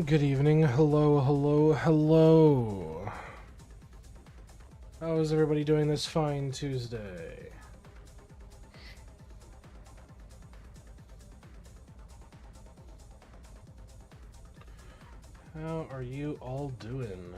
Good evening. Hello, hello, hello. How is everybody doing this fine Tuesday? How are you all doing?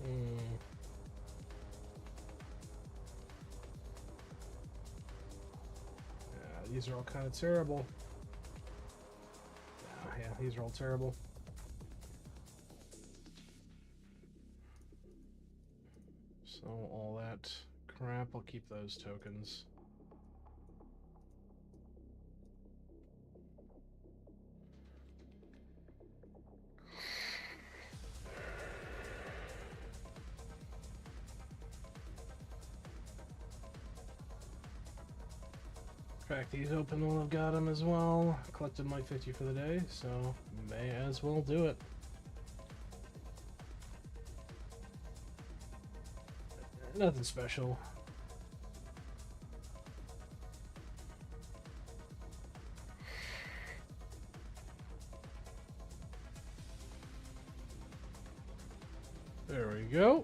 Yeah, these are all kind of terrible. Yeah, these are all terrible. So all that crap, I'll keep those tokens. Crack these open while I've got them as well. Collected my 50 for the day, so may as well do it. Nothing special. There we go.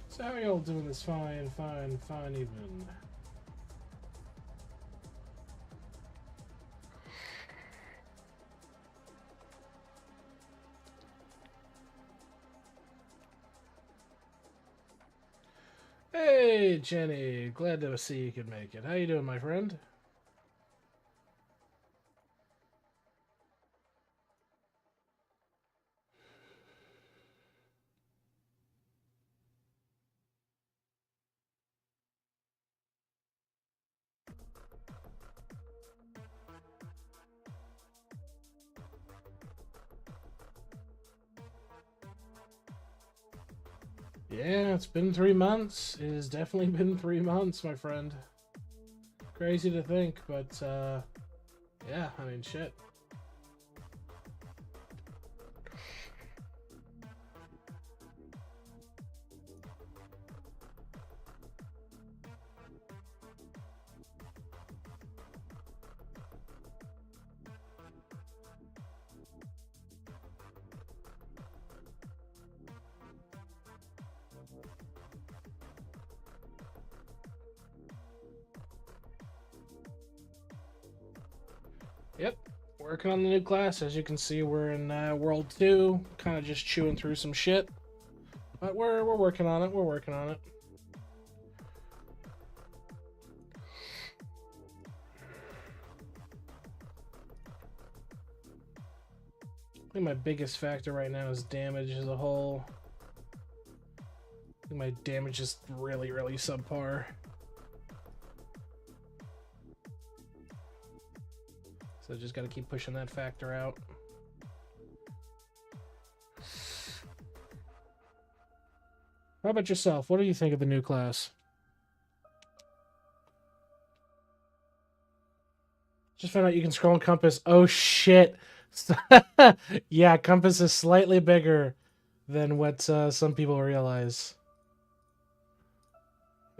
So how are y'all doing this fine even? Hey, Jenny. Glad to see you could make it. How you doing, my friend? Yeah, it's been 3 months. It has definitely been 3 months, my friend. Crazy to think, but yeah, I mean, shit. Yep, working on the new class. As you can see, we're in World 2, kind of just chewing through some shit. But we're working on it. We're working on it. I think my biggest factor right now is damage as a whole. I think my damage is really subpar. So just got to keep pushing that factor out. How about yourself? What do you think of the new class? Just found out you can scroll and compass. Oh shit! Yeah, compass is slightly bigger than what some people realize.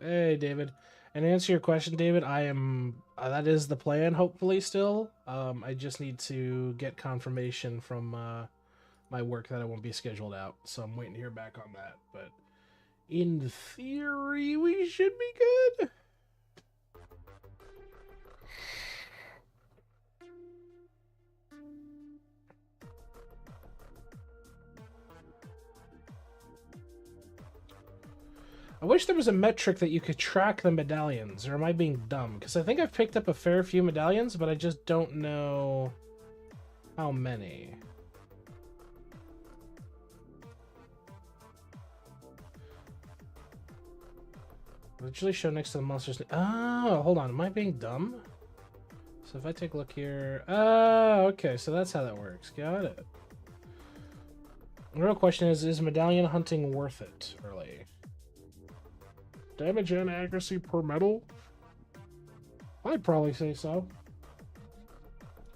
Hey, David. And to answer your question, David, I am. That is the plan. Hopefully, still. I just need to get confirmation from my work that I won't be scheduled out. So I'm waiting to hear back on that. But in theory, we should be good. I wish there was a metric that you could track the medallions, or am I being dumb? Because I think I've picked up a fair few medallions, but I just don't know how many. Literally show next to the monsters. Oh, hold on. Am I being dumb? So if I take a look here... Oh, okay. So that's how that works. Got it. The real question is medallion hunting worth it early? Damage and accuracy per medal? I'd probably say so.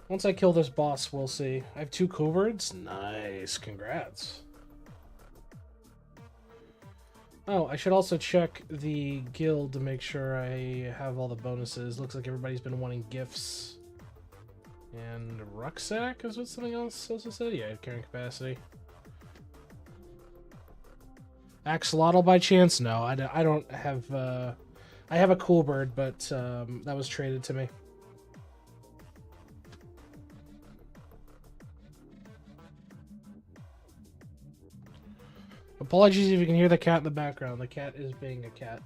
Once I kill this boss, we'll see. I have 2 cool birds? Nice. Congrats. Oh, I should also check the guild to make sure I have all the bonuses. Looks like everybody's been wanting gifts. And rucksack is what something else also said? Yeah, carrying capacity. Axolotl by chance? No, I don't have... I have a cool bird, but that was traded to me. Apologies if you can hear the cat in the background. The cat is being a cat.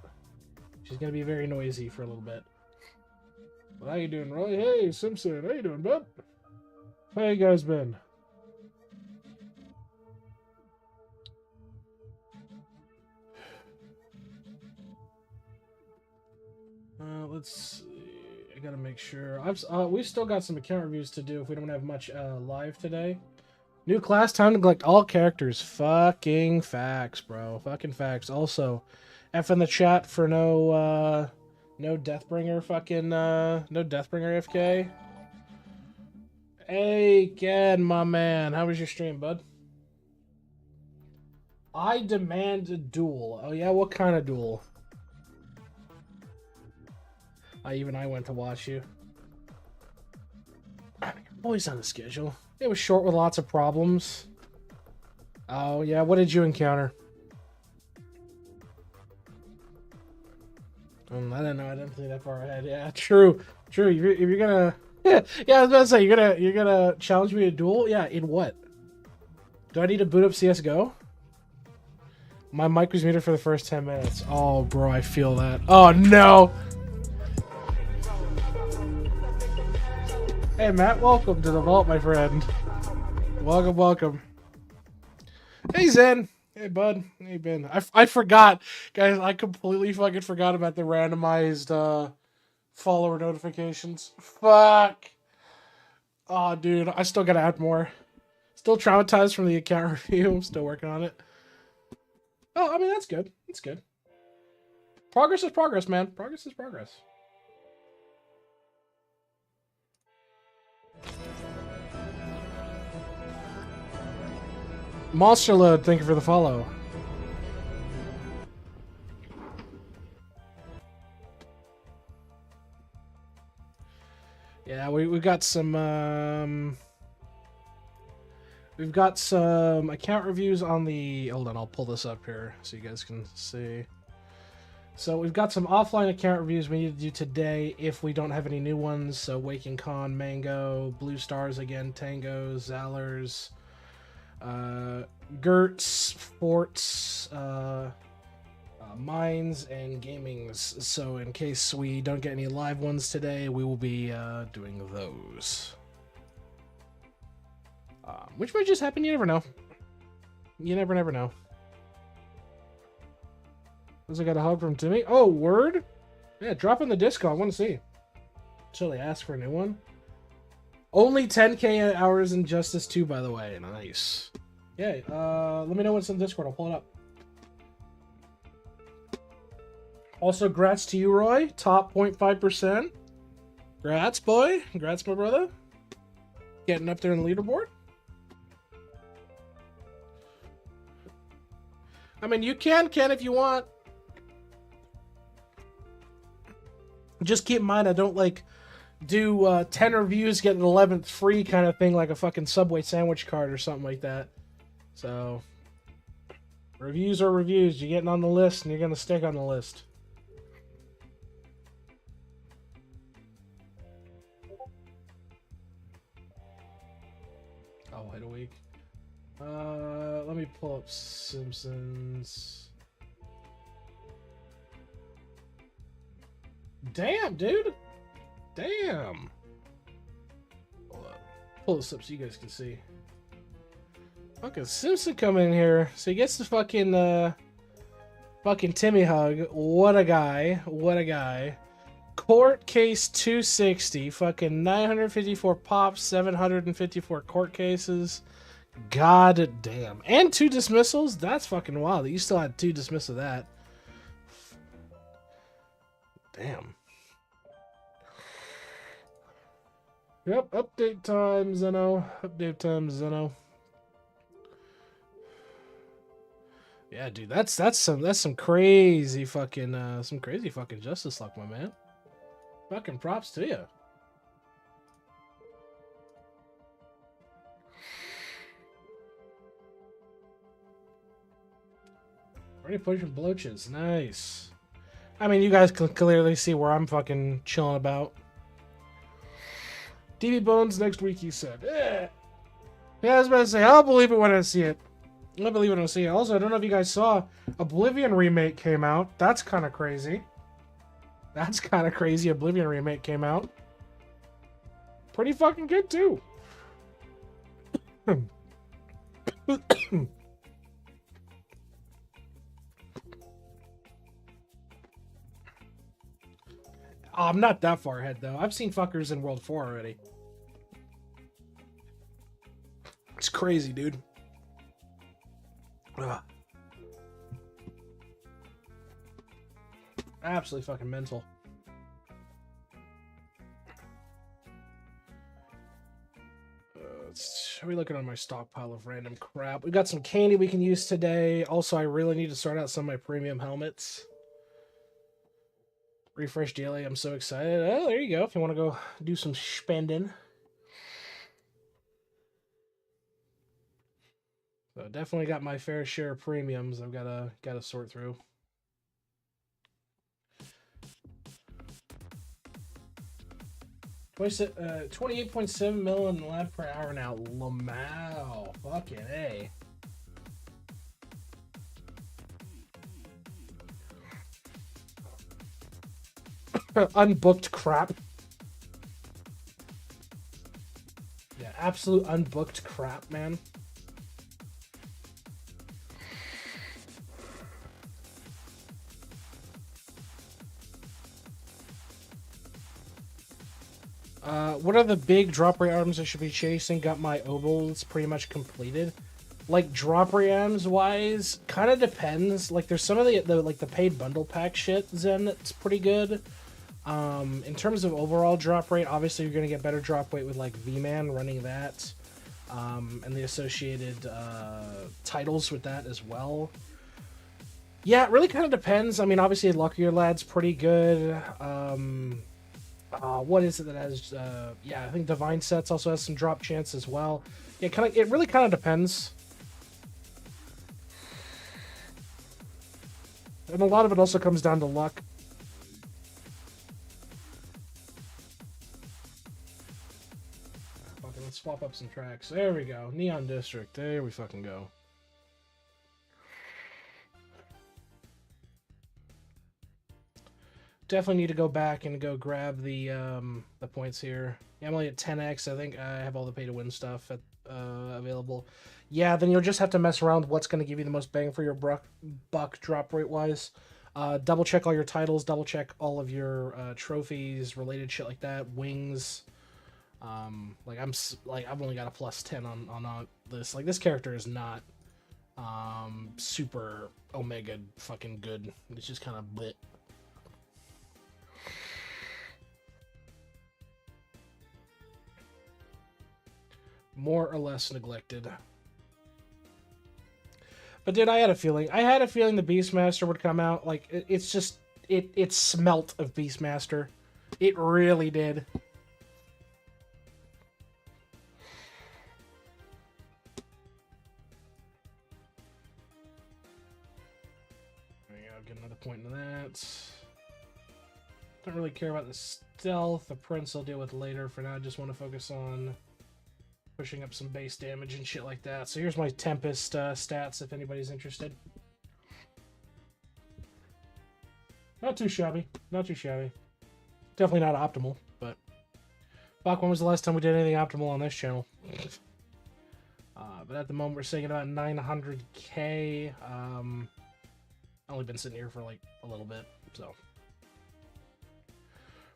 She's gonna be very noisy for a little bit. Well, how you doing, Roy? Hey, Simpson. How you doing, bud? How you guys been? Let's see. I gotta make sure. We've still got some account reviews to do if we don't have much live today. New class, time to collect all characters. Fucking facts, bro. Fucking facts. Also, F in the chat for no Deathbringer fucking, no Deathbringer FK. Hey, Ken, my man. How was your stream, bud? I demand a duel. Oh, yeah? What kind of duel? Even I went to watch you. Always on the schedule. It was short with lots of problems. Oh, yeah. What did you encounter? I don't know. I didn't think that far ahead. Yeah, true. True. If you're gonna... Yeah, I was about to say, you're gonna challenge me to duel? Yeah, in what? Do I need to boot up CSGO? My mic was muted for the first 10 minutes. Oh, bro, I feel that. Oh, no! Hey, Matt, welcome to the vault, my friend. Welcome, welcome. Hey, Zen. Hey, bud. How you been? I forgot. Guys, I completely fucking forgot about the randomized follower notifications. Fuck. Oh, dude, I still gotta add more. Still traumatized from the account review. I'm still working on it. Oh, I mean, that's good. That's good. Progress is progress, man. Progress is progress. Monster Load, thank you for the follow. Yeah, we got some we've got some account reviews on the... Hold on, I'll pull this up here so you guys can see. So we've got some offline account reviews we need to do today if we don't have any new ones. So Waking Con, Mango, Blue Stars again, Tango, Zallers, Gertz, Forts, Mines, and Gamings. So in case we don't get any live ones today, we will be doing those. Which might just happen, you never know. You never know. I got a hug from Timmy. Oh, word? Yeah, drop in the Discord. I want to see. Shall they ask for a new one? Only 10k hours in Justice 2, by the way. Nice. Yeah, let me know what's in Discord. I'll pull it up. Also, grats to you, Roy. Top 0.5%. Grats, boy. Grats, my brother. Getting up there in the leaderboard. I mean, you can, Ken, if you want. Just keep in mind, I don't, like, do 10 reviews, get an 11th free kind of thing, like a fucking Subway sandwich card or something like that. So, reviews are reviews. You're getting on the list, and you're going to stick on the list. Oh, wait a week. Let me pull up Simpsons. Damn, dude. Damn. Hold up. Pull this up so you guys can see. Fucking Simpson coming in here. So he gets the fucking Timmy hug. What a guy. What a guy. Court case 260. Fucking 954 pops, 754 court cases. God damn. And 2 dismissals? That's fucking wild. You still had 2 dismissals of that. Damn. Yep, update time, Zeno. Update time, Zeno. Yeah, dude, that's some crazy fucking justice luck, my man. Fucking props to you. Already pushing bloaches, nice. I mean, you guys can clearly see where I'm fucking chilling about. DB Bones next week, he said. Eh. Yeah, I was about to say, I'll believe it when I see it. I'll believe it when I see it. Also, I don't know if you guys saw, Oblivion remake came out. That's kind of crazy. That's kind of crazy. Oblivion remake came out. Pretty fucking good, too. Oh, I'm not that far ahead, though. I've seen fuckers in World 4 already. It's crazy, dude. Ugh. Absolutely fucking mental. Are we looking on my stockpile of random crap? We got some candy we can use today. Also, I really need to start out some of my premium helmets. Refresh daily. I'm so excited. Oh, there you go. If you want to go do some spending. So definitely got my fair share of premiums. I've gotta sort through. What's it? 28.7 million lab per hour now. Lamau. Fucking A. Unbooked crap. Yeah, absolute unbooked crap, man. What are the big drop rate items I should be chasing? Got my ovals pretty much completed. Like, drop rate items wise, kind of depends. Like, there's some of the paid bundle pack shit, Zen, that's pretty good. In terms of overall drop rate, obviously you're going to get better drop rate with, like, V-Man running that. And the associated titles with that as well. Yeah, it really kind of depends. I mean, obviously, Luckier Lad's pretty good. What is it that has? Yeah, I think Divine Sets also has some drop chance as well. Yeah, it really kind of depends. And a lot of it also comes down to luck. Okay, let's swap up some tracks. There we go. Neon District. There we fucking go. Definitely need to go back and go grab the points here. Yeah, I'm only at 10x. I think I have all the pay-to-win stuff available. Yeah, then you'll just have to mess around with what's going to give you the most bang for your buck drop rate-wise. Double check all your titles. Double check all of your trophies, related shit like that. Wings. I've only got a plus 10 on this. Like, this character is not super omega fucking good. It's just kind of lit. More or less neglected. But dude, I had a feeling the Beastmaster would come out. Like, it's just it smelt of Beastmaster. It really did. There you go, get another point into that. Don't really care about the stealth. The Prince I'll deal with later. For now, I just want to focus on pushing up some base damage and shit like that. So here's my Tempest stats, if anybody's interested. Not too shabby. Not too shabby. Definitely not optimal, but fuck, when was the last time we did anything optimal on this channel? But at the moment, we're sitting at about 900k. Only been sitting here for like a little bit, so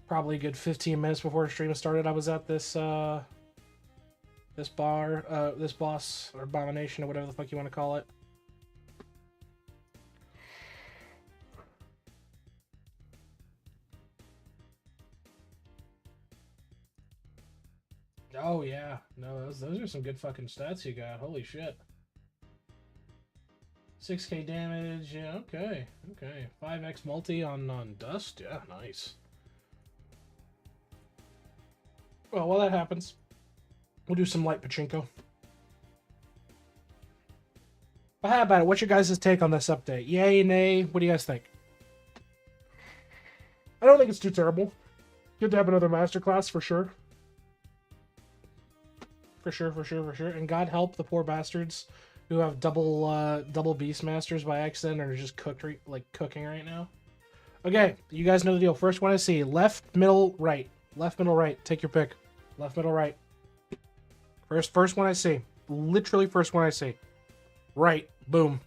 probably a good 15 minutes before the stream started. I was at this this boss or abomination or whatever the fuck you want to call it. Oh yeah, no, those are some good fucking stats you got. Holy shit. 6k damage, yeah, okay. 5x multi on dust, yeah, nice. Well, while that happens, we'll do some light pachinko. But how about it? What's your guys' take on this update? Yay, nay? What do you guys think? I don't think it's too terrible. Good to have another masterclass for sure. For sure. And God help the poor bastards who have double beast masters by accident or just cooking right now. Okay, you guys know the deal. First one I see, left, middle, right. Left, middle, right. Take your pick. Left, middle, right. First one I see. Literally first one I see. Right. Boom.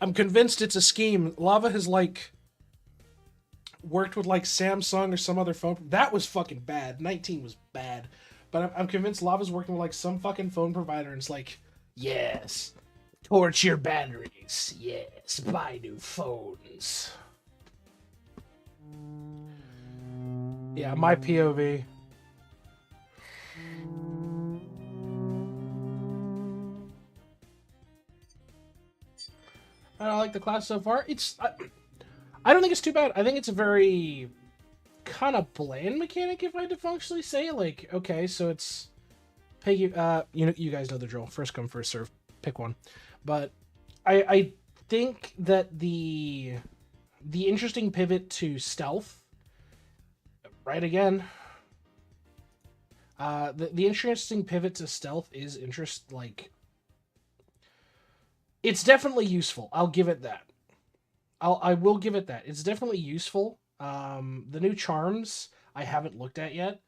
I'm convinced it's a scheme. Lava has worked with Samsung or some other phone. That was fucking bad. 19 was bad. But I'm convinced Lava's working with some fucking phone provider and it's like, yes, torch your batteries. Yes, buy new phones. Yeah, my POV. I don't like the class so far. I don't think it's too bad. I think it's a very kind of bland mechanic, if I had to functionally say. Okay, so it's pay you. You guys know the drill. First come, first serve. Pick one. But I think that the interesting pivot to stealth. Right again. The interesting pivot to stealth is it's definitely useful. I'll give it that. I will give it that. It's definitely useful. The new charms I haven't looked at yet,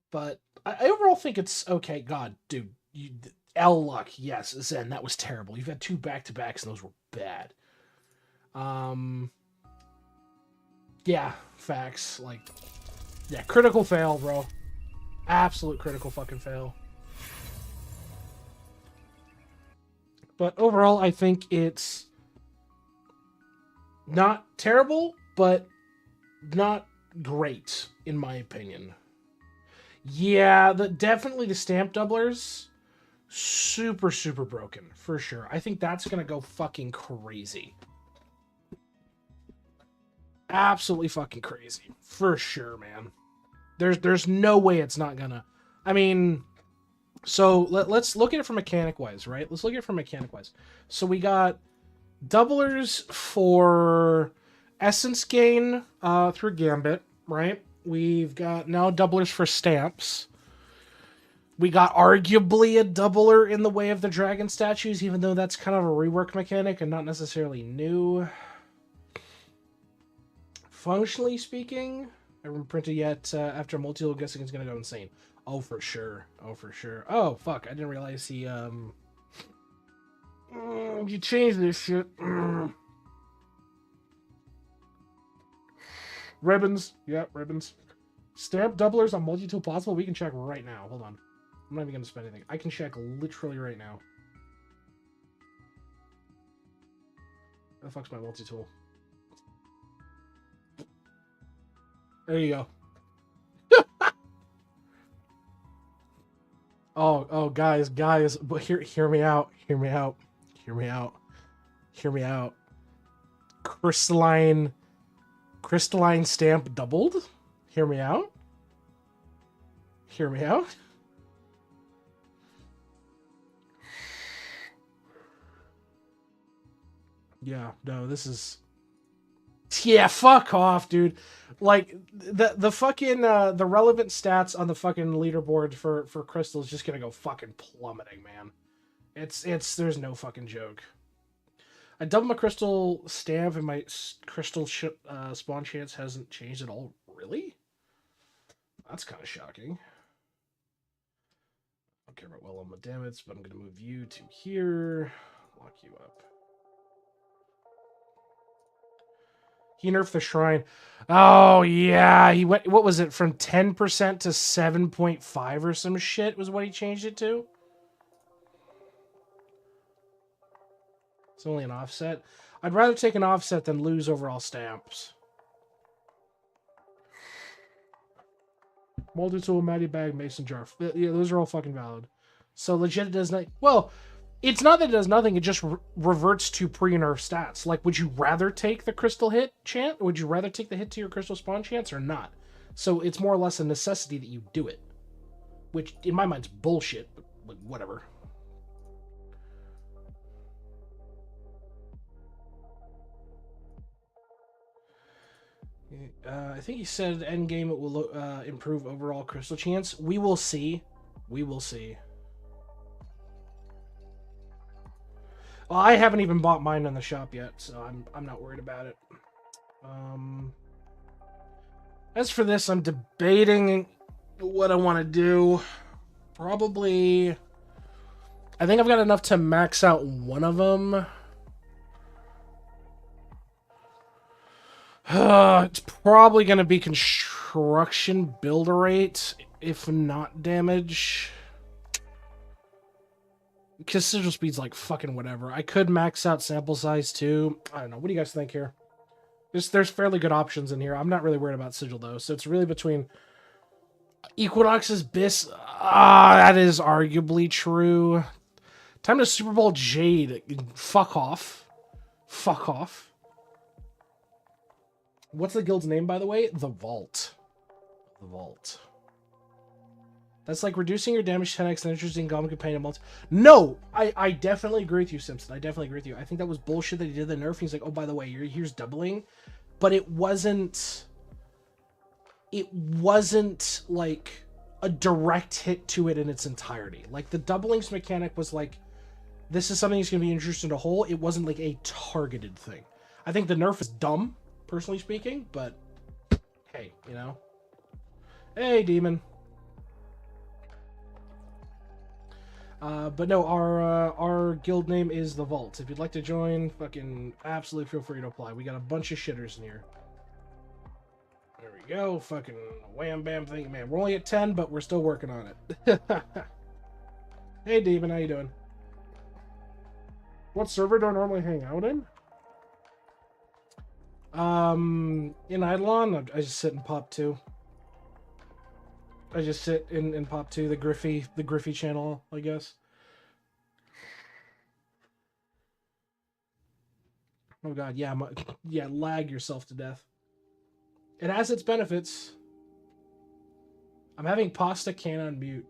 but I overall think it's okay. God, dude, L luck, yes, Zen, that was terrible. You've had 2 back-to-backs and those were bad. Yeah, facts. Yeah, critical fail, bro. Absolute critical fucking fail. But overall, I think it's not terrible, but not great, in my opinion. Yeah, definitely the stamp doublers, super broken, for sure. I think that's gonna go fucking crazy. Absolutely fucking crazy. For sure, man. There's no way it's not gonna. I mean, so let's look at it from mechanic-wise, right? Let's look at it from mechanic-wise. So we got doublers for essence gain through Gambit, right? We've got now doublers for stamps. We got arguably a doubler in the way of the dragon statues, even though that's kind of a rework mechanic and not necessarily new. Functionally speaking, I haven't printed yet. After multi-tool, guessing it's gonna go insane. Oh, for sure. Oh, fuck. I didn't realize he, you changed this shit. Ribbons. Yeah, ribbons. Stamp doublers on multi-tool possible? We can check right now. Hold on. I'm not even gonna spend anything. I can check literally right now. Where the fuck's my multi-tool? There you go. Oh, guys, but hear me out. Crystalline stamp doubled? Hear me out. Yeah, no, this is... Yeah, fuck off, dude. The fucking the relevant stats on the fucking leaderboard for Crystal is just gonna go fucking plummeting, man. It's there's no fucking joke. I doubled my crystal stamp and my crystal spawn chance hasn't changed at all. Really? That's kind of shocking. I don't care about well on my damage, but I'm going to move you to here. Lock you up. He nerfed the shrine. Oh, yeah. He went, what was it, from 10% to 7.5 or some shit was what he changed it to? It's only an offset. I'd rather take an offset than lose overall stamps. Multi-tool, Matty Bag, Mason Jar. Yeah, those are all fucking valid. So legit it does not... Well, it's not that it does nothing. It just reverts to pre-nerf stats. Like, would you rather take the crystal hit chance? Would you rather take the hit to your crystal spawn chance or not? So it's more or less a necessity that you do it. Which, in my mind, is bullshit. But whatever. I think he said endgame it will improve overall crystal chance. We will see. We will see. Well, I haven't even bought mine in the shop yet, so I'm not worried about it. As for this, I'm debating what I want to do. Probably... I think I've got enough to max out one of them. It's probably going to be construction build rate, if not damage. Because sigil speed's like fucking whatever. I could max out sample size too. I don't know. What do you guys think here? There's fairly good options in here. I'm not really worried about sigil though. So it's really between Equinox's Bis. That is arguably true. Time to Super Bowl Jade. Fuck off. Fuck off. What's the guild's name, by the way? The Vault. The Vault. That's like reducing your damage 10x and interesting Goblin Companion multi. No! I definitely agree with you, Simpson. I definitely agree with you. I think that was bullshit that he did the nerf. He's like, oh, by the way, here's doubling. But it wasn't... It wasn't, like, a direct hit to it in its entirety. Like, the doublings mechanic was like, this is something that's going to be interesting to whole. It wasn't, like, a targeted thing. I think the nerf is dumb, personally speaking, but hey, you know. Hey, Demon. But no, our guild name is the Vault. If you'd like to join, fucking absolutely feel free to apply. We got a bunch of shitters in here. There we go. Fucking wham bam thing, man. We're only at 10, but we're still working on it. Hey, Demon, how you doing? What server do I normally hang out in? In Idleon, I just sit in Pop 2. I just sit in Pop 2, the Griffey channel, I guess. Oh god, yeah, yeah, lag yourself to death. It has its benefits. I'm having pasta can on mute.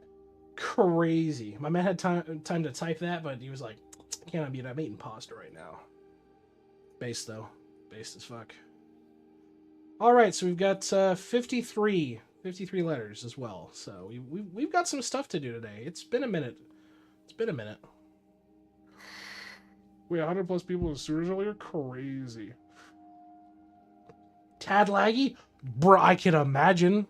Crazy. My man had time to type that, but he was like, can't unmute, I'm eating pasta right now. Based though. Based as fuck. Alright, so we've got 53 letters as well. So we've got some stuff to do today. It's been a minute. It's been a minute. Wait, 100 plus people in sewers earlier? Crazy. Tad laggy? Bruh, I can imagine.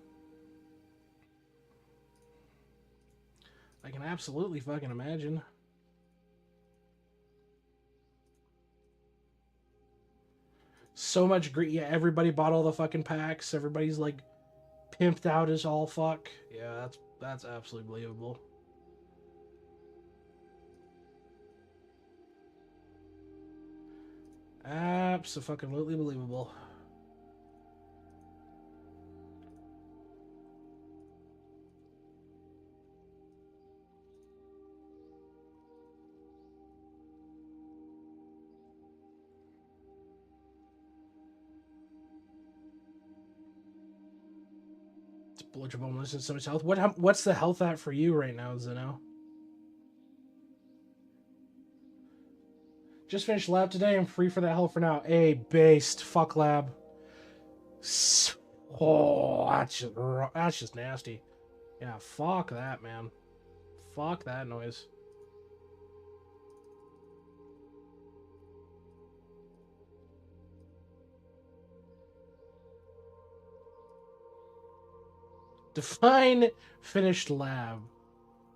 I can absolutely fucking imagine. So much greed. Yeah, everybody bought all the fucking packs. Everybody's like pimped out as all fuck. Yeah, that's absolutely believable. Abso-fucking-lutely believable. It's blowjob almost so much health. What's the health at for you right now, Zeno? Just finished lab today. I'm free for that hell for now. A based fuck lab. Oh, that's just nasty. Yeah, fuck that, man. Fuck that noise. Define finished lab.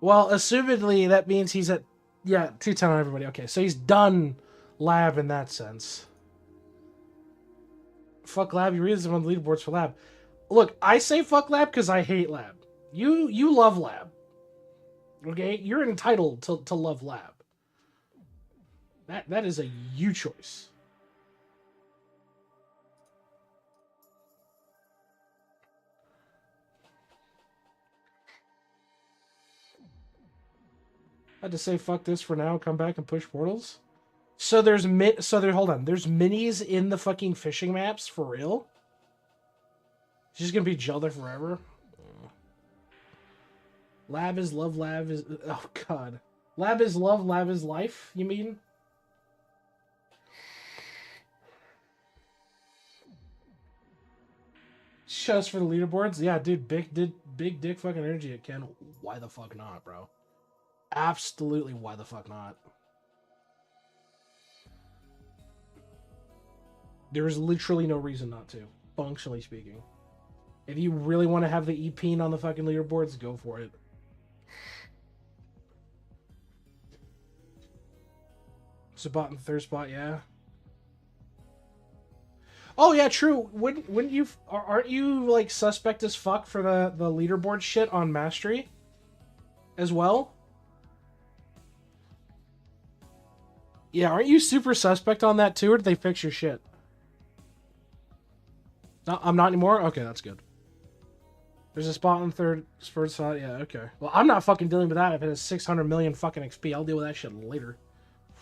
Well, assumedly that means he's at 210 on everybody. Okay, so he's done lab in that sense. Fuck lab. You read them on the leaderboards for lab. Look, I say fuck lab because I hate lab. You love lab. Okay, you're entitled to love lab. That is a you choice. I had to say fuck this for now. Come back and push portals. So there's hold on. There's minis in the fucking fishing maps for real. She's gonna be gel there forever. Lab is love. Lab is oh god. Lab is love. Lab is life. You mean? Just for the leaderboards? Yeah, dude. Big dick fucking energy at Ken. Why the fuck not, bro? Absolutely. Why the fuck not? There is literally no reason not to, functionally speaking. If you really want to have the EP on the fucking leaderboards, go for it. Sabot in the third spot, yeah. Oh yeah, true. Wouldn't you? Aren't you like suspect as fuck for the leaderboard shit on Mastery, as well? Yeah, aren't you super suspect on that too, or did they fix your shit? No, I'm not anymore? Okay, that's good. There's a spot on third spot. Yeah, okay. Well, I'm not fucking dealing with that if it has 600 million fucking XP. I'll deal with that shit later.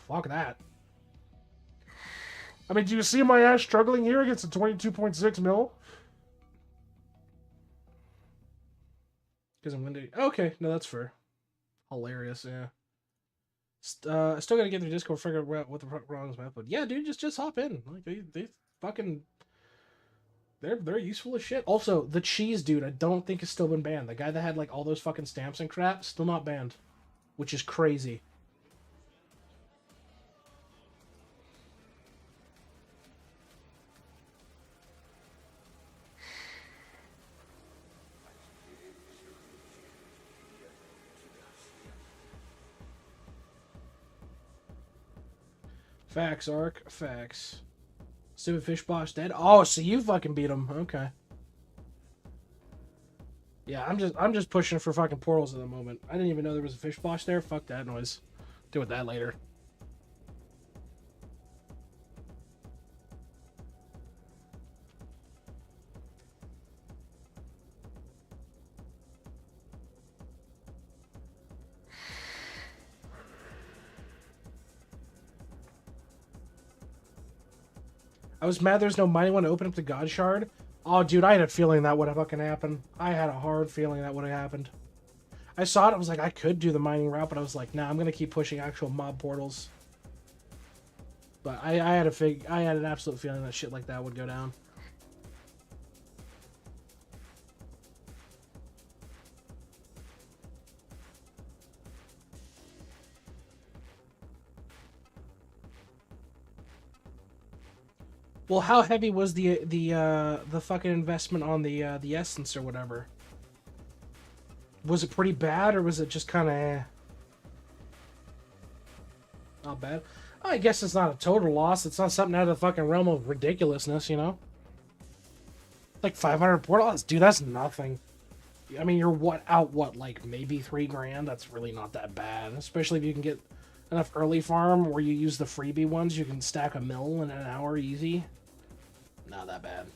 Fuck that. I mean, do you see my ass struggling here against a 22.6 mil? Because I'm going to... Okay, no, that's fair. Hilarious, yeah. Still gotta get through Discord, figure out what the fuck wrong is, man. But yeah, dude, just hop in. Like they fucking they're useful as shit. Also, the cheese dude, I don't think has still been banned. The guy that had like all those fucking stamps and crap, still not banned, which is crazy. Facts, Ark. Facts. Stupid fish boss dead. Oh, so you fucking beat him. Okay. Yeah, I'm just pushing for fucking portals at the moment. I didn't even know there was a fish boss there. Fuck that noise. Deal with that later. I was mad there's no mining one to open up the God Shard. Oh, dude, I had a feeling that would have fucking happened. I had a hard feeling that would have happened. I saw it, I was like, I could do the mining route, but I was like, nah, I'm gonna keep pushing actual mob portals. But I had an absolute feeling that shit like that would go down. Well, how heavy was the fucking investment on the essence or whatever? Was it pretty bad, or was it just kind of not bad? I guess it's not a total loss. It's not something out of the fucking realm of ridiculousness, you know? Like 500 portals, dude, that's nothing. I mean, you're like maybe $3,000? That's really not that bad. Especially if you can get enough early farm where you use the freebie ones, you can stack a mill in an hour easy. Not that bad.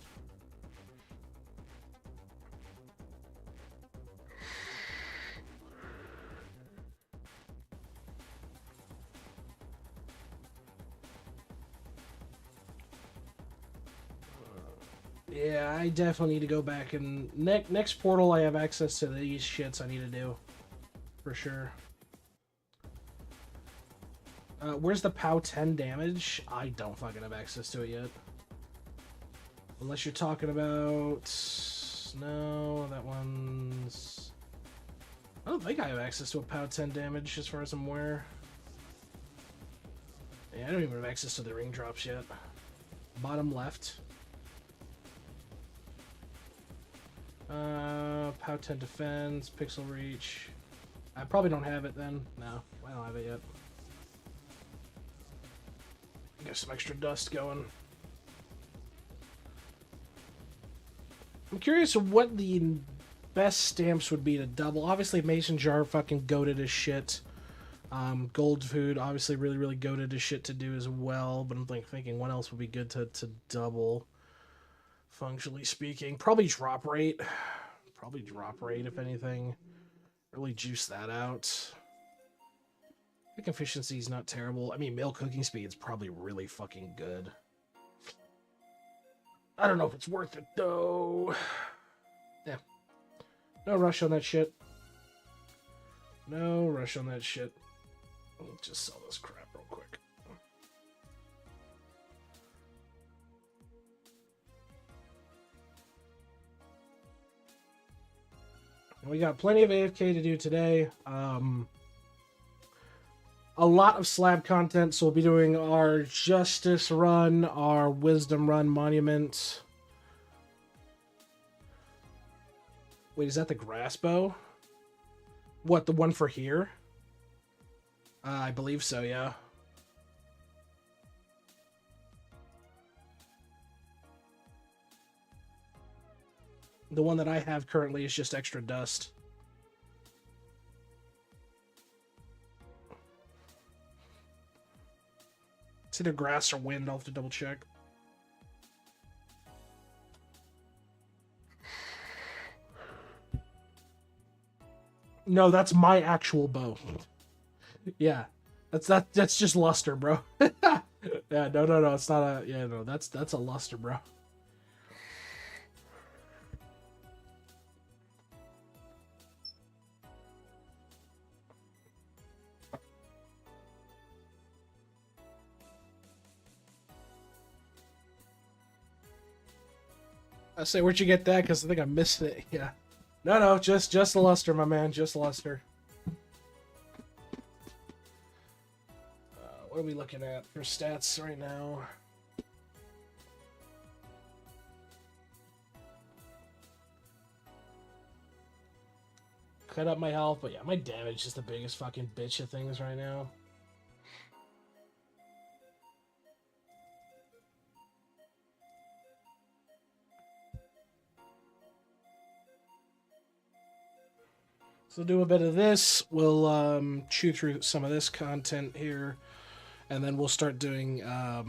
Yeah, I definitely need to go back and next portal I have access to these shits I need to do. For sure. Where's the POW 10 damage? I don't fucking have access to it yet. Unless you're talking about... No, that one's... I don't think I have access to a POW 10 damage as far as I'm aware. Yeah, I don't even have access to the ring drops yet. Bottom left. POW 10 defense, pixel reach. I probably don't have it then. No, I don't have it yet. Get some extra dust going. I'm curious what the best stamps would be to double. Obviously, Mason Jar fucking goated as shit. Gold Food, obviously really, really goated as shit to do as well. But I'm thinking what else would be good to double, functionally speaking. Probably Drop Rate. Probably Drop Rate, if anything. Really juice that out. Pick efficiency is not terrible. I mean, meal cooking speed is probably really fucking good. I don't know if it's worth it, though. Yeah. No rush on that shit. No rush on that shit. Let's just sell this crap real quick. We got plenty of AFK to do today. A lot of slab content, so we'll be doing our Justice run, our Wisdom run, Monument. Wait, is that the grass bow? What, the one for here? I believe so, yeah. The one that I have currently is just extra dust. It's either grass or wind. I'll have to double check. No, that's my actual bow. Yeah, that's just luster, bro. Yeah, no, it's not a. Yeah, no, that's a luster, bro. I say, where'd you get that? Because I think I missed it. Yeah. No, just a luster, my man. Just a luster. What are we looking at for stats right now? Cut up my health, but yeah, my damage is the biggest fucking bitch of things right now. So do a bit of this. We'll chew through some of this content here, and then we'll start doing our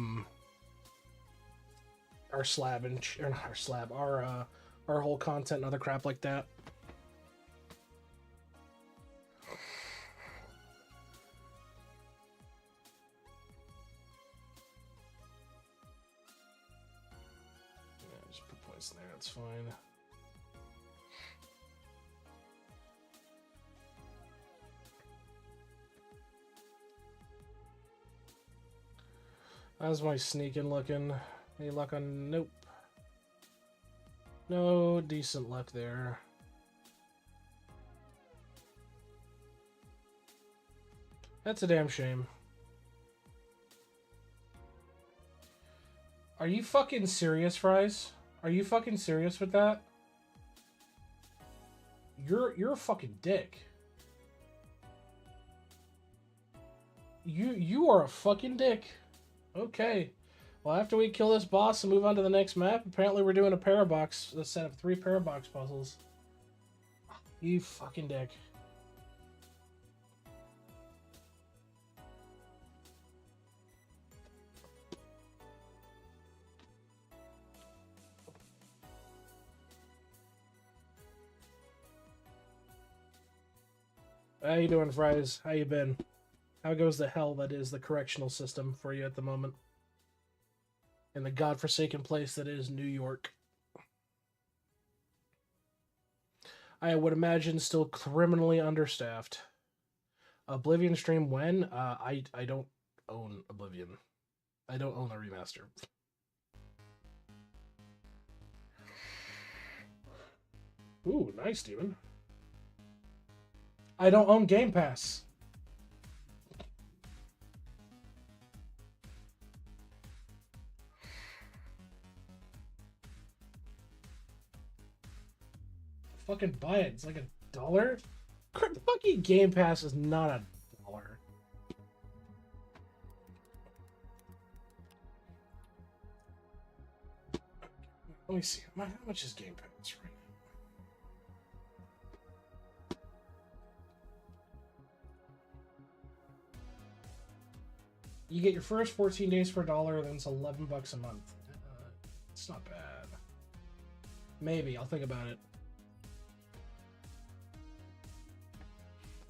slab and our whole content and other crap like that. Yeah, just put points in there. That's fine. How's my sneaking looking? Any luck on... Nope. No decent luck there. That's a damn shame. Are you fucking serious, Fries? Are you fucking serious with that? You're a fucking dick. You are a fucking dick. Okay. Well, after we kill this boss and move on to the next map, apparently we're doing a set of 3 parabox puzzles. You fucking dick. How you doing, Fries? How you been? How goes the hell that is the correctional system for you at the moment? In the godforsaken place that is New York. I would imagine still criminally understaffed. Oblivion stream when? I don't own Oblivion. I don't own the remaster. Ooh, nice, Demon. I don't own Game Pass. fucking buy it. It's like $1. Fucking Game Pass is not $1. Let me see. How much is Game Pass right now? You get your first 14 days for $1, then it's $11 a month. It's not bad. Maybe I'll think about it.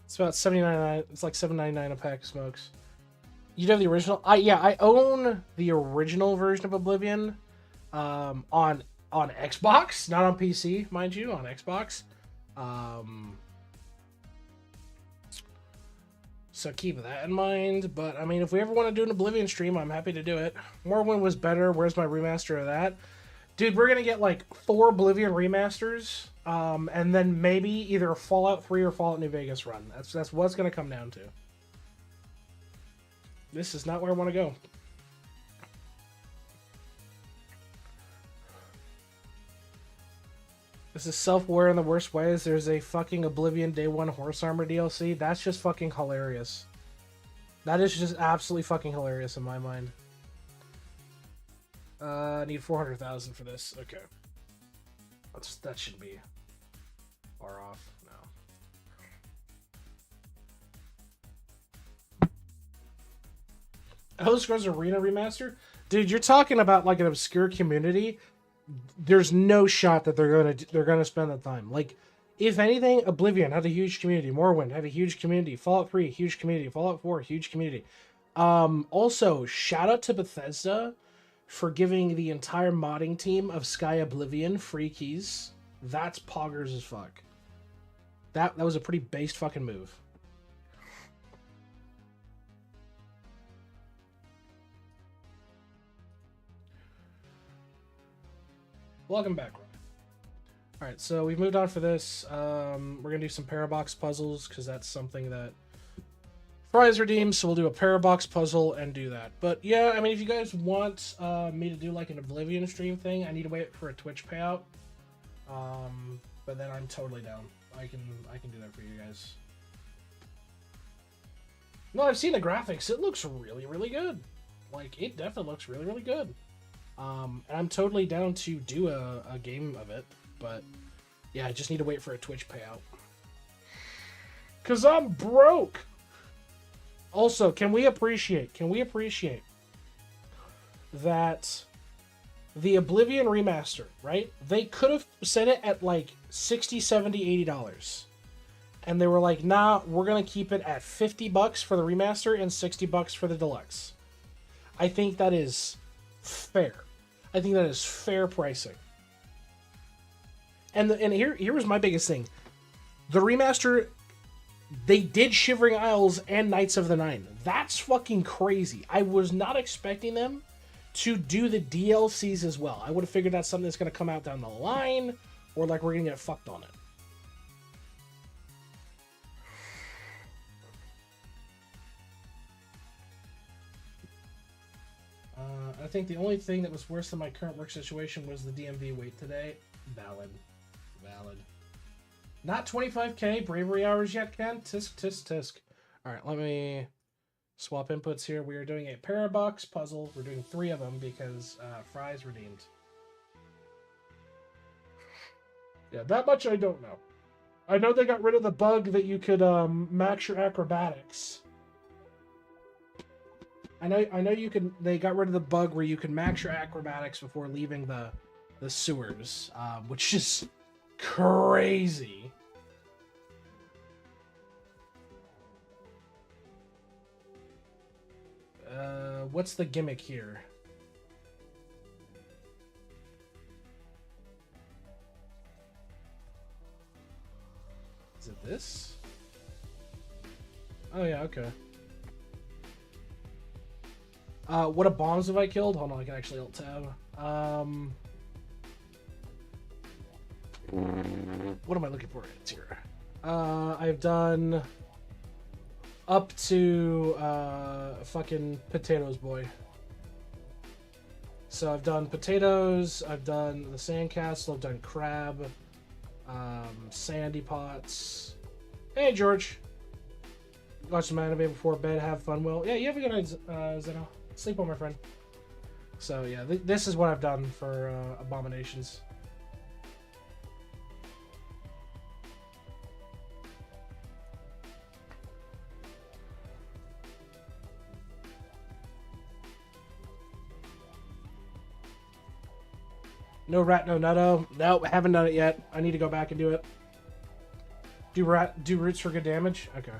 It's about $79. It's like $7.99 a pack of smokes. You have the original? I own the original version of Oblivion, on Xbox, not on PC, mind you, on Xbox. So keep that in mind. But I mean, if we ever want to do an Oblivion stream, I'm happy to do it. Morrowind was better. Where's my remaster of that? Dude, we're gonna get like 4 Oblivion remasters, and then maybe either a Fallout 3 or Fallout New Vegas run. That's what it's gonna come down to. This is not where I want to go. This is self-aware in the worst ways. There's a fucking Oblivion Day 1 Horse Armor DLC. That's just fucking hilarious. That is just absolutely fucking hilarious in my mind. I need 400,000 for this. Okay. That shouldn't be far off. No. Elder Scrolls Arena Remaster? Dude, you're talking about like an obscure community. There's no shot that they're gonna spend the time. Like, if anything, Oblivion had a huge community. Morrowind had a huge community. Fallout 3, huge community. Fallout 4, huge community. Also, shout out to Bethesda for giving the entire modding team of Sky Oblivion free keys. That's poggers as fuck. That was a pretty based fucking move. Welcome back, Ryan. Alright, so we've moved on for this. We're going to do some Parabox puzzles, because that's something that Fry's redeemed, so we'll do a Parabox puzzle and do that. But yeah, I mean, if you guys want me to do like an Oblivion stream thing, I need to wait for a Twitch payout. But then I'm totally down. I can do that for you guys. No, I've seen the graphics. It looks really, really good. Like, it definitely looks really, really good. And I'm totally down to do a game of it, but yeah, I just need to wait for a Twitch payout. 'Cause I'm broke! Also, can we appreciate that the Oblivion remaster, right? They could have set it at like $60, $70, $80. And they were like, nah, we're going to keep it at $50 for the remaster and $60 for the deluxe. I think that is fair. I think that is fair pricing. And here was my biggest thing. The remaster, they did Shivering Isles and Knights of the Nine. That's fucking crazy. I was not expecting them to do the DLCs as well. I would have figured that's something that's going to come out down the line, or like we're going to get fucked on it. I think the only thing that was worse than my current work situation was the DMV wait today. Valid. Not 25k bravery hours yet, Ken. Tisk, tisk, tisk. Alright, let me swap inputs here. We are doing a Parabox puzzle. We're doing 3 of them because Fry's redeemed. Yeah, that much I don't know. I know they got rid of the bug that you could max your acrobatics. I know you can. They got rid of the bug where you can max your acrobatics before leaving the sewers, which is crazy. What's the gimmick here? Is it this? Oh yeah, okay. What bombs have I killed? Hold on, I can actually alt tab. What am I looking for? It's here. I've done up to fucking potatoes, boy. So I've done potatoes, I've done the sandcastle, I've done crab, Sandy pots. Hey, George. Watch some anime before bed. Have fun, Will. Yeah, you have a good night, Zeno. Sleep well, my friend. So, yeah, this is what I've done for Abominations. No rat, no nutto. Nope, haven't done it yet. I need to go back and do it. Do roots for good damage? Okay.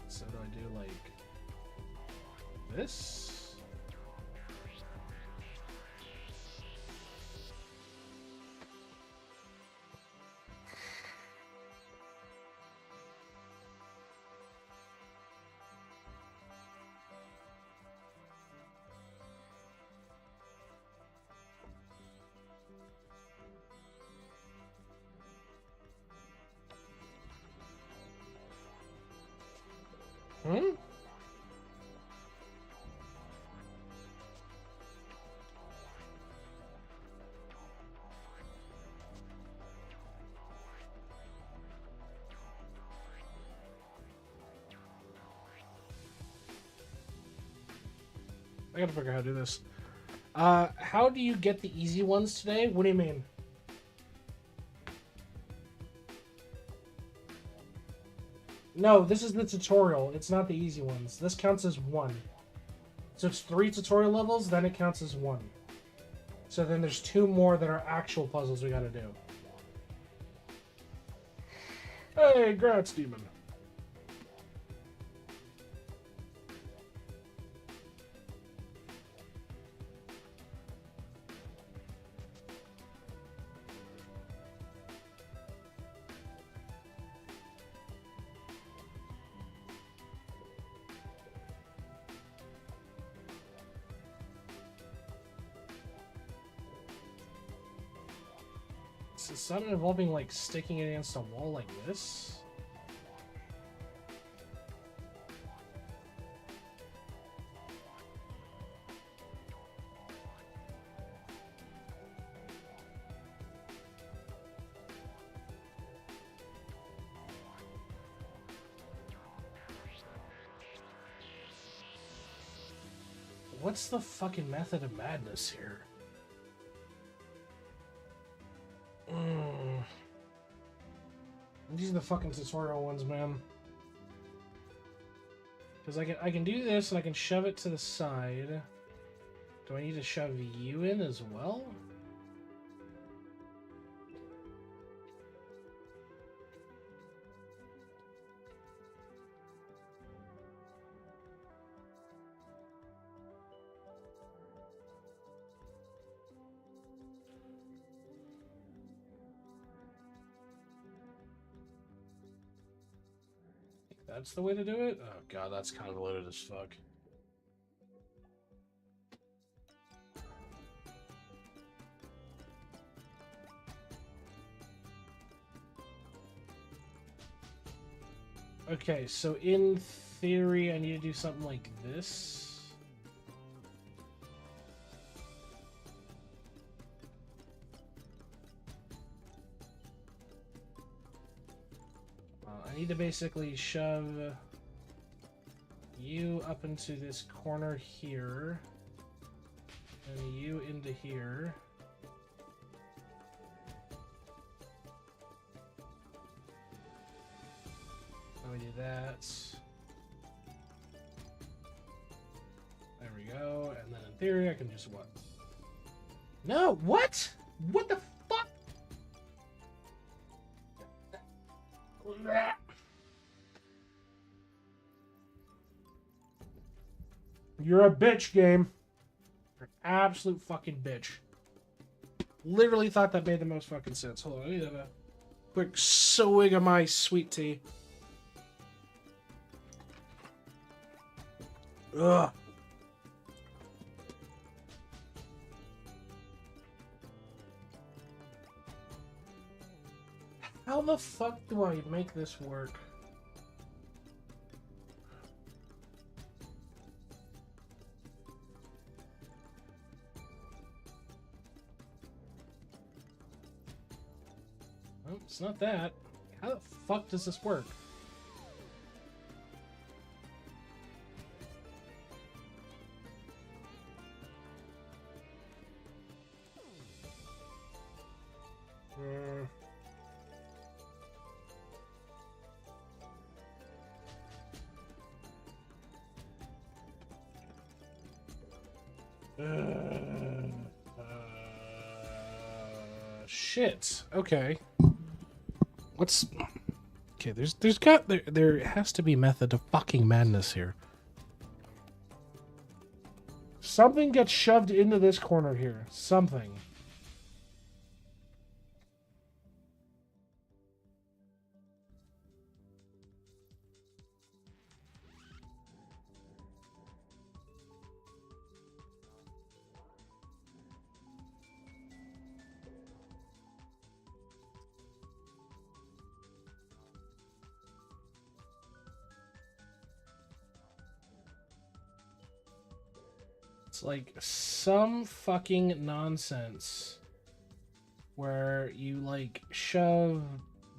So do I do like this? Hmm? I gotta figure out how to do this. How do you get the easy ones today? What do you mean? No, this is the tutorial. It's not the easy ones. This counts as one. So it's 3 tutorial levels, then it counts as 1. So then there's 2 more that are actual puzzles we gotta do. Hey, Gratz Demon. Is that involving like sticking it against a wall like this? What's the fucking method of madness here? These are the fucking tutorial ones, man. Because I can do this and I can shove it to the side. Do I need to shove you in as well? That's the way to do it? Oh god, that's convoluted as fuck. Okay, so in theory, I need to do something like this. I need to basically shove you up into this corner here, and you into here. Let me do that. There we go, and then in theory I can just what? No, what? What the fuck? You're a bitch, game. You're an absolute fucking bitch. Literally thought that made the most fucking sense. Hold on, I need to have a quick swig of my sweet tea. Ugh. How the fuck do I make this work? It's not that. How the fuck does this work? Shit. Okay. What's... Okay, there has to be method to fucking madness here. Something gets shoved into this corner here. Something. It's like some fucking nonsense where you like shove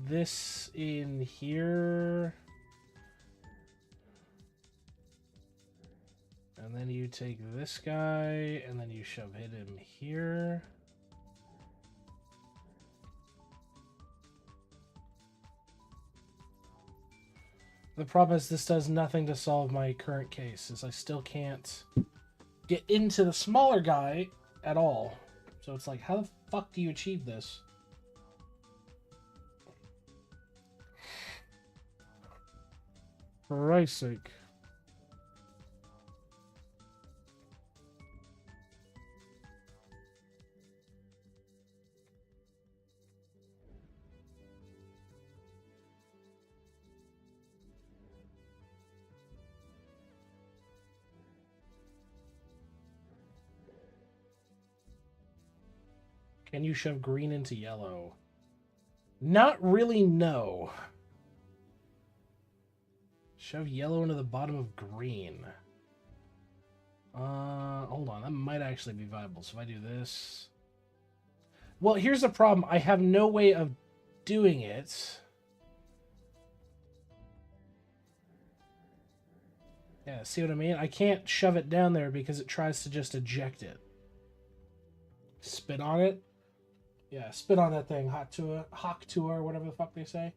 this in here and then you take this guy and then you shove him here. The problem is this does nothing to solve my current case, is I still can't get into the smaller guy at all. So it's like, how the fuck do you achieve this? For Christ's sake. Can you shove green into yellow? Not really, no. Shove yellow into the bottom of green. Hold on. That might actually be viable. So if I do this... Well, here's the problem. I have no way of doing it. Yeah, see what I mean? I can't shove it down there because it tries to just eject it. Spit on it. Yeah, spit on that thing. Hawk to or whatever the fuck they say.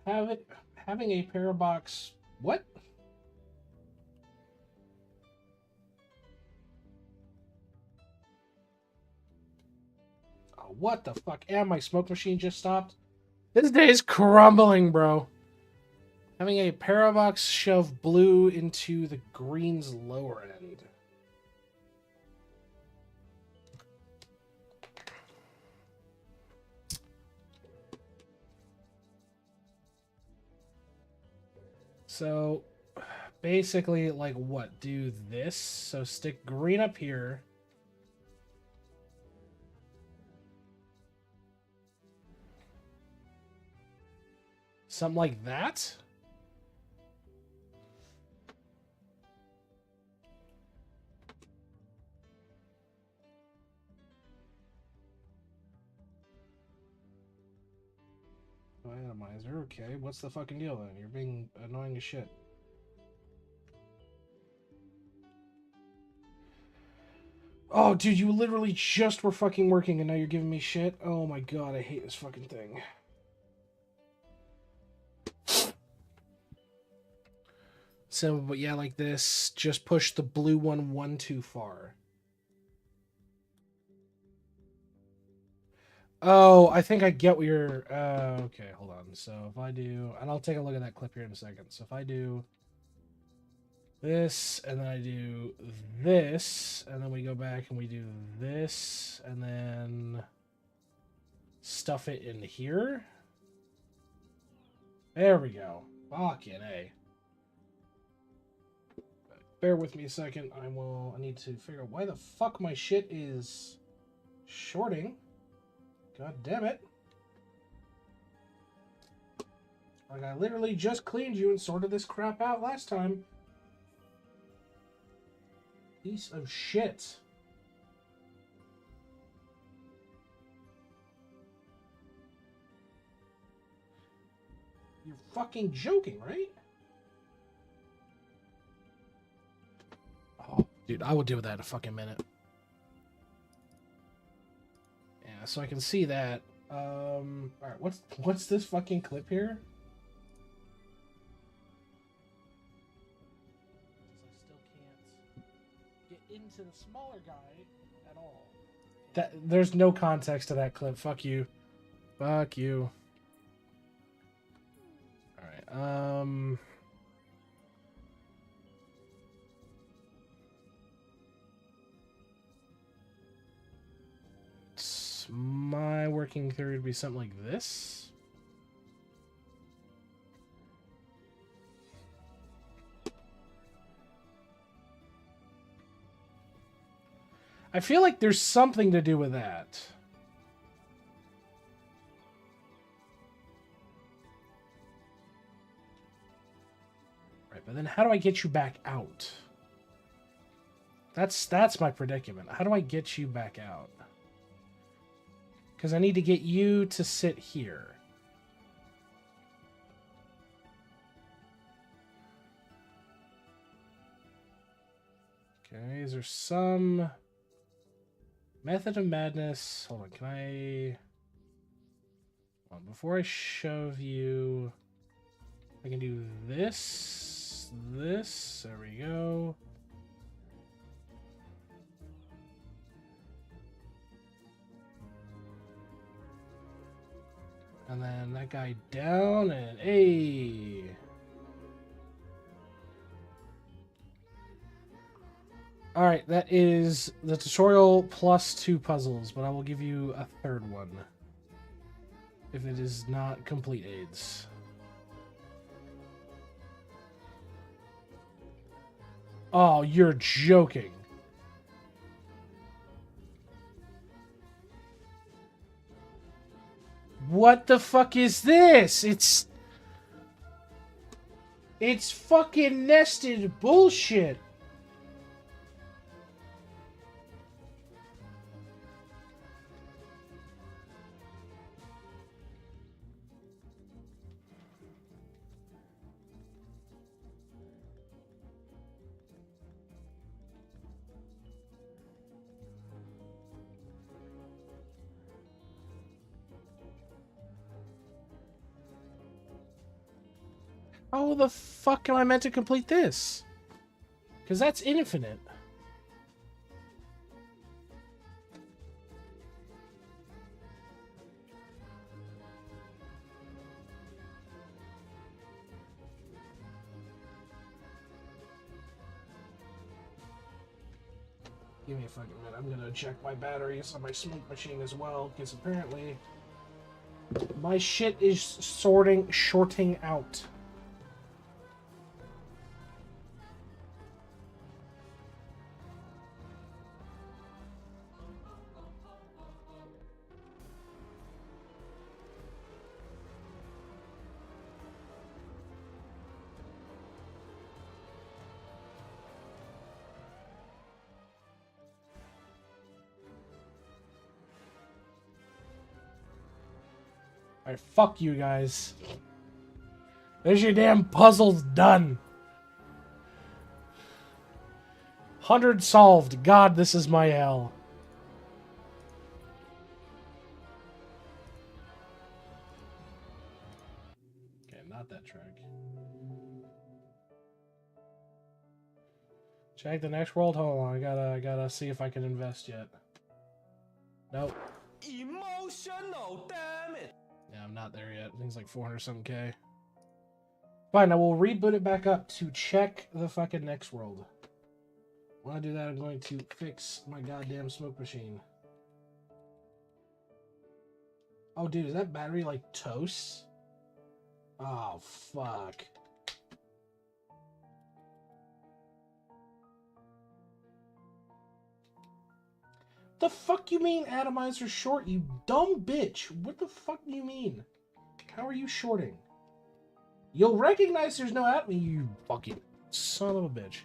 Having a parabox. What? Oh, what the fuck? And my smoke machine just stopped. This day is crumbling, bro. Having a parabox shove blue into the green's lower end. So, basically, like, what? Do this. So, stick green up here. Something like that? Atomizer, okay. What's the fucking deal then? You're being annoying as shit. Oh, dude, you literally just were fucking working and now you're giving me shit? Oh my god, I hate this fucking thing. So, but yeah, like this. Just push the blue one too far. Oh, I think I get what you're... okay, hold on. So if I do... And I'll take a look at that clip here in a second. So if I do this, and then I do this, and then we go back and we do this, and then stuff it in here. There we go. Fucking A. Bear with me a second. I need to figure out why the fuck my shit is shorting. God damn it. Like, I literally just cleaned you and sorted this crap out last time. Piece of shit. You're fucking joking, right? Oh, dude, I will deal with that in a fucking minute. Yeah, so I can see that. Alright, what's this fucking clip here? I still can't get into the smaller guy at all. There's no context to that clip. Fuck you. Fuck you. Alright, my working theory would be something like this. I feel like there's something to do with that. Right, but then how do I get you back out? That's my predicament. How do I get you back out? Because I need to get you to sit here. Okay, is there some method of madness? Hold on, can I... Well, before I shove you, I can do this, there we go. And then that guy down, and hey. Alright, that is the tutorial plus 2 puzzles, but I will give you a third one. If it is not complete aids. Oh, you're joking. What the fuck is this? It's fucking nested bullshit. How the fuck am I meant to complete this? Because that's infinite. Give me a fucking minute. I'm gonna check my batteries on my smoke machine as well, because apparently my shit is shorting out. Alright, fuck you guys. There's your damn puzzles done. 100 solved. God, this is my hell. Okay, not that track. Check the next world. Hold on, I gotta see if I can invest yet. Nope. Emotional, damn it. Yeah, I'm not there yet. I think it's like 400 something K. Fine, I will reboot it back up to check the fucking next world. When I do that, I'm going to fix my goddamn smoke machine. Oh, dude, is that battery like toast? Oh, fuck. The fuck you mean atomizer short, you dumb bitch? What the fuck do you mean? How are you shorting? You'll recognize there's no atom, you fucking son of a bitch.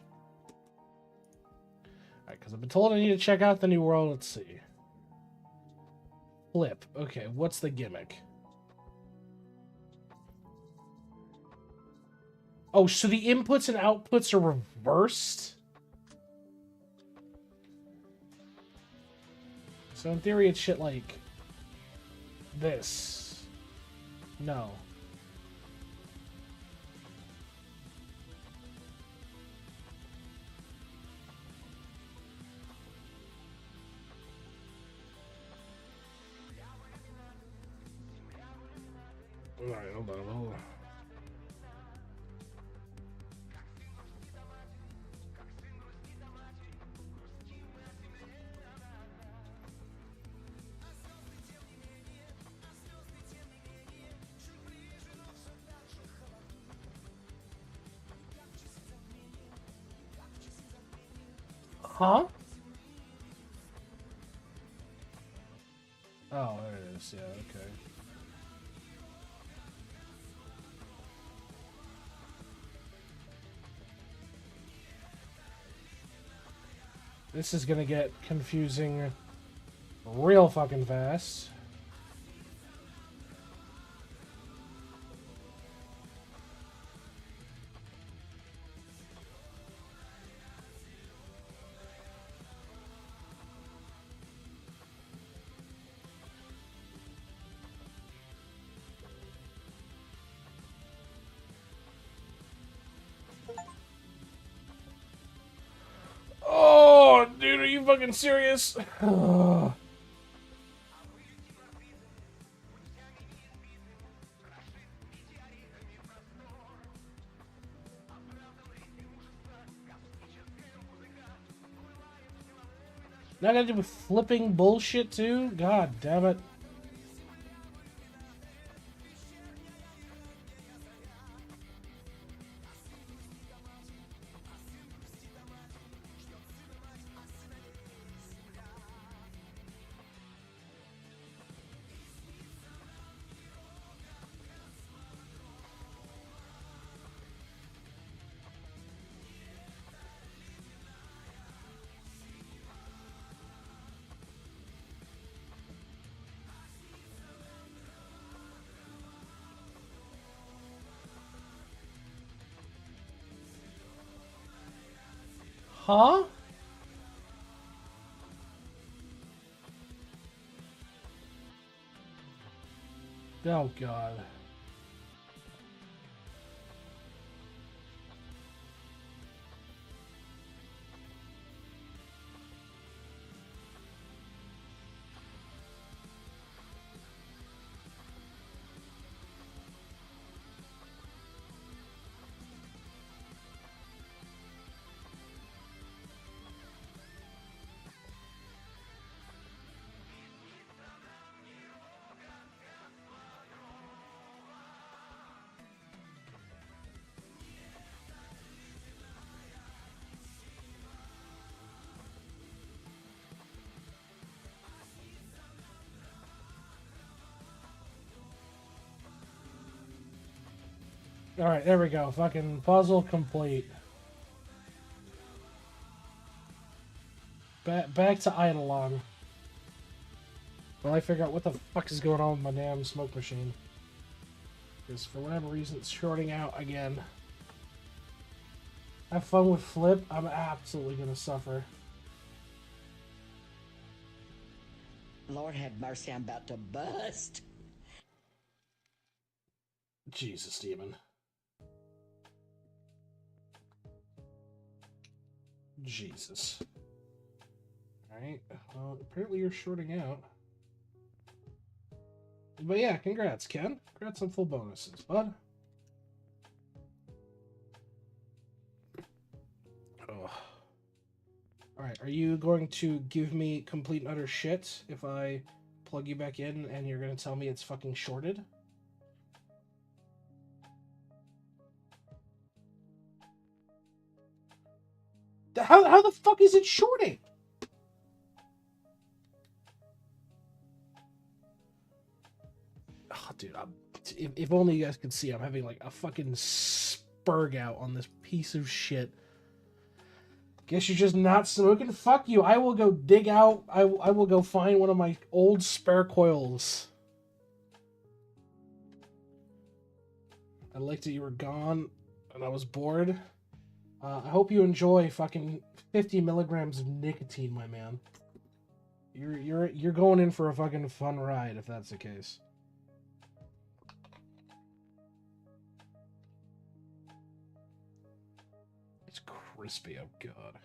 Alright, because I've been told I need to check out the new world. Let's see. Flip. Okay, what's the gimmick? Oh, so the inputs and outputs are reversed? So in theory, it's shit like this. No. Alright, hold on. Huh? Oh, there it is. Yeah, okay. This is gonna get confusing real fucking fast. Oh, dude, are you fucking serious? Now I gotta do with flipping bullshit too? God damn it. Huh? Oh, God. Alright, there we go. Fucking puzzle complete. Back to Idleon. Well, I figure out what the fuck is going on with my damn smoke machine. Because for whatever reason, it's shorting out again. Have fun with Flip. I'm absolutely gonna suffer. Lord have mercy, I'm about to bust. Jesus, demon. Jesus. Alright, well, apparently you're shorting out. But yeah, congrats, Ken. Congrats on full bonuses, bud. Oh. Alright, are you going to give me complete and utter shit if I plug you back in and you're going to tell me it's fucking shorted? How the fuck is it shorting? Oh, dude, if only you guys could see, I'm having like a fucking spurg out on this piece of shit. Guess you're just not smoking? Fuck you. I will go dig out. I will go find one of my old spare coils. I liked it. You were gone. and I was bored. I hope you enjoy fucking 50 milligrams of nicotine, my man. You're going in for a fucking fun ride if that's the case. It's crispy, oh god.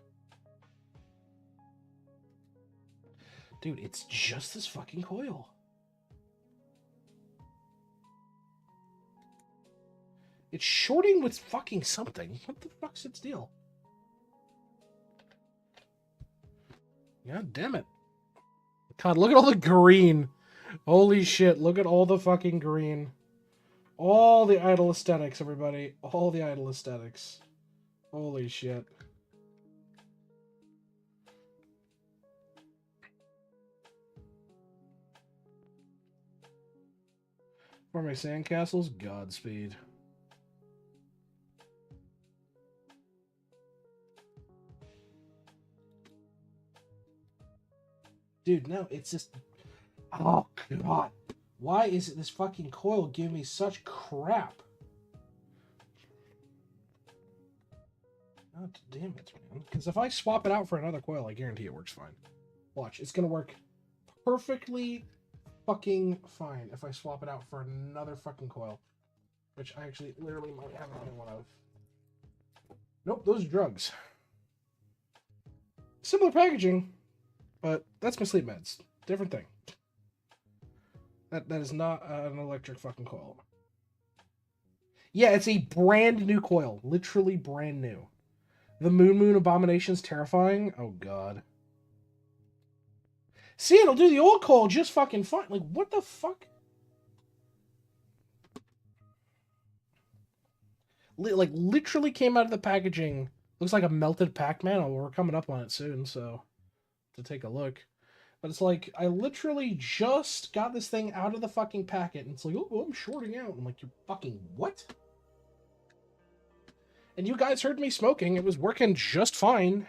Dude, it's just this fucking coil. It's shorting with fucking something. What the fuck's its deal? God damn it. God, look at all the green. Holy shit, look at all the fucking green. All the idle aesthetics, everybody. All the idle aesthetics. Holy shit. For my sandcastles, Godspeed. Dude, no, it's just... Oh, God. Why is it this fucking coil giving me such crap? God damn it, man. Because if I swap it out for another coil, I guarantee it works fine. Watch, it's going to work perfectly fucking fine if I swap it out for another fucking coil. Which I actually literally might have another one of. Nope, those are drugs. Similar packaging, but that's my sleep meds. Different thing. That is not an electric fucking coil. Yeah, it's a brand new coil. Literally brand new. The Moon Abomination's terrifying. Oh, God. See, it'll do the old coil just fucking fine. Like, what the fuck? Like, literally came out of the packaging. Looks like a melted Pac-Man. Oh, we're coming up on it soon, so... to take a look. But it's like, I literally just got this thing out of the fucking packet, and it's like, oh, I'm shorting out. I'm like, you're fucking what? And you guys heard me smoking. It was working just fine.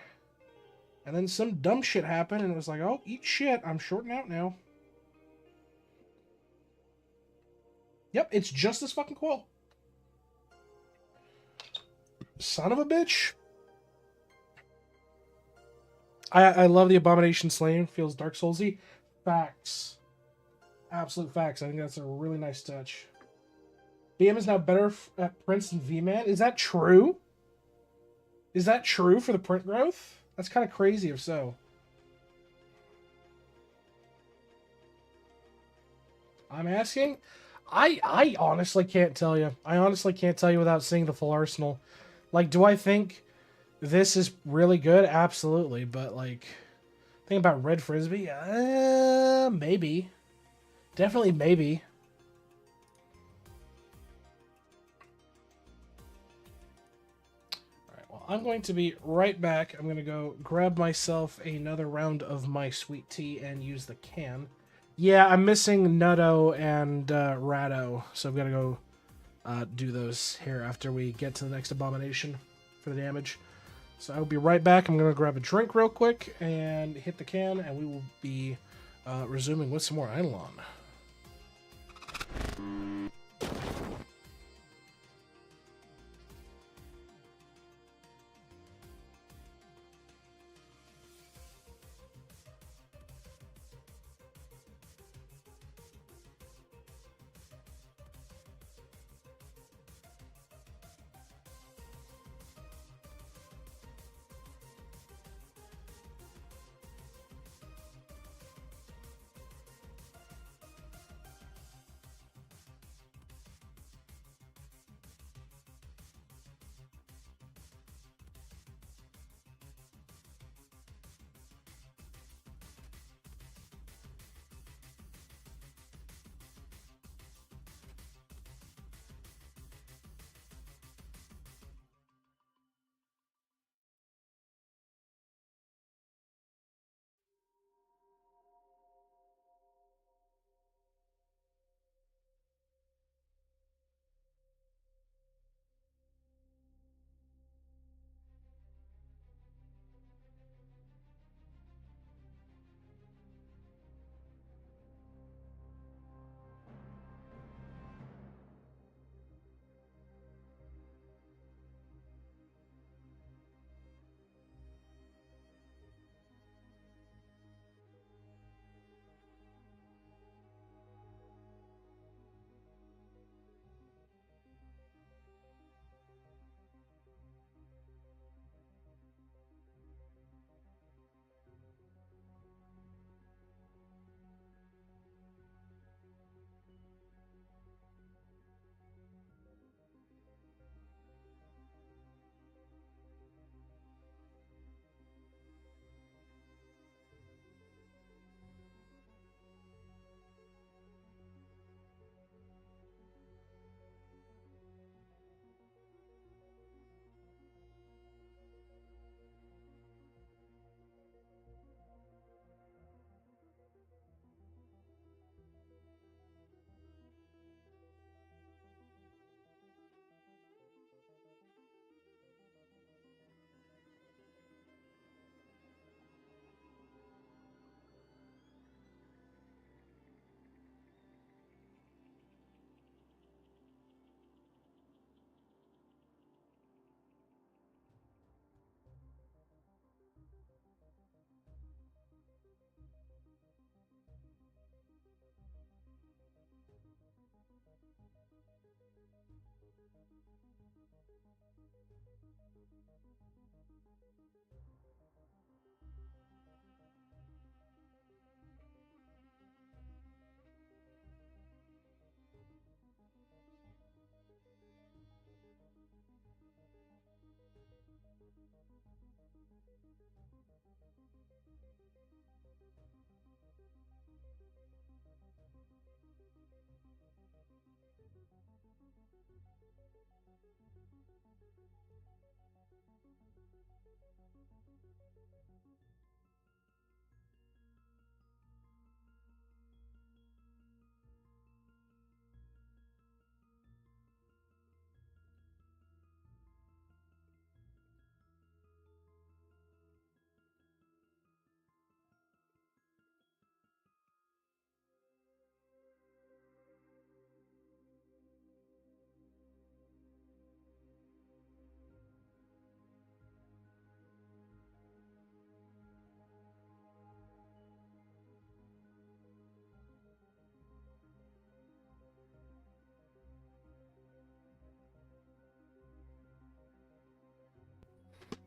And then some dumb shit happened, and it was like, oh, eat shit. I'm shorting out now. Yep, it's just this fucking coil. Son of a bitch. I love the Abomination Slain. Feels Dark Soulsy. Facts. Absolute facts. I think that's a really nice touch. BM is now better at prints than V-Man. Is that true? Is that true for the print growth? That's kind of crazy if so. I'm asking. I honestly can't tell you. I honestly can't tell you without seeing the full arsenal. Like, do I think this is really good? Absolutely. But, like, think about Red Frisbee? Maybe. Definitely maybe. Alright, well, I'm going to be right back. I'm going to go grab myself another round of my sweet tea and use the can. Yeah, I'm missing Nutto and Ratto, so I've got to go do those here after we get to the next abomination for the damage. So I'll be right back. I'm going to grab a drink real quick and hit the can, and we will be resuming with some more Idleon.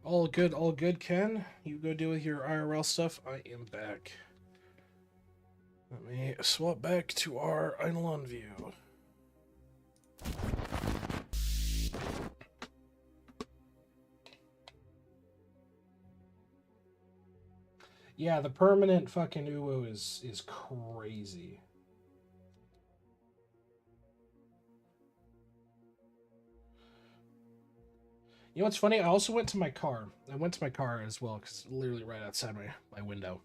all good, Ken. You go deal with your IRL stuff. I am back. Let me swap back to our Idleon view. Yeah, the permanent fucking uwu is crazy. You know what's funny? I also went to my car. I went to my car as well because it's literally right outside my window.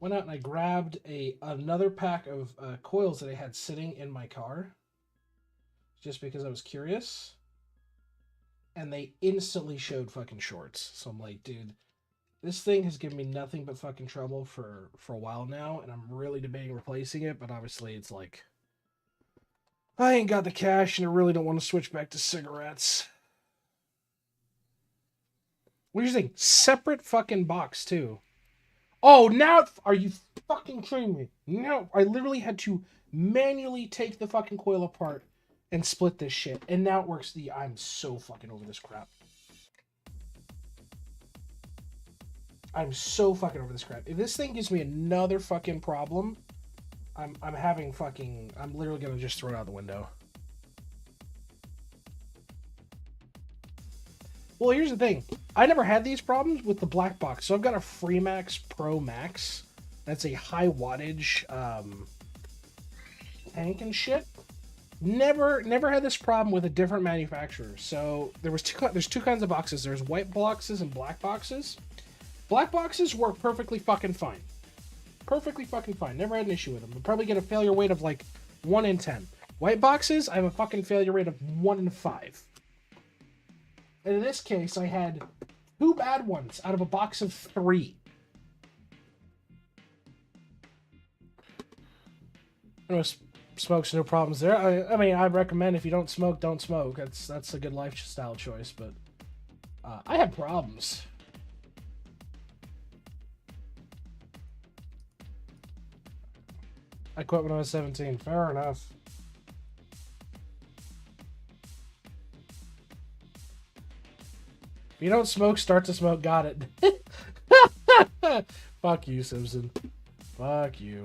Went out and I grabbed another pack of coils that I had sitting in my car, just because I was curious. And they instantly showed fucking shorts. So I'm like, dude, this thing has given me nothing but fucking trouble for a while now, and I'm really debating replacing it. But obviously, it's like I ain't got the cash, and I really don't want to switch back to cigarettes. What do you think? Separate fucking box too. Oh, now are you fucking kidding me? No, I literally had to manually take the fucking coil apart and split this shit, and now it works. I'm so fucking over this crap. I'm so fucking over this crap. If this thing gives me another fucking problem, I'm literally gonna just throw it out the window. Well, here's the thing. I never had these problems with the black box. So I've got a Freemax Pro Max. That's a high wattage tank and shit. Never had this problem with a different manufacturer. So there's two kinds of boxes. There's white boxes and black boxes. Black boxes work perfectly fucking fine. Perfectly fucking fine. Never had an issue with them. I'll probably get a failure rate of like 1 in 10. White boxes, I have a fucking failure rate of 1 in 5. And in this case, I had 2 bad ones out of a box of 3. No smokes, no problems there. I mean, I recommend if you don't smoke, don't smoke. That's a good lifestyle choice. But I had problems. I quit when I was 17. Fair enough. If you don't smoke, start to smoke. Got it. Fuck you, Simpson. Fuck you.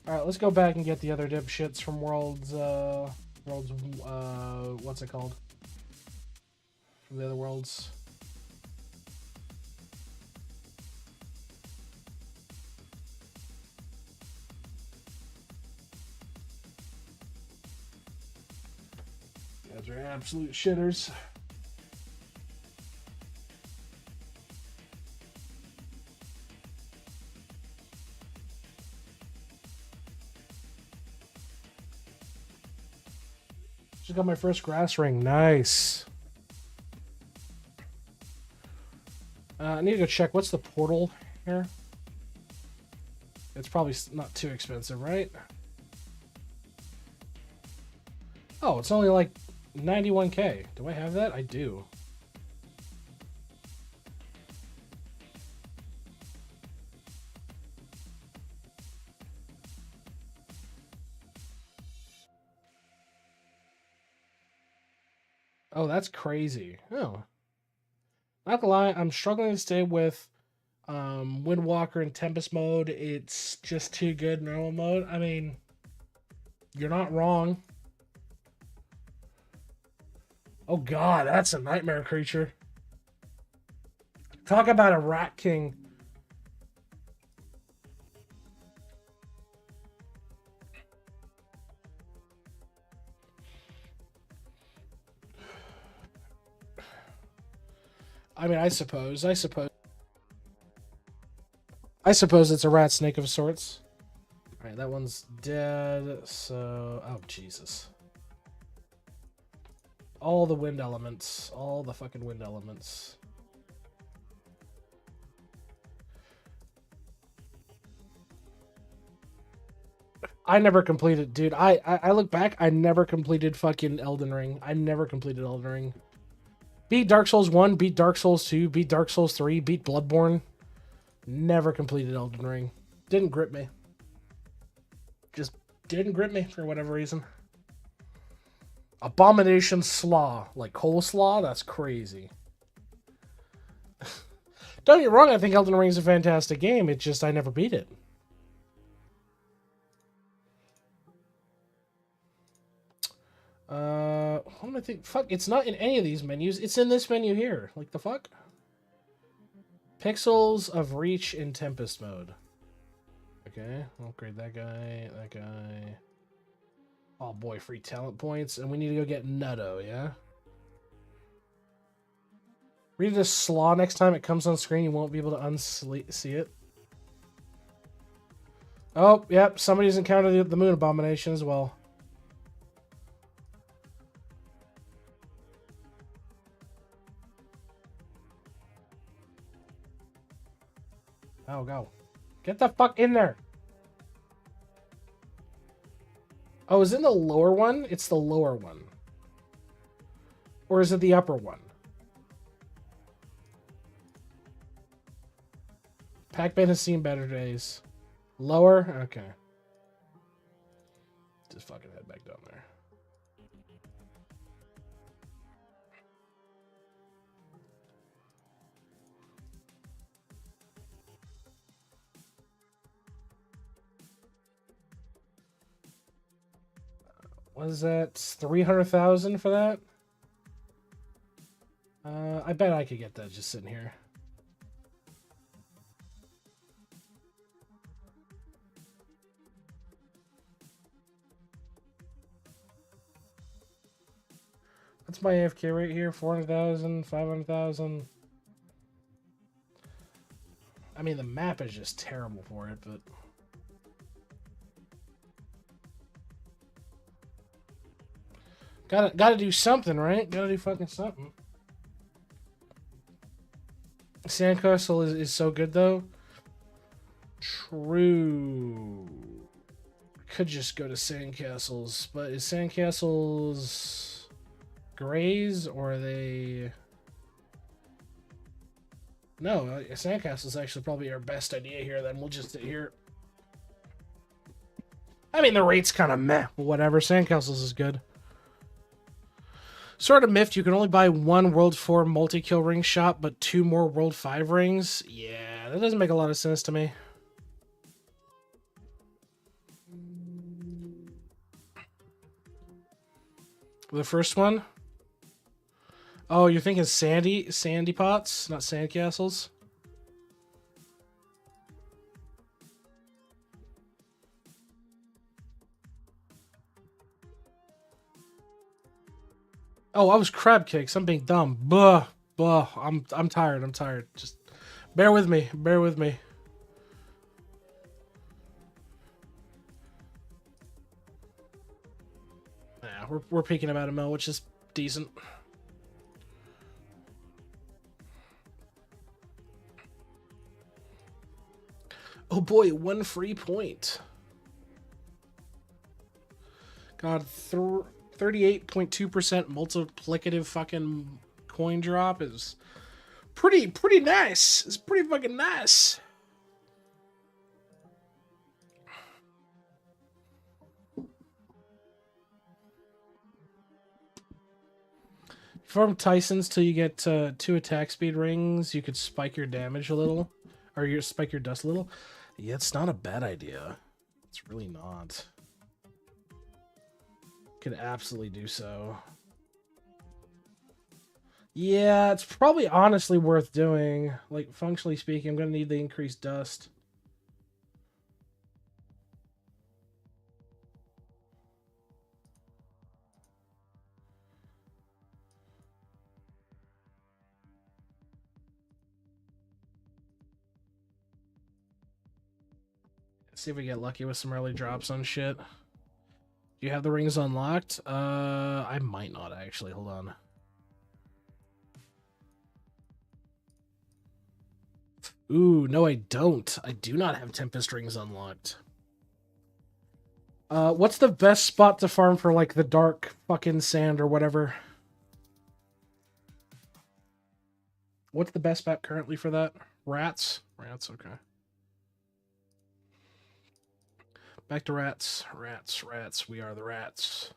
Alright, let's go back and get the other dipshits from Worlds, what's it called? From the other worlds. Those are absolute shitters. Just got my first grass ring. Nice. I need to go check. What's the portal here? It's probably not too expensive, right? Oh, it's only like 91k. Do I have that? I do. Oh, that's crazy. Oh. Not gonna lie, I'm struggling to stay with Windwalker and Tempest mode. It's just too good normal mode. I mean, you're not wrong. Oh god, that's a nightmare creature. Talk about a rat king. I mean, I suppose it's a rat snake of sorts. All right, that one's dead. So, oh Jesus! All the wind elements, all the fucking wind elements. I never completed, dude. I look back. I never completed fucking Elden Ring. I never completed Elden Ring. Beat Dark Souls 1, beat Dark Souls 2, beat Dark Souls 3, beat Bloodborne. Never completed Elden Ring. Didn't grip me. Just didn't grip me for whatever reason. Abomination Slaw. Like coleslaw? That's crazy. Don't get me wrong, I think Elden Ring is a fantastic game. It's just I never beat it. What am I think? Fuck, it's not in any of these menus. It's in this menu here. Like the fuck? Pixels of Reach in Tempest mode. Okay, upgrade that guy, that guy. Oh boy, free talent points, and we need to go get Nutto, yeah? Read this slaw next time it comes on screen. You won't be able to see it. Oh, yep, somebody's encountered the moon abomination as well. Oh, go. Get the fuck in there. Oh, is it the lower one? It's the lower one. Or is it the upper one? Pac-Man has seen better days. Lower? Okay. Just fucking head back down there. What is that? 300,000 for that? I bet I could get that just sitting here. What's my AFK rate here? 400,000, 500,000. I mean, the map is just terrible for it, but... Gotta do something, right? Gotta do fucking something. Sandcastle is so good, though. True. Could just go to Sandcastles, but is Sandcastles grays or are they... No, Sandcastles actually probably our best idea here, then we'll just sit here. I mean, the rate's kind of meh, but whatever. Sandcastles is good. Sort of miffed, you can only buy one World 4 multi-kill ring shop, but 2 more World 5 rings. Yeah, that doesn't make a lot of sense to me. The first one? Oh, you're thinking sandy pots, not sandcastles? Oh, I was crab cakes. I'm being dumb. Buh. I'm tired. Just bear with me. Yeah, we're peaking about a mil, which is decent. Oh boy, 1 free point. God, 38.2% multiplicative fucking coin drop is pretty nice. It's pretty fucking nice. Farm Tyson's till you get 2 attack speed rings. You could spike your damage a little, or you spike your dust a little. Yeah, it's not a bad idea. It's really not. Could absolutely do so. Yeah, it's probably honestly worth doing. Like, functionally speaking, I'm going to need the increased dust. See if we get lucky with some early drops on shit. Do you have the rings unlocked? I might not actually. Hold on. Ooh, no, I don't. I do not have Tempest rings unlocked. What's the best spot to farm for, like, the dark fucking sand or whatever? What's the best spot currently for that? Rats? Rats, okay. Back to rats. Rats, rats. We are the rats.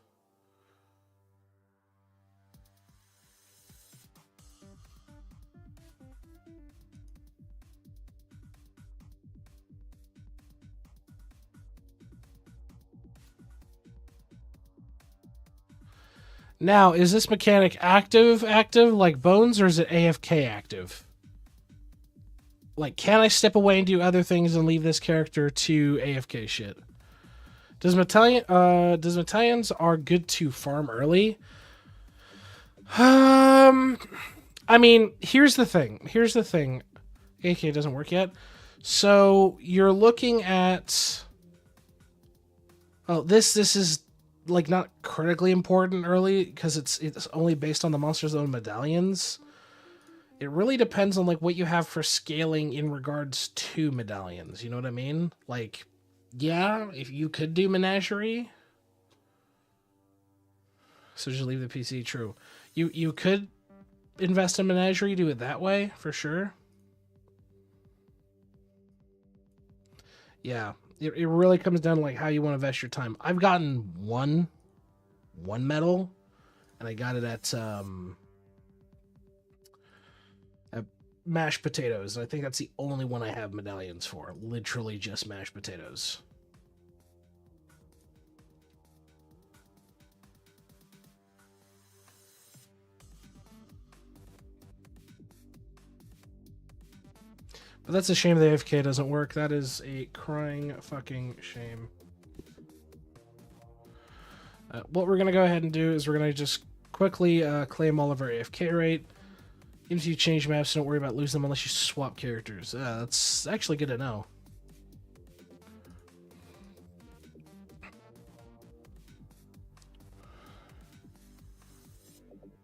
Now, is this mechanic active like Bones, or is it AFK active? Like, can I step away and do other things and leave this character to AFK shit? Does Battalions are good to farm early? I mean, here's the thing. AK doesn't work yet. So you're looking at. Oh, this is like not critically important early because it's only based on the Monster's own medallions. It really depends on like what you have for scaling in regards to medallions. You know what I mean? Like, yeah, if you could do Menagerie, so just leave the PC. True, you could invest in Menagerie, do it that way for sure. Yeah, it really comes down to like how you want to invest your time. I've gotten one medal, and I got it at mashed potatoes. I think that's the only one I have medallions for. Literally just mashed potatoes. But that's a shame the AFK doesn't work. That is a crying fucking shame. What we're going to go ahead and do is we're going to just quickly claim all of our AFK rate. Even if you change maps, don't worry about losing them unless you swap characters. That's actually good to know.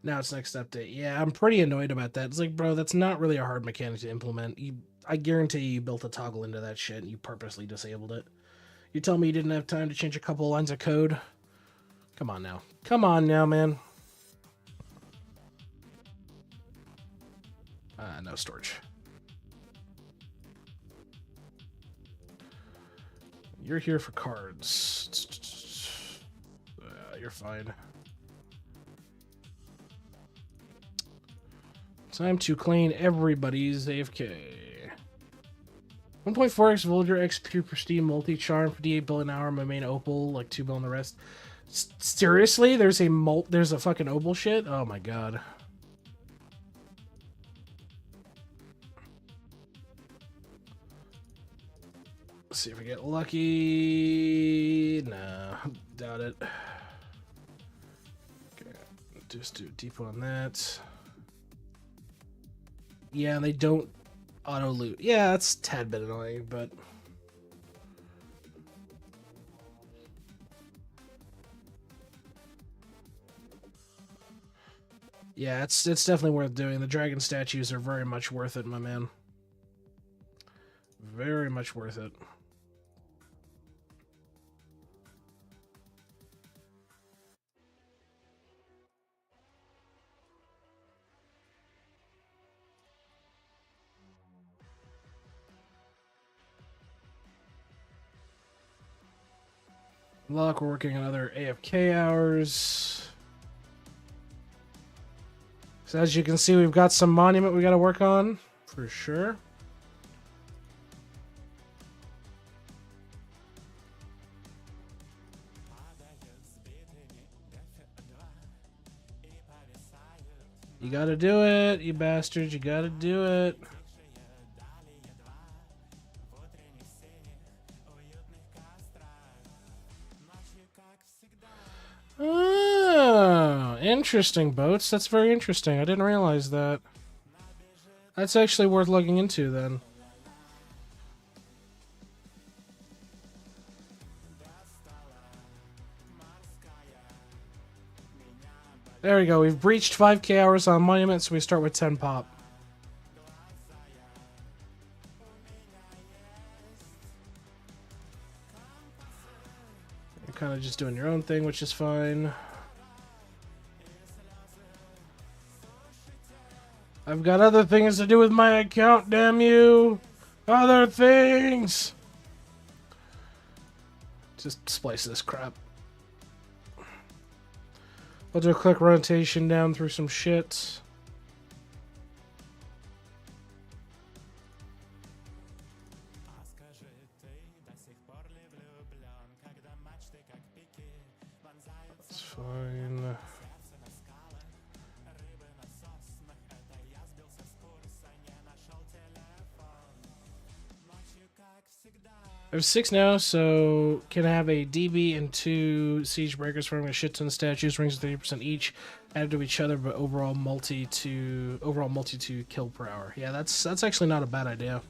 Now it's next update. Yeah, I'm pretty annoyed about that. It's like, bro, that's not really a hard mechanic to implement. I guarantee you built a toggle into that shit and you purposely disabled it. You tell me you didn't have time to change a couple of lines of code? Come on now. Come on now, man. No storage. You're here for cards. You're fine. Time to clean everybody's AFK. 1.4x Villager XP Prestige Multi Charm for D8 bill an hour. My main opal, like 2 bill on the rest. Seriously, there's a fucking opal shit. Oh my god. Let's see if we get lucky. Nah, doubt it. Okay, just do a deep on that. Yeah, they don't auto loot. Yeah, that's a tad bit annoying, but yeah, it's definitely worth doing. The dragon statues are very much worth it, my man. Very much worth it. Luck, we're working another AFK hours. So as you can see, we've got some monument we got to work on, for sure. You gotta do it, you bastards. You gotta do it. Oh, interesting, Boats. That's very interesting. I didn't realize that. That's actually worth looking into, then. There we go. We've breached 5k hours on Monument, so we start with 10 pop. You're kind of just doing your own thing, which is fine. I've got other things to do with my account, damn you! Other things! Just splice this crap. We'll do a quick rotation down through some shit. That's fine. I have 6 now, so can I have a DB and 2 Siege Breakers from a shit ton of statues, rings of 30% each, added to each other, but overall multi to kill per hour. Yeah, that's actually not a bad idea.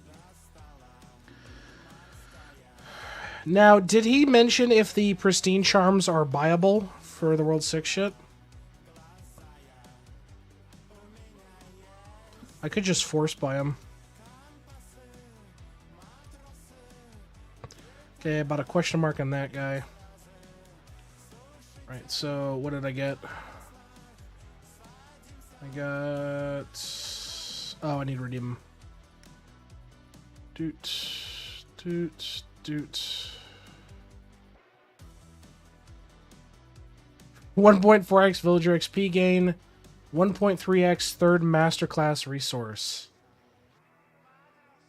Now, did he mention if the pristine charms are buyable for the World 6 shit? I could just force buy them. Okay, about a question mark on that guy. Right, so what did I get? I got... Oh, I need to redeem. Doot. 1.4x villager XP gain. 1.3x third masterclass resource.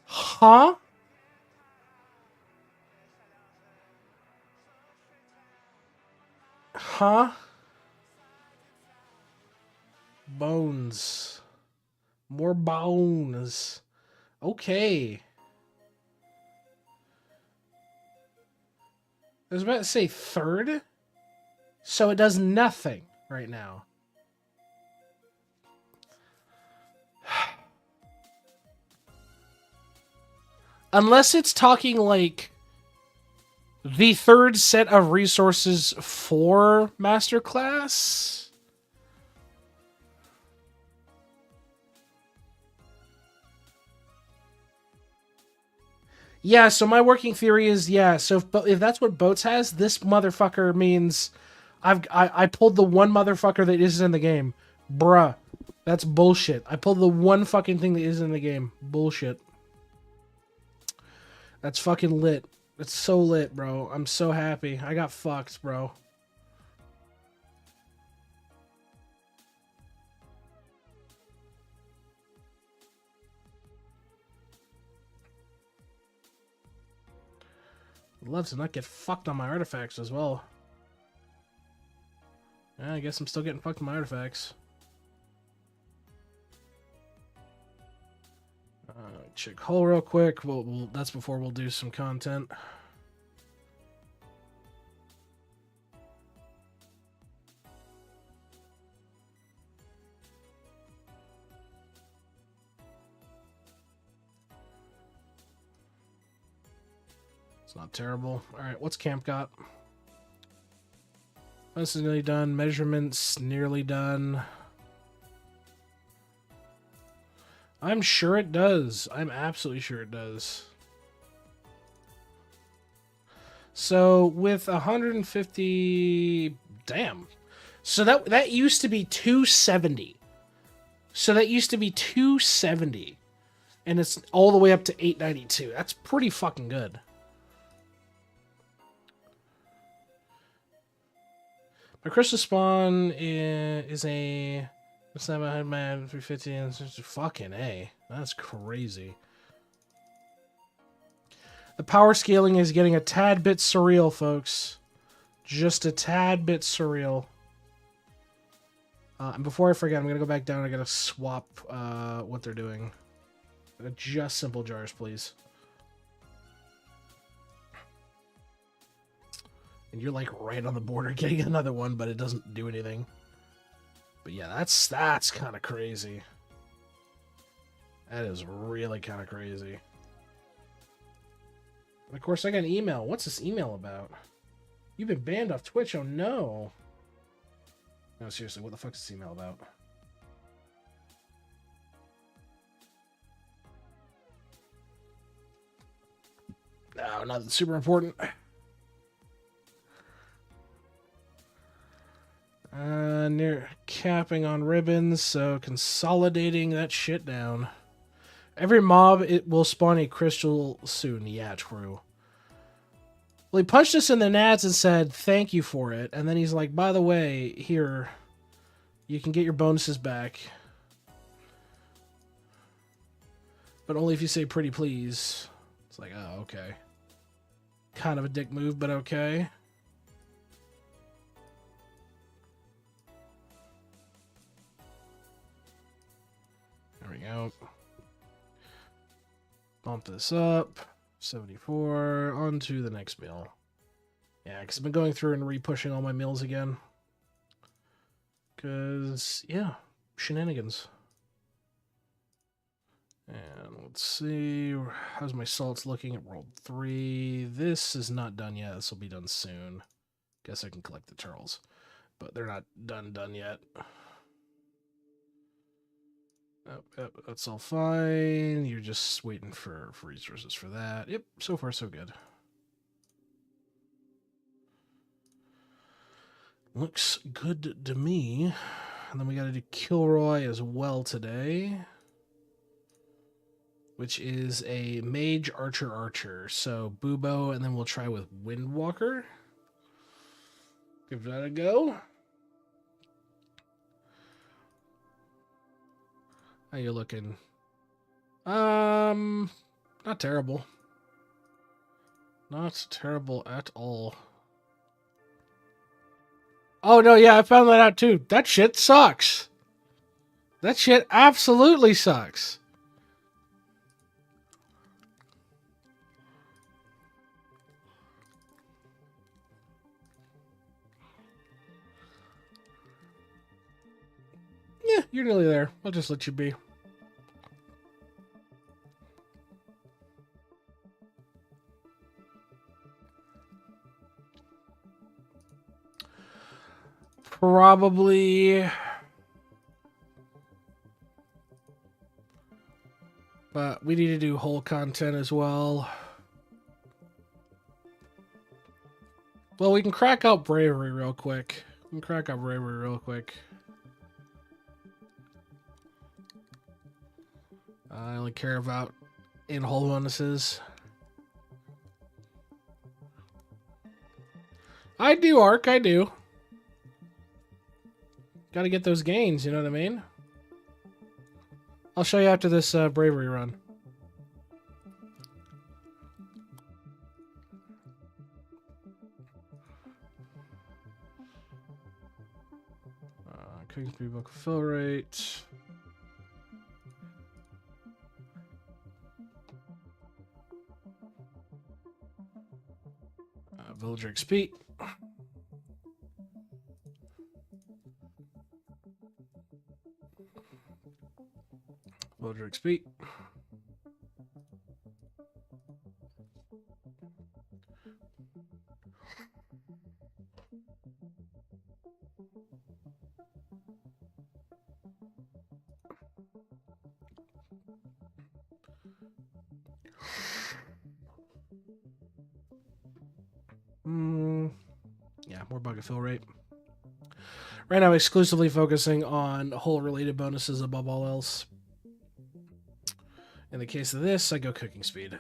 Huh? Huh? Bones. More bones. Okay. I was about to say third. So it does nothing right now. Unless it's talking like the third set of resources for Masterclass. Yeah, so my working theory is, yeah, so if that's what Boats has, this motherfucker means I pulled the one motherfucker that isn't in the game. Bruh. That's bullshit. I pulled the one fucking thing that isn't in the game. Bullshit. That's fucking lit. It's so lit, bro. I'm so happy. I got fucked, bro. I'd love to not get fucked on my artifacts as well. Yeah, I guess I'm still getting fucked on my artifacts. Check hull real quick. That's before we'll do some content. It's not terrible. Alright, what's camp got? This is nearly done. Measurements nearly done. I'm sure it does. I'm absolutely sure it does. So with 150, damn. So that used to be 270. So that used to be 270, and it's all the way up to 892. That's pretty fucking good. My crystal spawn is a... What's that about man 350 and fucking A. That's crazy. The power scaling is getting a tad bit surreal, folks. Just a tad bit surreal. And before I forget, I'm going to go back down. I got to swap what they're doing. Just simple jars, please. And you're like right on the border getting another one, but it doesn't do anything. But yeah, that's kind of crazy. That is really kind of crazy. And of course, I got an email. What's this email about? You've been banned off Twitch. Oh no. No, seriously, what the fuck is this email about? No, nothing super important. Near capping on ribbons, so consolidating that shit down. Every mob, it will spawn a crystal soon. Yeah, true. Well, he punched us in the nads and said, thank you for it. And then he's like, by the way, here, you can get your bonuses back. But only if you say pretty please. It's like, oh, okay. Kind of a dick move, but okay. There we go. Bump this up. 74. On to the next meal. Yeah, because I've been going through and re-pushing all my meals again. Because, yeah, shenanigans. And let's see. How's my salts looking at World 3? This is not done yet. This will be done soon. Guess I can collect the turtles. But they're not done yet. Yep, that's all fine. You're just waiting for resources for that. Yep, so far so good. Looks good to me. And then we got to do Kilroy as well today, which is a mage archer. So Bubo, and then we'll try with Windwalker. Give that a go. How you looking? Not terrible. Not terrible at all. Oh, no, yeah, I found that out, too. That shit sucks. That shit absolutely sucks. Yeah, you're nearly there. I'll just let you be. Probably. But we need to do whole content as well. Well, we can crack out bravery real quick. I only care about in-whole bonuses. I do, Arc, I do. Gotta get those gains, you know what I mean? I'll show you after this bravery run. Cooking 3 book fill rate. Villager XP. Villager XP. Yeah, more bucket fill rate. Right now, I'm exclusively focusing on whole-related bonuses above all else. In the case of this, I go cooking speed.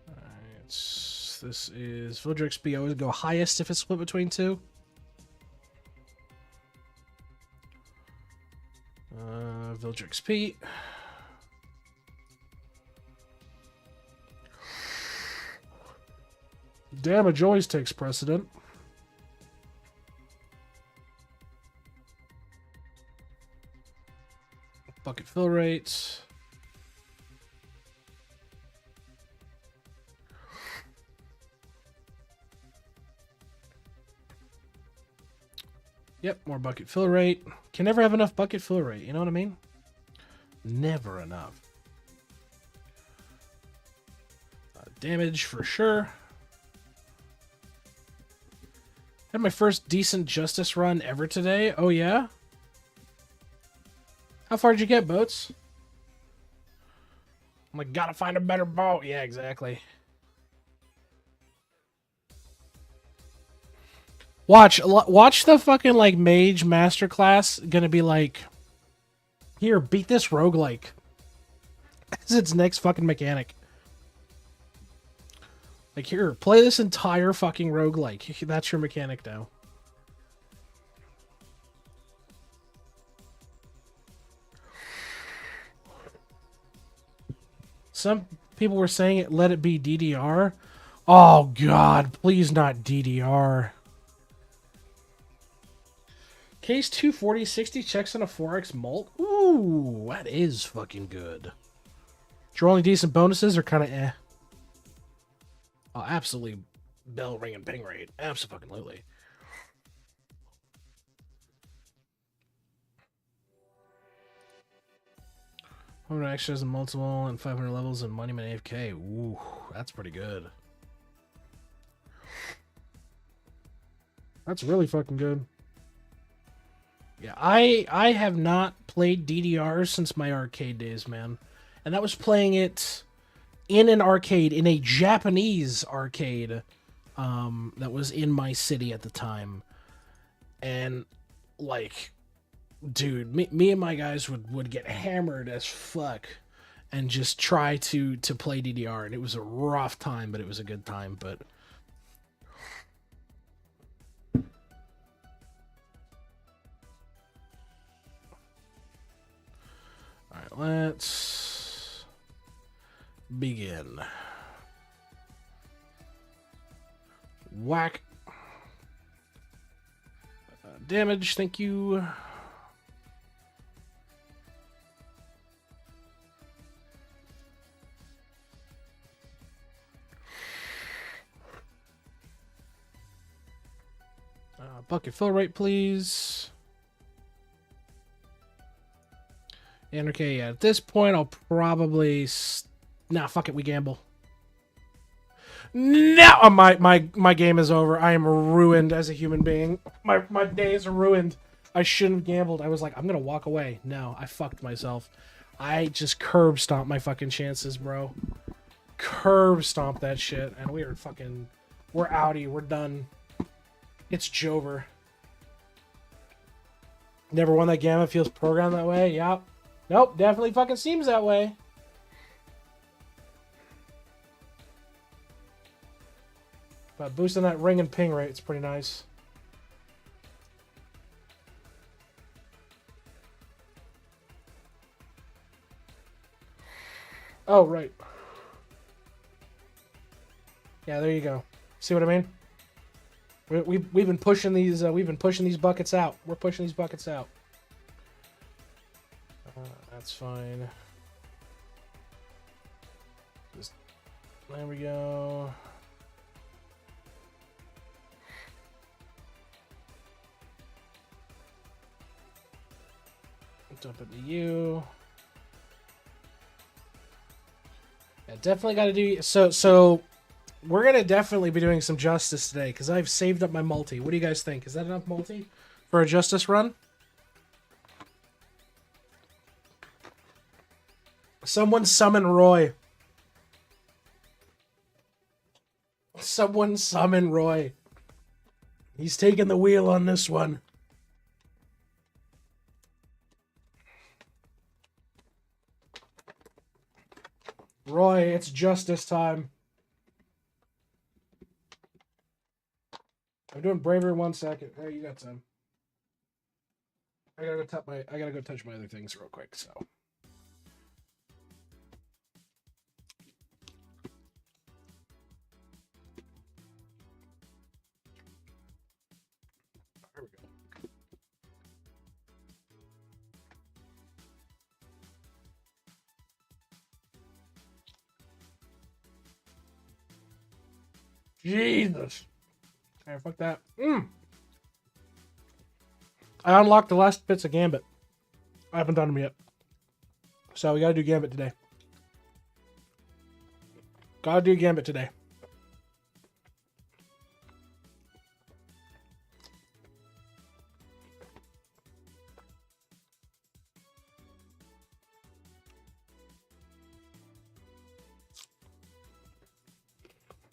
Alright, this is Villager XP. I always go highest if it's split between two. Villager XP. Damage always takes precedent. Bucket fill rates. Yep, more bucket fill rate. Can never have enough bucket fill rate, you know what I mean? Never enough. Damage for sure. Had my first decent justice run ever today. Oh yeah? How far did you get, Boats? I'm like, gotta find a better boat. Yeah, exactly. Watch the fucking, like, mage masterclass gonna be like, here, beat this roguelike. As its next fucking mechanic. Like, here, play this entire fucking roguelike. That's your mechanic now. Some people were saying it, let it be DDR. Oh, God, please not DDR. Case 240, 60 checks on a 4x mult. Ooh, that is fucking good. Your only decent bonuses are kind of eh. Oh, absolutely bell ring and ping rate. Absolutely. How many extras and multiple and 500 levels and Monument AFK? Ooh, that's pretty good. That's really fucking good. Yeah, I have not played DDR since my arcade days, man. And that was playing it in an arcade, in a Japanese arcade that was in my city at the time. And, like, dude, me and my guys would get hammered as fuck and just try to play DDR. And it was a rough time, but it was a good time. But alright, let's begin. Whack. Damage, thank you. Bucket fill rate, please. And okay, yeah, at this point, I'll probably... Nah, fuck it, we gamble. No! My game is over. I am ruined as a human being. My days are ruined. I shouldn't have gambled. I was like, I'm gonna walk away. No, I fucked myself. I just curb stomped my fucking chances, bro. Curb stomp that shit. And we're outie. We're done. It's Jover. Never won that game. It feels programmed that way. Yep. Nope. Definitely fucking seems that way. But boosting that ring and ping rate is pretty nice. Oh, right. Yeah, there you go. See what I mean? We've been pushing these buckets out. We're pushing these buckets out. That's fine. There we go. Dump it to you. Yeah, definitely got to do so. We're gonna definitely be doing some justice today because I've saved up my multi. What do you guys think? Is that enough multi for a justice run? Someone summon Roy. Someone summon Roy. He's taking the wheel on this one. Roy, it's justice time. I'm doing bravery in 1 second. Hey, you got time. I gotta go touch my other things real quick, so. Jesus. Alright, fuck that. I unlocked the last bits of Gambit. I haven't done them yet. So we gotta do Gambit today. Gotta do Gambit today.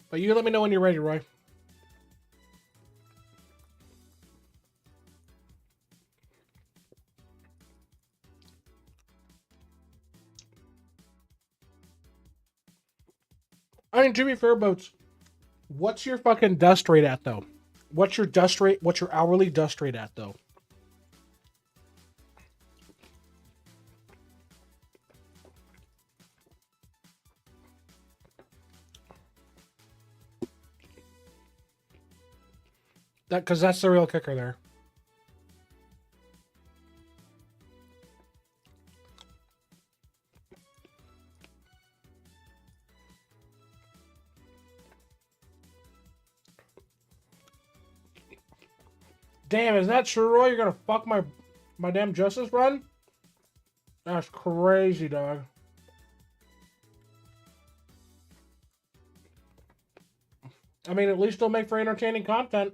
But you let me know when you're ready, Roy. I mean, to be fair, Boats, what's your fucking dust rate at, though? What's your dust rate? What's your hourly dust rate at, though? Because that's the real kicker there. Damn, is that true, Roy? You're gonna fuck my damn justice run? That's crazy, dog. I mean, at least it'll make for entertaining content.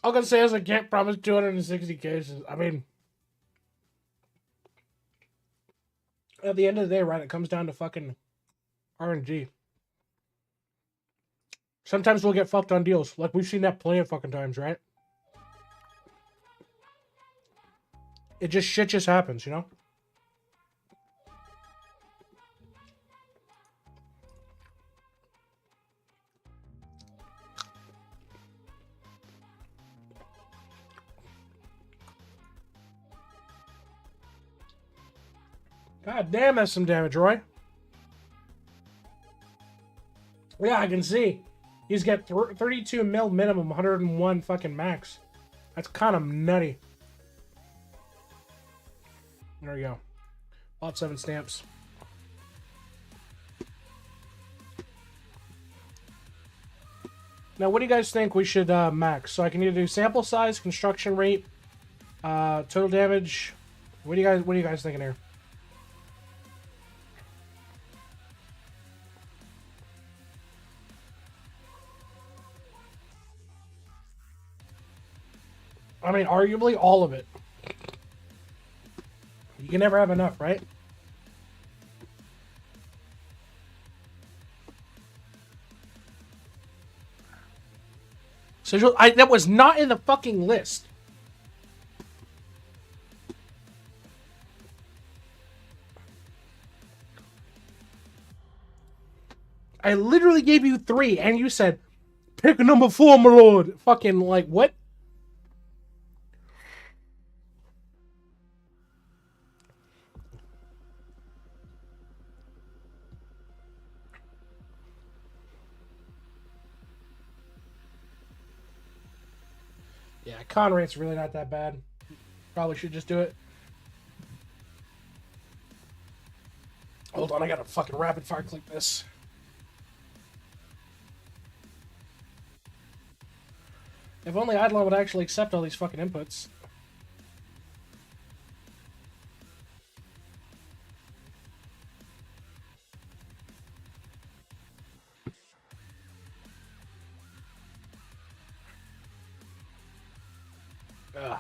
I'm gonna say, as I can't promise 260 cases. I mean, at the end of the day, right, it comes down to fucking RNG. Sometimes we'll get fucked on deals. Like, we've seen that plenty of fucking times, right? Shit just happens, you know? God damn, that's some damage, Roy. Yeah, I can see. He's got 32 mil minimum, 101 fucking max. That's kind of nutty. There we go. Bought 7 stamps. Now, what do you guys think we should max? So I can either do sample size, construction rate, total damage. What are you guys thinking here? I mean, arguably all of it. You can never have enough, right? So that was not in the fucking list. I literally gave you 3, and you said, pick number 4, my lord. Fucking, like, what? Yeah, con rate's really not that bad. Probably should just do it. Hold on, I gotta fucking rapid fire click this. If only Idleon would actually accept all these fucking inputs. Ugh.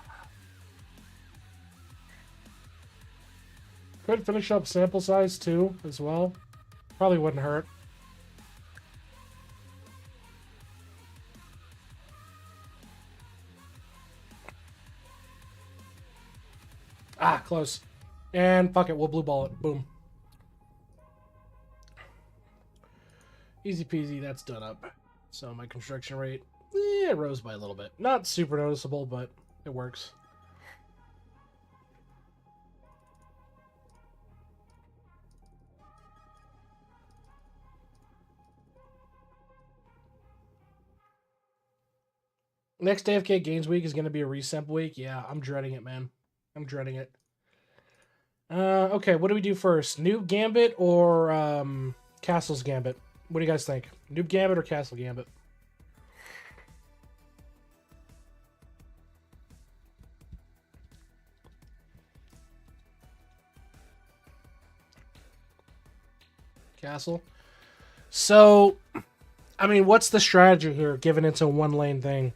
Could finish up sample size too, as well. Probably wouldn't hurt. Ah, close. And fuck it, we'll blue ball it. Boom. Easy peasy, that's done up. So my construction rate, it rose by a little bit. Not super noticeable, but it works. Next AFK Games week is going to be a resample week. Yeah, I'm dreading it, man. I'm dreading it. Okay, what do we do first? Noob Gambit or Castle's Gambit? What do you guys think? Noob Gambit or Castle Gambit? Castle. So, I mean, what's the strategy here, given it's a one lane thing?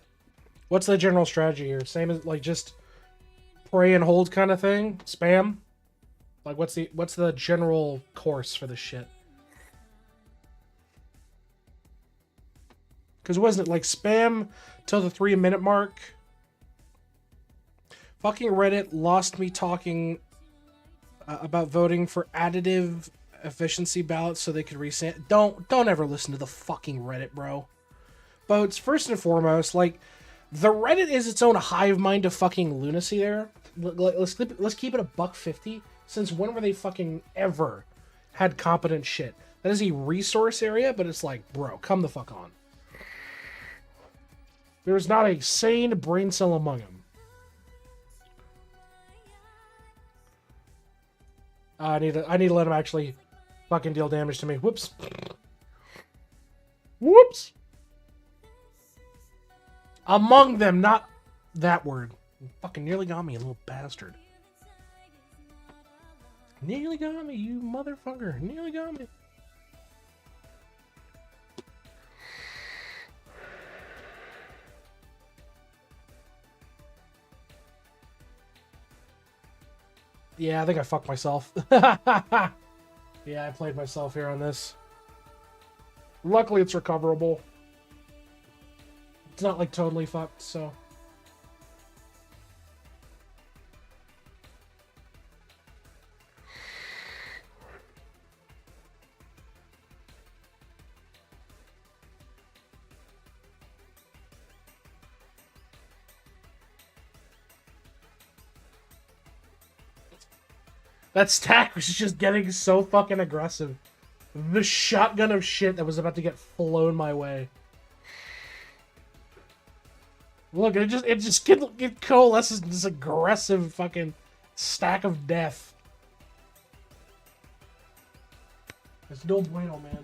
What's the general strategy here? Same as like just pray and hold kind of thing? Spam? Like what's the general course for this shit? Because wasn't it like spam till the 3 minute mark? Fucking Reddit lost me talking about voting for additive efficiency ballots so they could reset. Don't ever listen to the fucking Reddit, bro. Votes first and foremost. Like the Reddit is its own hive mind of fucking lunacy. There, let's keep it a $1.50. Since when were they fucking ever had competent shit? That is a resource area, but it's like, bro, come the fuck on. There is not a sane brain cell among them. I need to let him actually fucking deal damage to me. Whoops. Whoops. Among them, not that word. You fucking nearly got me, you little bastard. Nearly got me, you motherfucker. Nearly got me. Yeah, I think I fucked myself. Yeah, I played myself here on this. Luckily, it's recoverable. It's not like totally fucked, so. That stack was just getting so fucking aggressive. The shotgun of shit that was about to get flown my way. Look, it just coalesces this aggressive fucking stack of death. It's no bueno, man.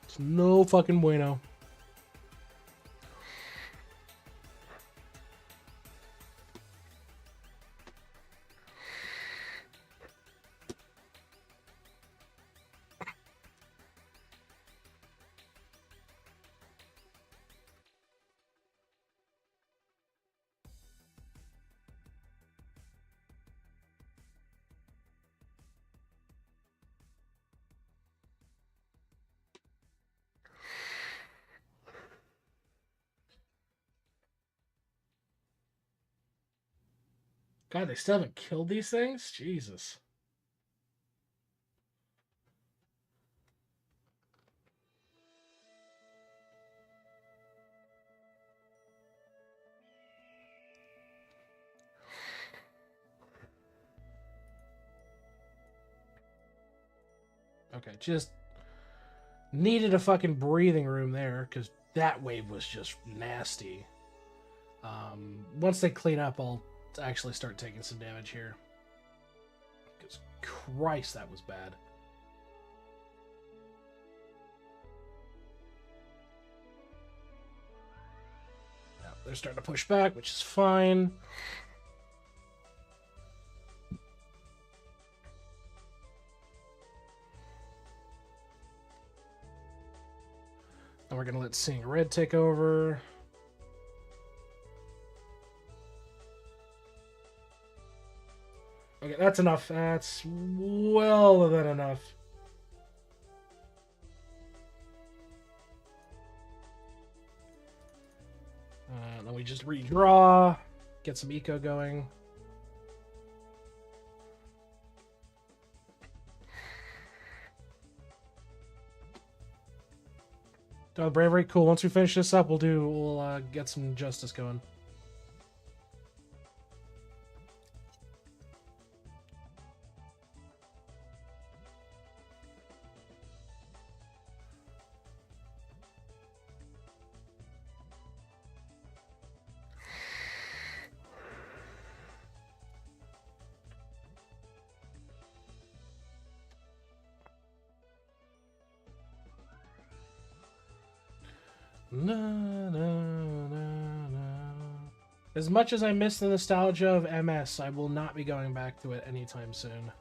It's no fucking bueno. God, they still haven't killed these things? Jesus. Okay, just needed a fucking breathing room there, because that wave was just nasty. Once they clean up, I'll actually start taking some damage here. Because Christ, that was bad. Now, they're starting to push back, which is fine. And we're going to let Seeing Red take over. Okay, that's enough. That's well than enough. Then we just redraw, get some eco going. Done bravery, cool. Once we finish this up, we'll get some justice going. Na, na, na, na. As much as I miss the nostalgia of MS, I will not be going back to it anytime soon.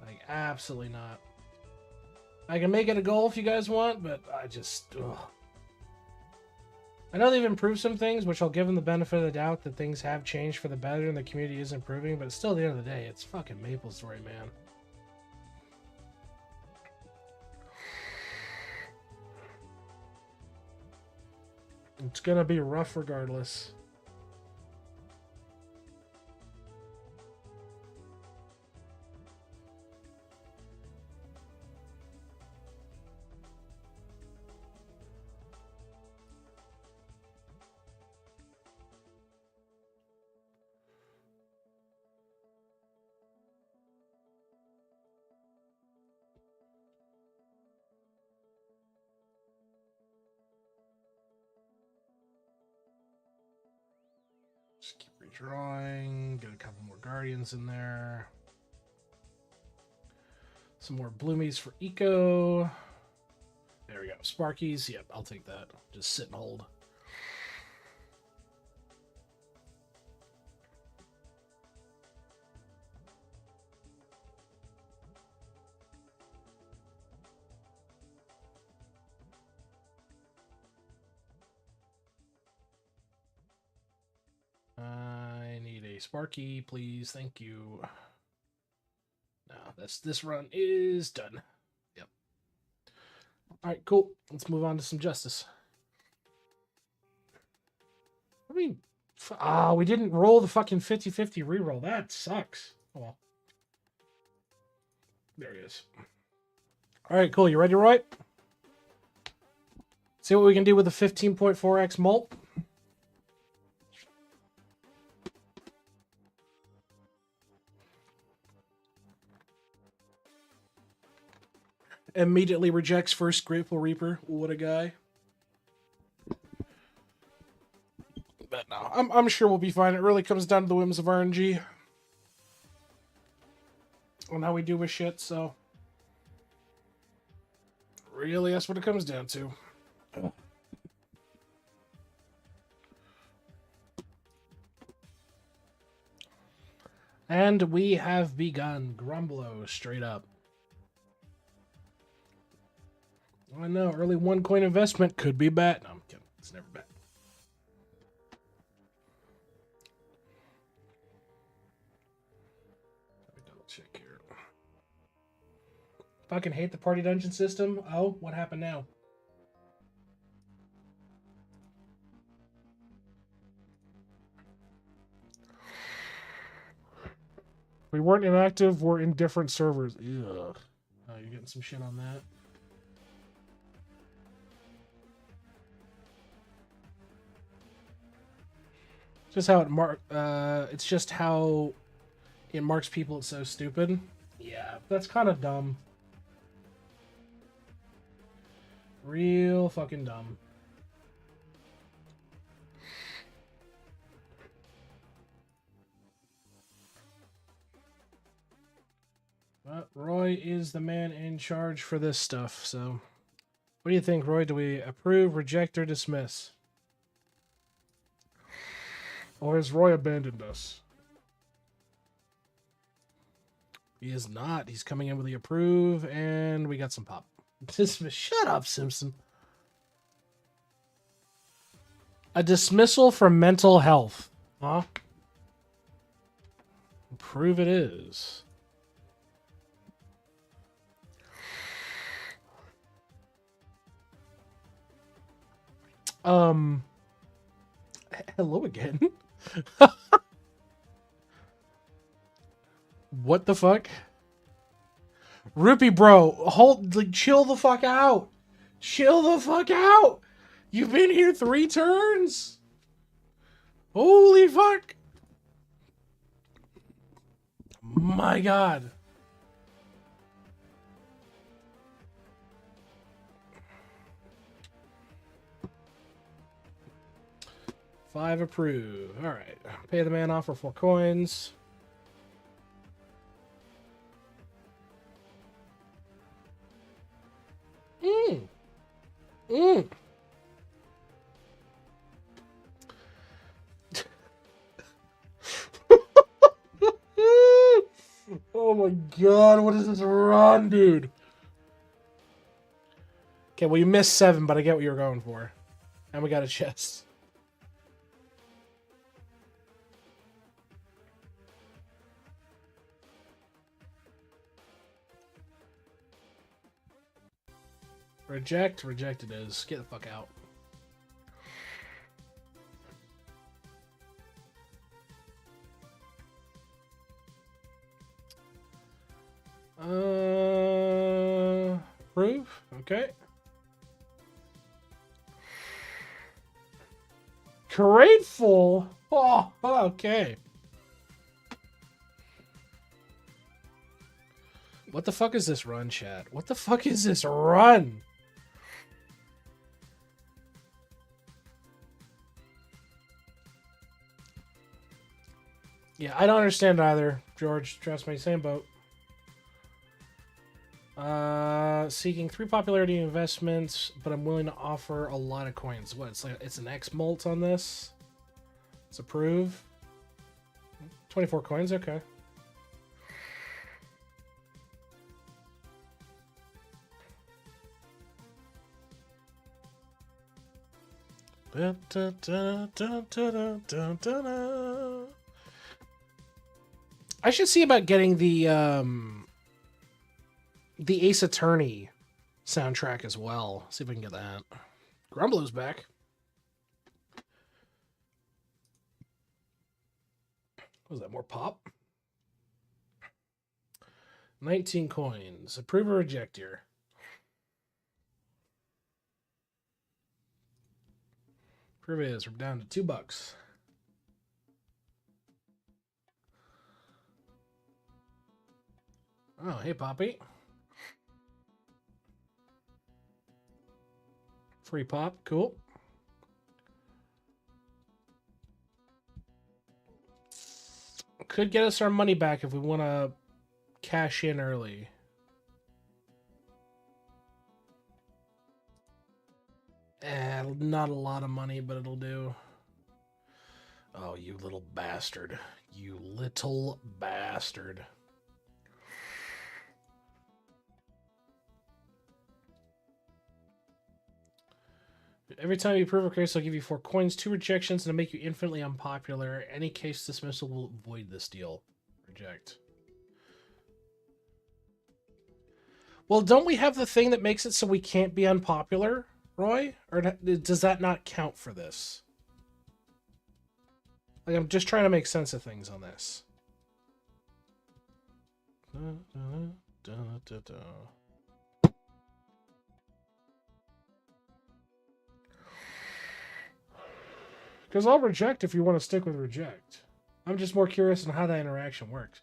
Like, absolutely not. I can make it a goal if you guys want, but I just... Ugh. I know they've improved some things, which I'll give them the benefit of the doubt that things have changed for the better and the community is improving, but still, at the end of the day, it's fucking MapleStory, man. It's gonna be rough regardless. Just keep redrawing. Get a couple more Guardians in there. Some more Bloomies for Eco. There we go. Sparkies. Yep, I'll take that. Just sit and hold. I need a Sparky, please. Thank you. Now, this run is done. Yep. All right, cool. Let's move on to some justice. I mean, we didn't roll the fucking 50-50 reroll. That sucks. Oh, well. There he is. All right, cool. You ready, Roy? See what we can do with the 15.4x mult? Immediately rejects first Grateful Reaper. What a guy. But no, I'm sure we'll be fine. It really comes down to the whims of RNG. On how we do with shit, so. Really, that's what it comes down to. And we have begun. Grumblo, straight up. I know, early one coin investment could be bad. No, I'm kidding. It's never bad. Let me double check here. Fucking hate the party dungeon system. Oh, what happened now? We weren't inactive, we're in different servers. Ugh. Oh, you're getting some shit on that. Just how it's just how it marks people it's so stupid. Yeah, that's kind of dumb. Real fucking dumb. But Roy is the man in charge for this stuff, so... What do you think, Roy? Do we approve, reject, or dismiss? Or has Roy abandoned us? He is not. He's coming in with the approve, and we got some pop. Dismiss. Shut up, Simpson. A dismissal for mental health. Huh? Approve it is. Hello again. What the fuck? Rupee, bro, hold, like, chill the fuck out. Chill the fuck out. You've been here 3 turns. Holy fuck. My God. Five approve. All right. Pay the man off for 4 coins. Mm. Mm. Oh my god, what is this run, dude? Okay, well, you missed 7, but I get what you were going for. And we got a chest. Reject. Reject it is. Get the fuck out. Approve. Okay. Grateful. Oh, okay. What the fuck is this run, chat? What the fuck is this run? Yeah, I don't understand either, George. Trust me, same boat. Seeking 3 popularity investments, but I'm willing to offer a lot of coins. What? It's an X mult on this. Let's approve. 24 coins. Okay. I should see about getting the Ace Attorney soundtrack as well. See if we can get that. Grumbler's back. Was that more pop? 19 coins. Approve or reject here. Approve it is. We're down to $2. Oh, hey, Poppy. Free pop. Cool. Could get us our money back if we want to cash in early. Not a lot of money, but it'll do. Oh, you little bastard. You little bastard. Every time you approve a case, I'll give you 4 coins, 2 rejections, and to make you infinitely unpopular. Any case dismissal will void this deal. Reject. Well, don't we have the thing that makes it so we can't be unpopular, Roy? Or does that not count for this? Like, I'm just trying to make sense of things on this. Because I'll reject if you want to stick with reject. I'm just more curious on how that interaction works.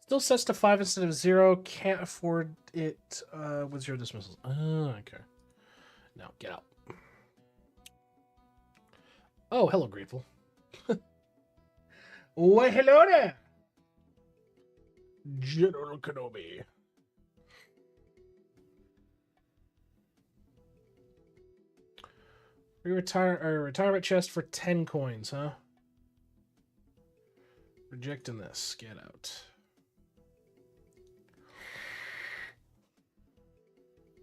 Still sets to 5 instead of 0. Can't afford it with 0 dismissals. Okay. Now, get out. Oh, hello, Grateful. Why, hello there! General Kenobi. Retirement chest for 10 coins, huh? Rejecting this. Get out.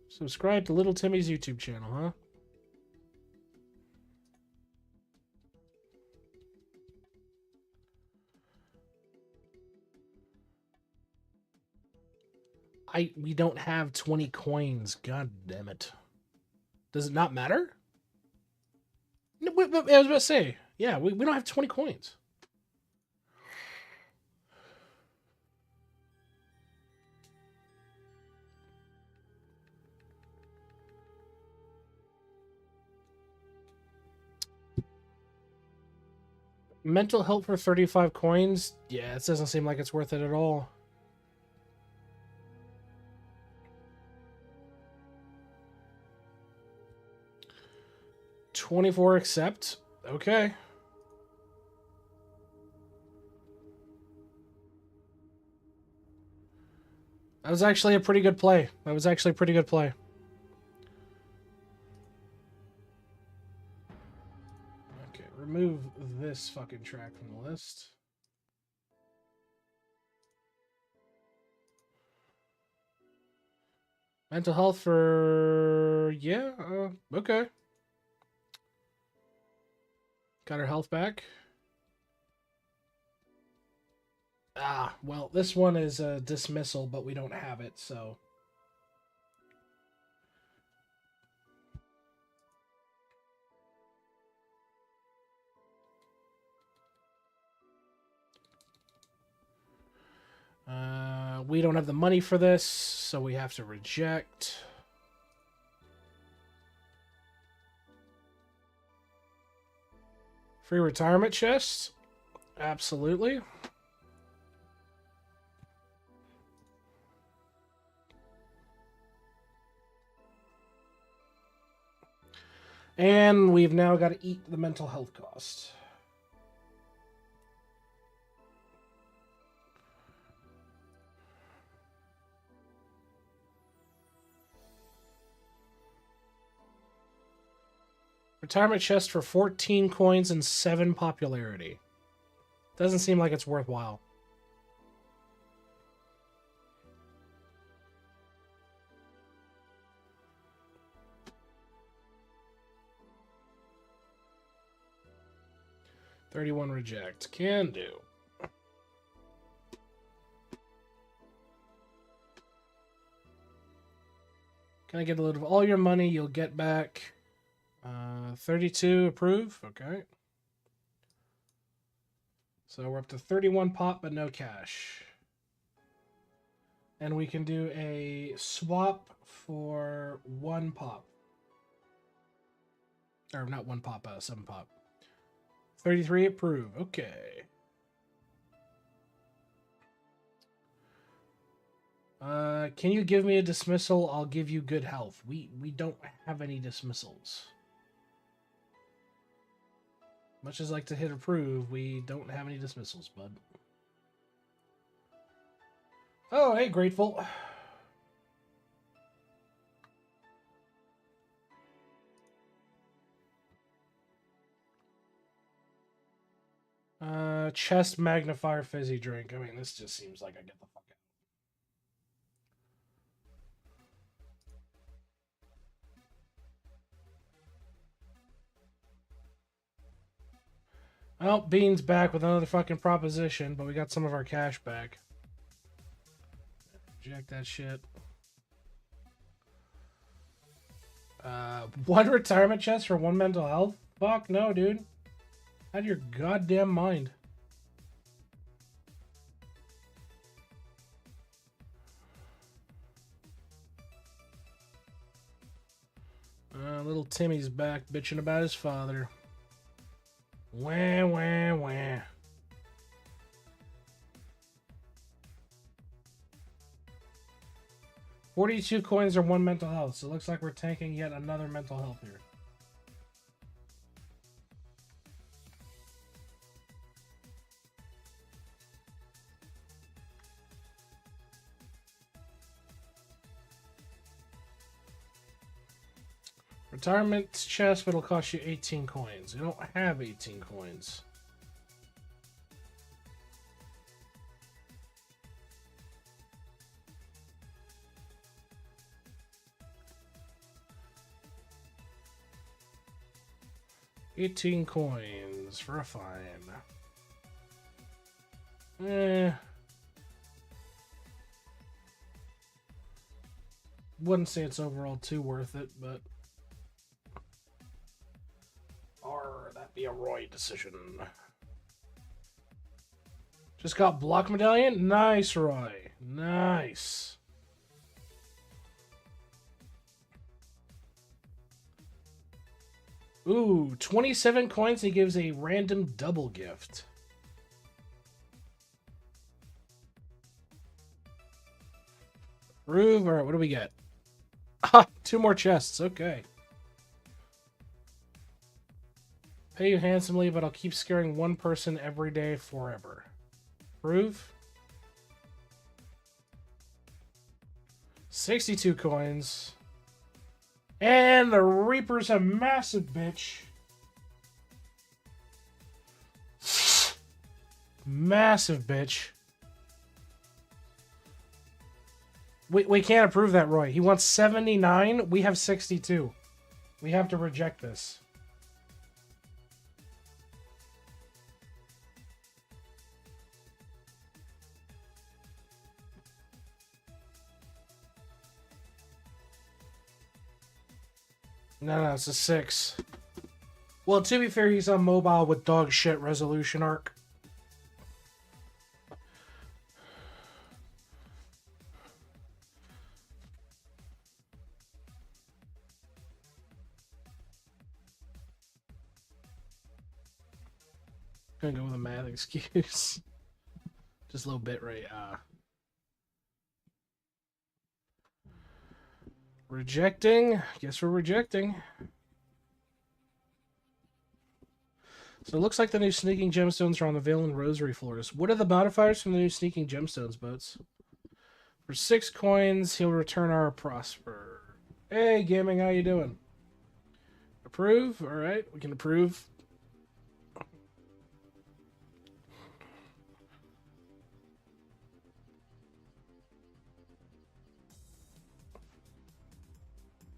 Subscribe to Little Timmy's YouTube channel, huh? We don't have 20 coins. God damn it. Does it not matter? No, I was about to say, yeah, we don't have 20 coins. Mental health for 35 coins? Yeah, it doesn't seem like it's worth it at all. $24 accept. Okay. That was actually a pretty good play. this fucking track from the list. Mental health for... Yeah, okay. Got her health back. Ah, well, this one is a dismissal, but we don't have it, so... we don't have the money for this, so we have to reject. Free retirement chest? Absolutely. And we've now got to eat the mental health cost. Retirement chest for 14 coins and 7 popularity. Doesn't seem like it's worthwhile. $31 reject. Can do. Can I get a little of all your money you'll get back? 32 approve. Okay. So we're up to 31 pop, but no cash. And we can do a swap for 1 pop. Or not 1 pop, 7 pop. 33 approve. Okay. Can you give me a dismissal? I'll give you good health. We don't have any dismissals. Much as like to hit approve, we don't have any dismissals, bud. Oh, hey, Grateful. Chest magnifier fizzy drink. I mean, this just seems like I get the fuck out. Well, Bean's back with another fucking proposition, but we got some of our cash back. Reject that shit. 1 retirement chest for 1 mental health? Fuck no, dude. Out of your goddamn mind. Little Timmy's back bitching about his father. Wah, wah, wah. $42 coins or 1 mental health, so it looks like we're tanking yet another mental health here. Retirement chest, but it'll cost you 18 coins. We don't have 18 coins. $18 coins for a fine. Wouldn't say it's overall too worth it, but that'd be a Roy decision. Just got block medallion? Nice, Roy. Nice. Ooh, 27 coins. He gives a random double gift. Approve. All right, what do we get? Ah, 2 more chests. Okay. Pay you handsomely, but I'll keep scaring 1 person every day forever. Approve. 62 coins. And the Reaper's a massive bitch. Massive bitch. We can't approve that, Roy. He wants 79. We have 62. We have to reject this. No, it's a 6. Well, to be fair, he's on mobile with dog shit resolution arc. Gonna go with a math excuse. Just low bit rate. Rejecting. Guess we're rejecting. So it looks like the new sneaking gemstones are on the Veil and Rosary floors. What are the modifiers from the new sneaking gemstones, boats? For 6 coins, he'll return our prosper. Hey, gaming, how you doing? Approve? All right, we can approve.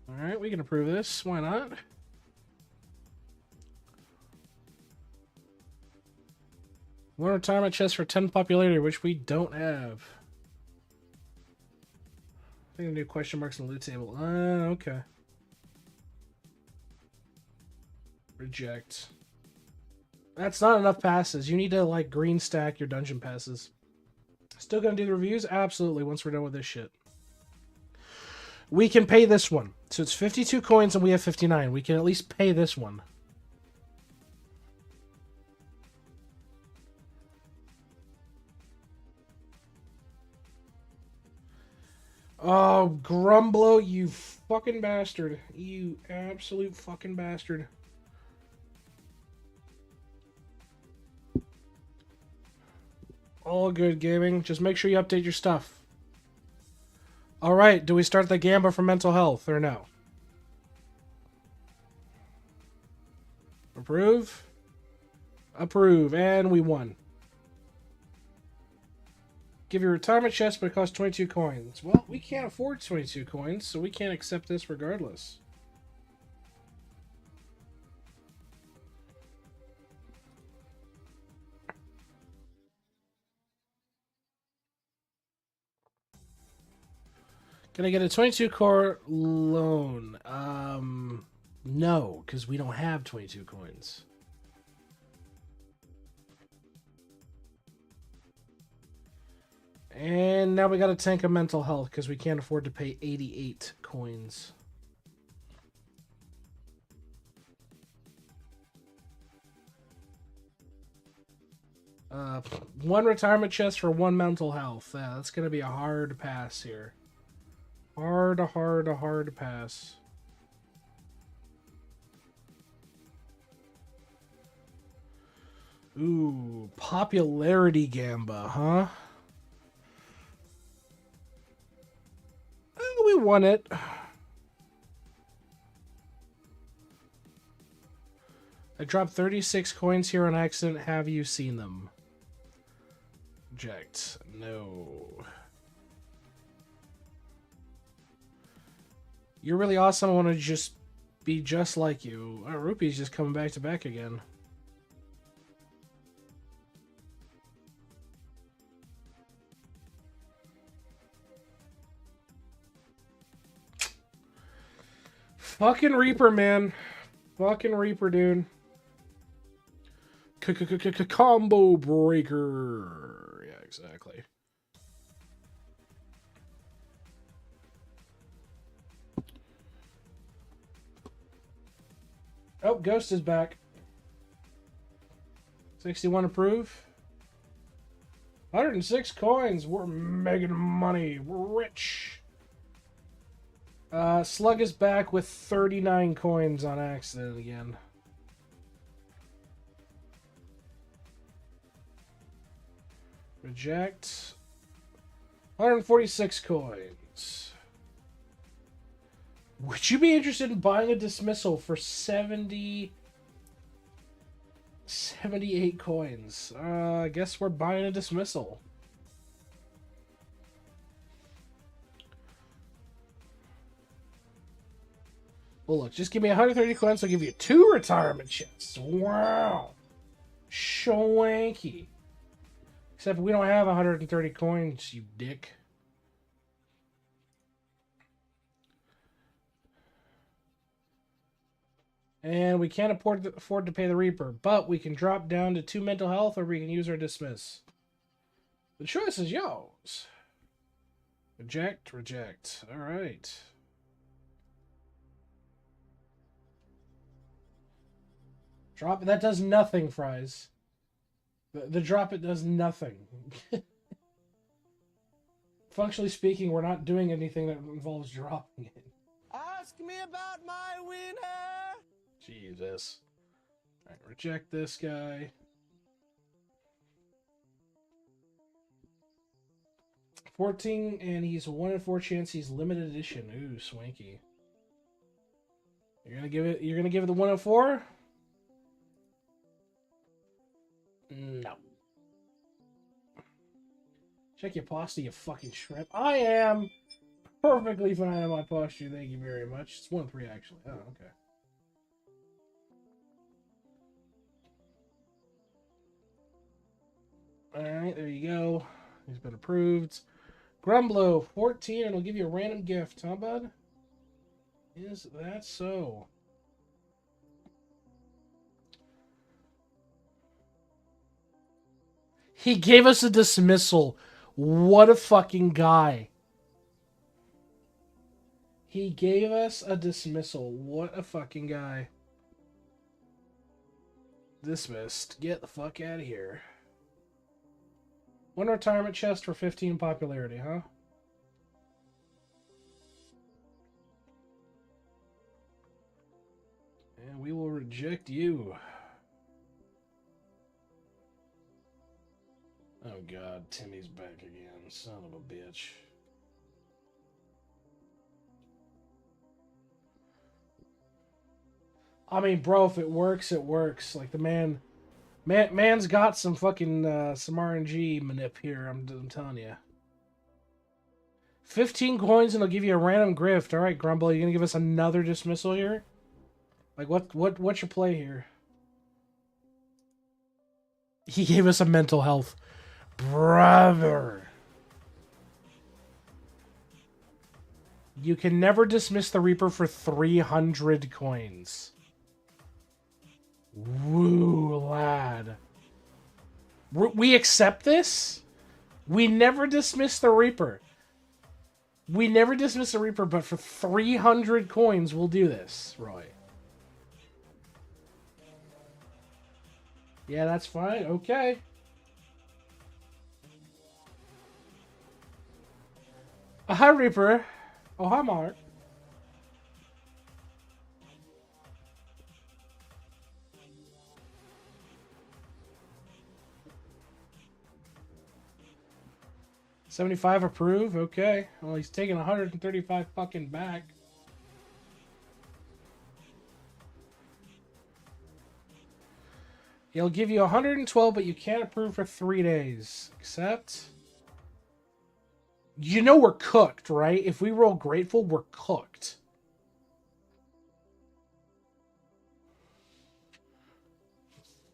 All right, we can approve this. Why not? One retirement chest for 10 popularity, which we don't have. I think I do question marks on the loot table. Okay. Reject. That's not enough passes. You need to, like, green stack your dungeon passes. Still gonna do the reviews? Absolutely, once we're done with this shit. We can pay this one. So it's 52 coins and we have 59. We can at least pay this one. Oh, Grumblo, you fucking bastard. You absolute fucking bastard. All good, gaming. Just make sure you update your stuff. Alright, do we start the Gamba for mental health or no? Approve? Approve, and we won. Give your retirement chest, but it costs 22 coins. Well, we can't afford 22 coins, so we can't accept this regardless. Can I get a 22 core loan? No, because we don't have 22 coins. And now we got to tank a mental health because we can't afford to pay 88 coins. One retirement chest for 1 mental health. Yeah, that's going to be a hard pass here. Hard pass. Ooh, popularity Gamba, huh? We won it. I dropped 36 coins here on accident. Have you seen them? Reject. No. You're really awesome. I want to just be just like you. Oh, Rupee's just coming back to back again. Fucking Reaper, man. Fucking Reaper, dude. Combo breaker. Yeah, exactly. Oh, Ghost is back. 61 approve. 106 coins. We're making money. We're rich. Slug is back with 39 coins on accident again. Reject. 146 coins. Would you be interested in buying a dismissal for 70 78 coins. I guess we're buying a dismissal. Well, look, just give me 130 coins, I'll give you 2 retirement chests. Wow. Schwanky. Except we don't have 130 coins, you dick. And we can't afford to pay the Reaper, but we can drop down to 2 mental health or we can use our dismiss. The choice is yours. Reject, reject. Alright. Drop it. That does nothing, Fries. The drop it does nothing. Functionally speaking, we're not doing anything that involves dropping it. Ask me about my winner. Jesus. Alright, reject this guy. 14, and he's a 1 in 4 chance he's limited edition. Ooh, swanky. You're gonna give it the 1 in 4? No. Check your posture, you fucking shrimp. I am perfectly fine on my posture, thank you very much. It's 1 in 3 actually. Oh, okay. Alright, there you go. He's been approved. Grumblo, 14, and it'll give you a random gift, huh, bud? Is that so? He gave us a dismissal. What a fucking guy. He gave us a dismissal. What a fucking guy. Dismissed. Get the fuck out of here. 1 retirement chest for 15 popularity, huh? And we will reject you. Oh god, Timmy's back again. Son of a bitch. I mean, bro, if it works, it works. Like, the man's got some fucking, some RNG manip here, I'm telling you. 15 coins and they'll give you a random grift. Alright, Grumble, you gonna give us another dismissal here? Like, what's your play here? He gave us a mental health. Brother. You can never dismiss the Reaper for 300 coins. Woo, lad. We accept this? We never dismiss the Reaper. We never dismiss the Reaper, but for 300 coins, we'll do this, Roy. Yeah, that's fine. Okay. Oh, hi, Reaper. Oh, hi, Mark. $75 approve. Okay. Well, he's taking 135 fucking back. He'll give you 112, but you can't approve for 3 days. Accept. You know we're cooked, right? If we roll grateful, we're cooked.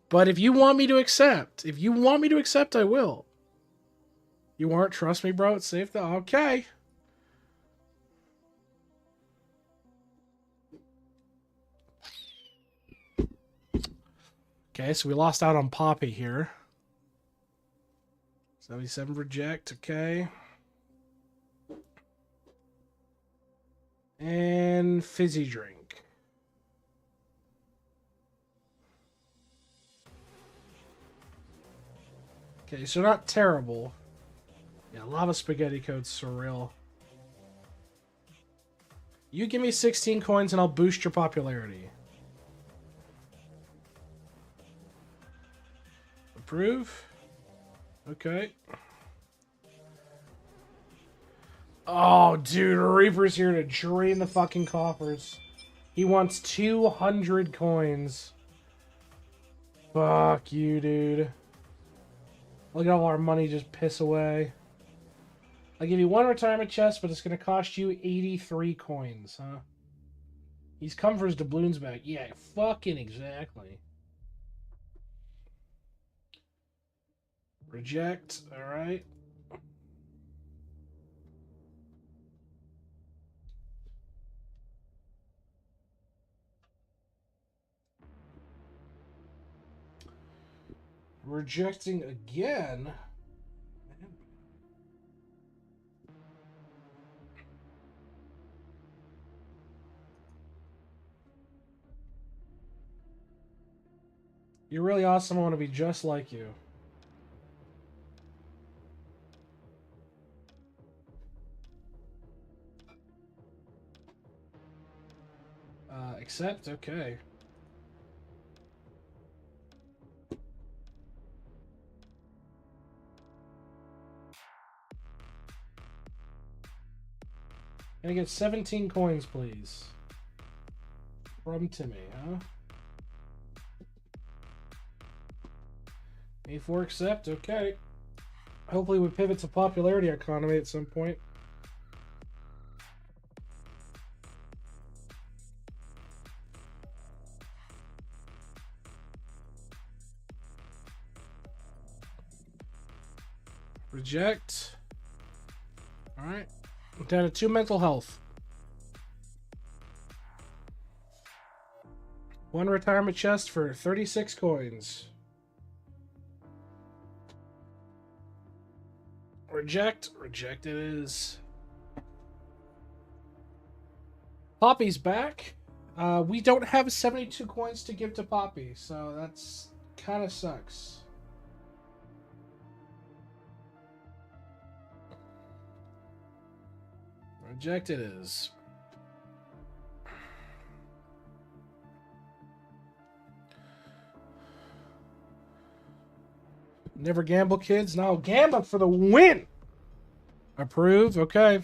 But if you want me to accept, I will. You aren't? Trust me, bro. It's safe though. Okay. Okay, so we lost out on Poppy here. 77 reject. Okay. And fizzy drink. Okay, so not terrible. Yeah, lava spaghetti code's surreal. You give me 16 coins and I'll boost your popularity. Approve. Okay. Oh, dude, Reaper's here to drain the fucking coffers. He wants 200 coins. Fuck you, dude. Look at all our money just piss away. I'll give you one retirement chest, but it's going to cost you 83 coins, huh? He's come for his doubloons back. Yeah, fucking exactly. Reject. Alright. Rejecting again. You're really awesome. I want to be just like you. Accept? Okay. Can I get 17 coins, please? From Timmy, huh? A4 accept? Okay. Hopefully we pivot to popularity economy at some point. Reject. Alright. Down to 2 mental health. 1 retirement chest for 36 coins. Reject. Reject it is. Poppy's back. We don't have 72 coins to give to Poppy, so that's kind of sucks. Reject it is. Never gamble, kids. No, gamble for the win. Approve. Okay.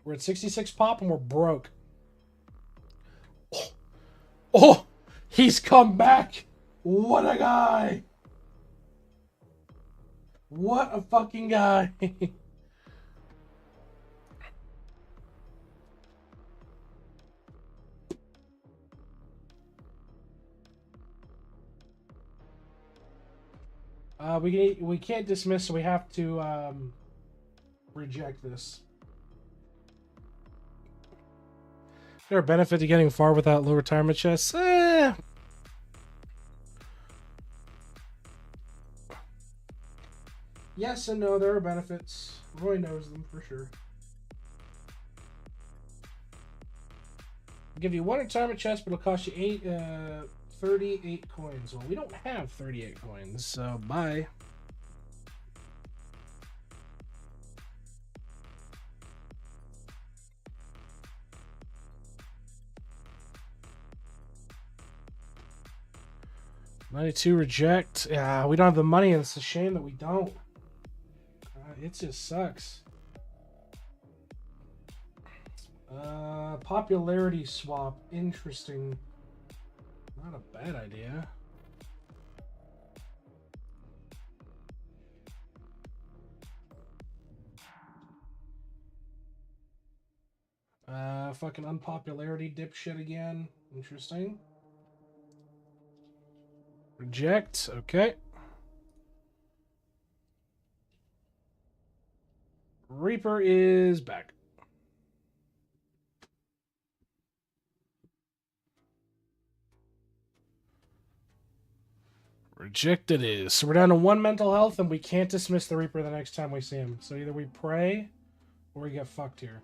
We're at 66 pop and we're broke. Oh, he's come back. What a guy. What a fucking guy. We can't dismiss, so we have to reject this. Is there a benefit to getting far without low retirement chests? Yes and no, there are benefits. Roy knows them for sure. I'll give you 1 retirement chest, but it'll cost you 38 coins. Well, we don't have 38 coins, so bye. $92 reject. Yeah, we don't have the money, and it's a shame that we don't. It just sucks. Popularity swap. Interesting. Not a bad idea. Fucking unpopularity dipshit again. Interesting. Reject. Okay. Reaper is back. Reject it is. So we're down to 1 mental health, and we can't dismiss the Reaper the next time we see him. So either we pray or we get fucked here.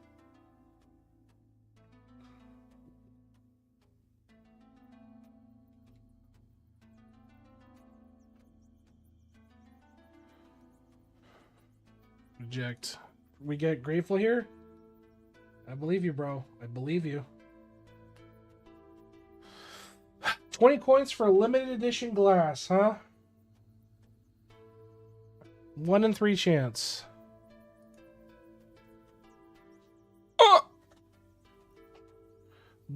Reject. We get grateful here? I believe you, bro. I believe you. 20 coins for limited edition glass, huh? 1 in 3 chance. Oh!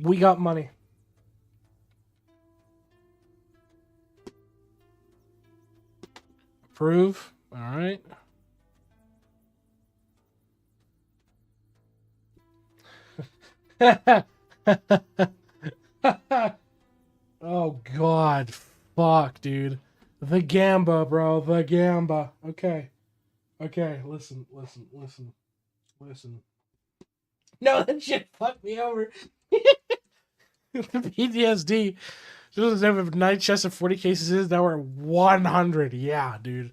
We got money. Approve. All right. Oh God, fuck, dude. The Gamba, bro. The Gamba. Okay. Okay. Listen. No, that shit fucked me over. The PTSD. Just have 9 chests of 40 cases is now we're 100. Yeah, dude.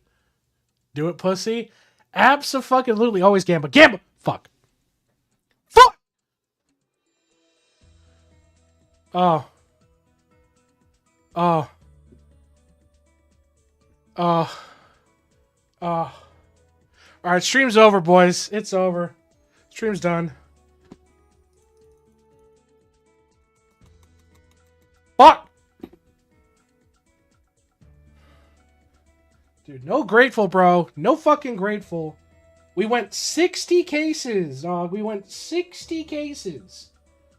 Do it, pussy. Absolutely. Always Gamba. Gamba. Fuck. Fuck. Oh. Oh. Oh. Oh. Alright, stream's over, boys. It's over. Stream's done. Fuck! Dude, no grateful, bro. No fucking grateful. We went 60 cases, dog. We went 60 cases.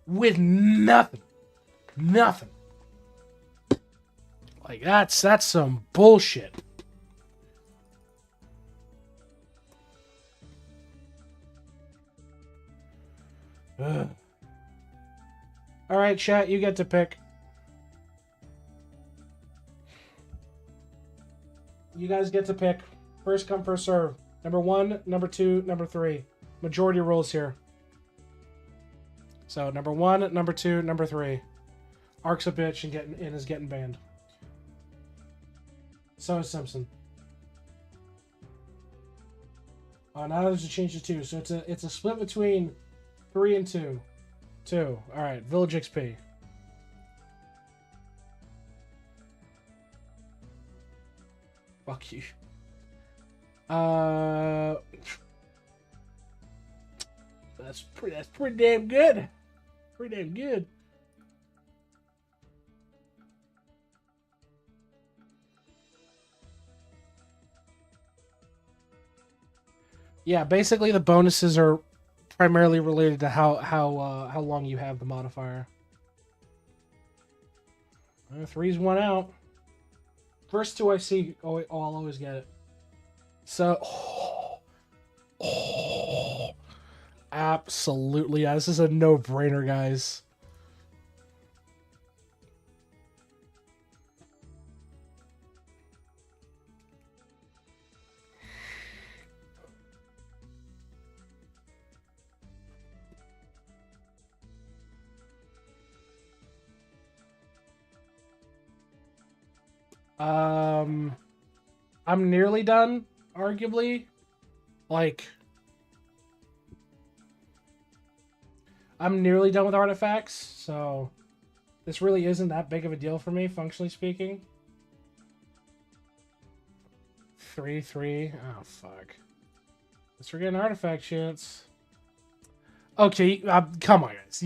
With nothing. Nothing. Like, that's some bullshit. Ugh. All right, chat, you get to pick. You guys get to pick. First come, first serve. Number 1, number 2, number 3. Majority rules here. So number 1, number 2, number 3. Ark's a bitch and is getting banned. So is Simpson. Oh, now there's a change to 2. So it's a split between 3 and 2. 2. All right. Village XP. Fuck you. That's pretty damn good. Pretty damn good. Yeah, basically the bonuses are primarily related to how long you have the modifier. 3's 1 out. First 2 I see, I'll always get it. So, absolutely, yeah, this is a no-brainer, guys. I'm nearly done, arguably. Like, I'm nearly done with artifacts, so this really isn't that big of a deal for me, functionally speaking. 3-3. Oh, fuck. Let's forget an artifact chance. Okay, come on, guys.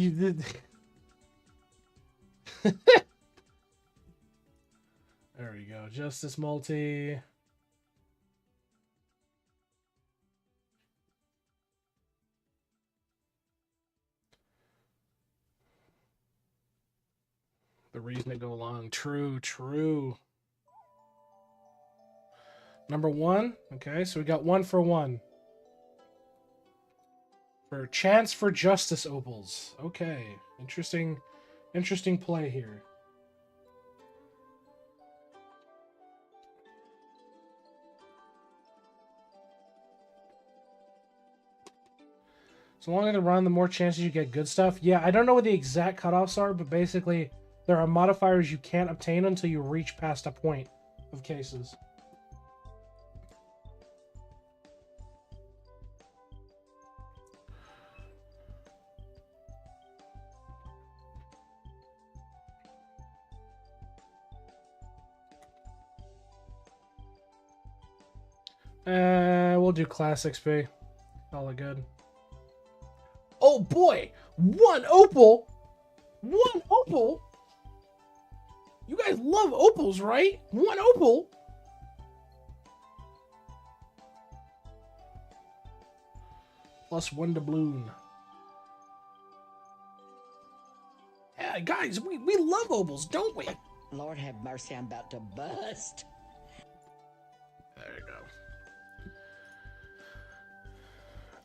There we go. Justice multi. The reason to go along. True. Number 1. Okay, so we got 1 for 1. For chance for justice opals. Okay. Interesting play here. So longer the run, the more chances you get good stuff. Yeah, I don't know what the exact cutoffs are, but basically there are modifiers you can't obtain until you reach past a point of cases. We'll do class XP. All good. Oh boy! 1 opal! 1 opal? You guys love opals, right? 1 opal? +1 doubloon. Yeah, guys, we love opals, don't we? Lord have mercy, I'm about to bust.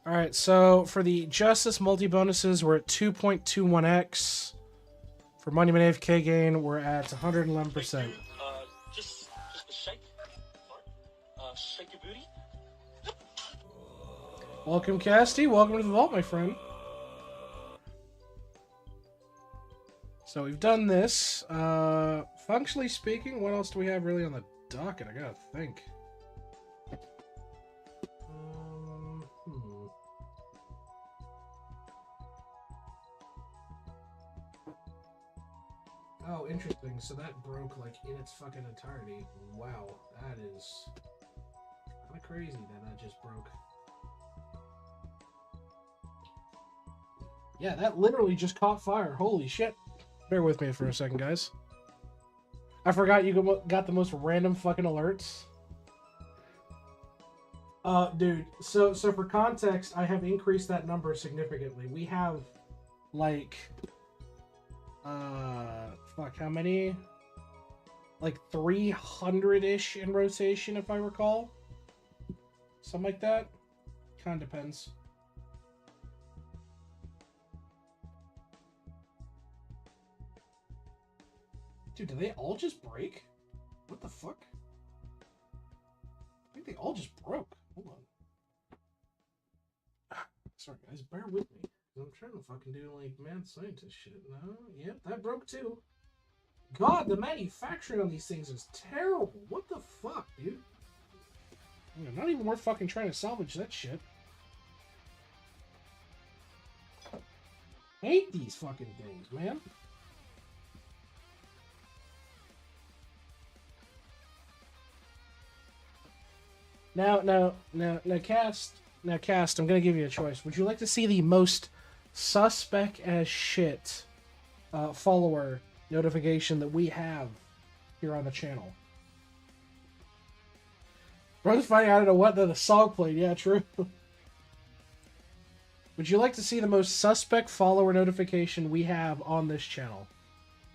All right, so for the Justice multi-bonuses, we're at 2.21x. For Monument AFK gain, we're at 111%. Just a shake. Shake your booty. Welcome, Casty. Welcome to the vault, my friend. So we've done this. Functionally speaking, what else do we have really on the docket? I gotta think. Oh, interesting. So that broke like in its fucking entirety. Wow, that is kind of crazy that just broke. Yeah, that literally just caught fire. Holy shit. Bear with me for a second, guys. I forgot you got the most random fucking alerts. Dude, so for context, I have increased that number significantly. We have, like, fuck, how many? Like 300-ish in rotation, if I recall. Something like that. Kind of depends. Dude, did they all just break? What the fuck? I think they all just broke. Hold on. Sorry, guys, bear with me. I'm trying to fucking do, like, mad scientist shit. No, yep, that broke too. God, the manufacturing on these things is terrible. What the fuck, dude? Not even worth fucking trying to salvage that shit. Hate these fucking things, man. Now, Cast, I'm gonna give you a choice. Would you like to see the most suspect as shit follower notification that we have here on the channel? Bro's fighting, I don't know what, the song played. Yeah, true. Would you like to see the most suspect follower notification we have on this channel?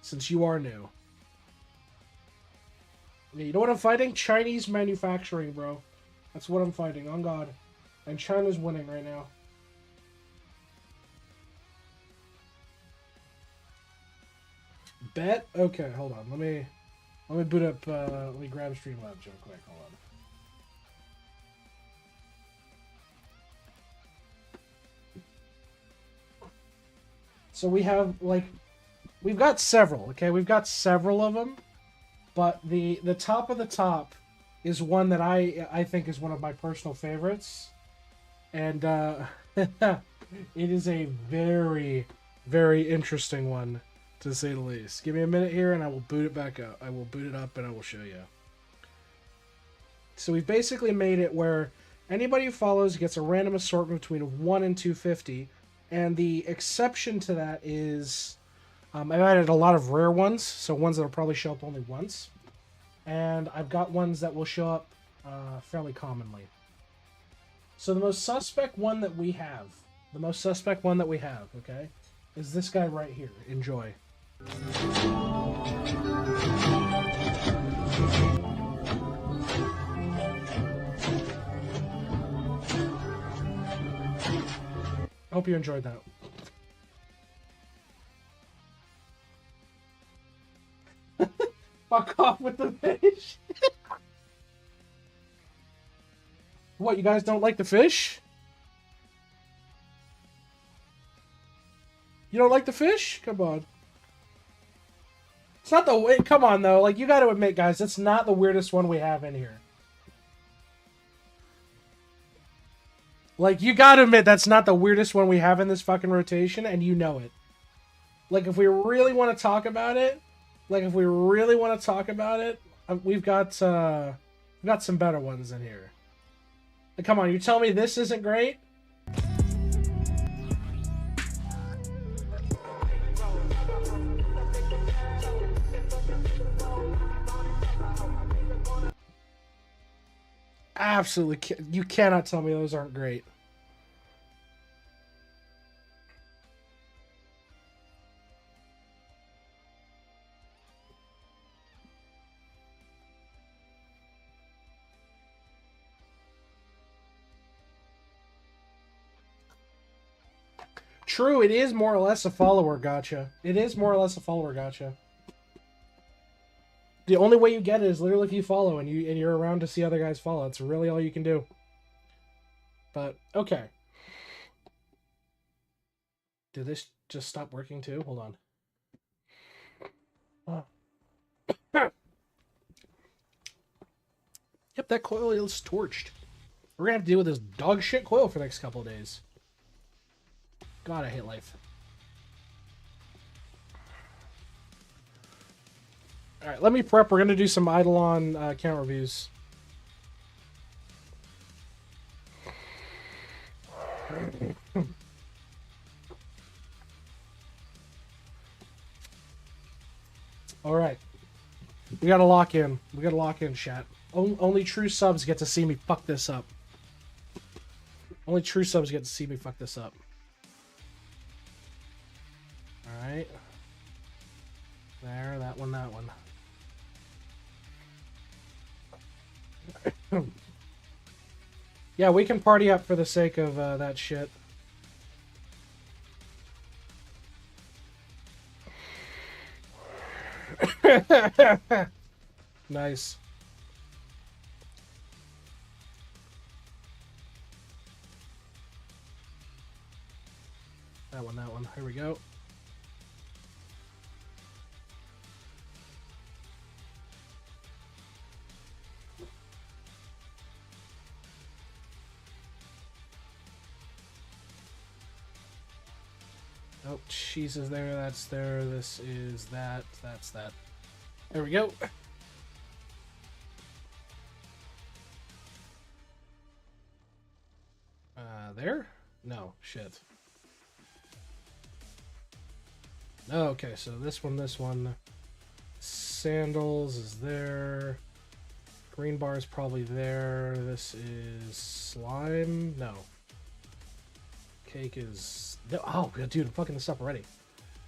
Since you are new. Yeah, you know what I'm fighting? Chinese manufacturing, bro. That's what I'm fighting, on God. And China's winning right now. Bet? Okay, hold on. Let me boot up, let me grab Streamlabs real quick. Hold on. So we have, like, we've got several, okay? We've got several of them. But the top of the top is one that I think is one of my personal favorites. And it is a very, very interesting one, to say the least. Give me a minute here and I will boot it back up. I will boot it up and I will show you. So we've basically made it where anybody who follows gets a random assortment between 1 and 250. And the exception to that is I've added a lot of rare ones, so ones that will probably show up only once. And I've got ones that will show up fairly commonly. So the most suspect one that we have, okay, is this guy right here. Enjoy. Hope you enjoyed that. Fuck off with the fish. What, you guys don't like the fish? You don't like the fish? Come on. It's not the way. Come on, though. Like, you got to admit, guys, it's not the weirdest one we have in here. Like, you got to admit that's not the weirdest one we have in this fucking rotation, and you know it. Like, if we really want to talk about it, we've got some better ones in here. Like, come on, you tell me this isn't great? Absolutely, you cannot tell me those aren't great. True, it is more or less a follower gotcha. It is more or less a follower gotcha. The only way you get it is literally if you follow and you're around to see other guys follow. It's really all you can do. But okay. Did this just stop working too? Hold on. Yep, that coil is torched. We're gonna have to deal with this dog shit coil for the next couple of days. God, I hate life. Alright, let me prep. We're gonna do some Idleon count reviews. Alright. We gotta lock in. We gotta lock in, chat. Only true subs get to see me fuck this up. Only true subs get to see me fuck this up. Alright. There, that one, that one. Yeah, we can party up for the sake of that shit. Nice. That one, that one. Here we go. Oh, cheese is there, that's there, this is that, that's that. There we go. There? No, shit. Oh, okay, so this one. Sandals is there. Green bar is probably there. This is slime. No. Cake is... No. Oh, dude, I'm fucking this up already.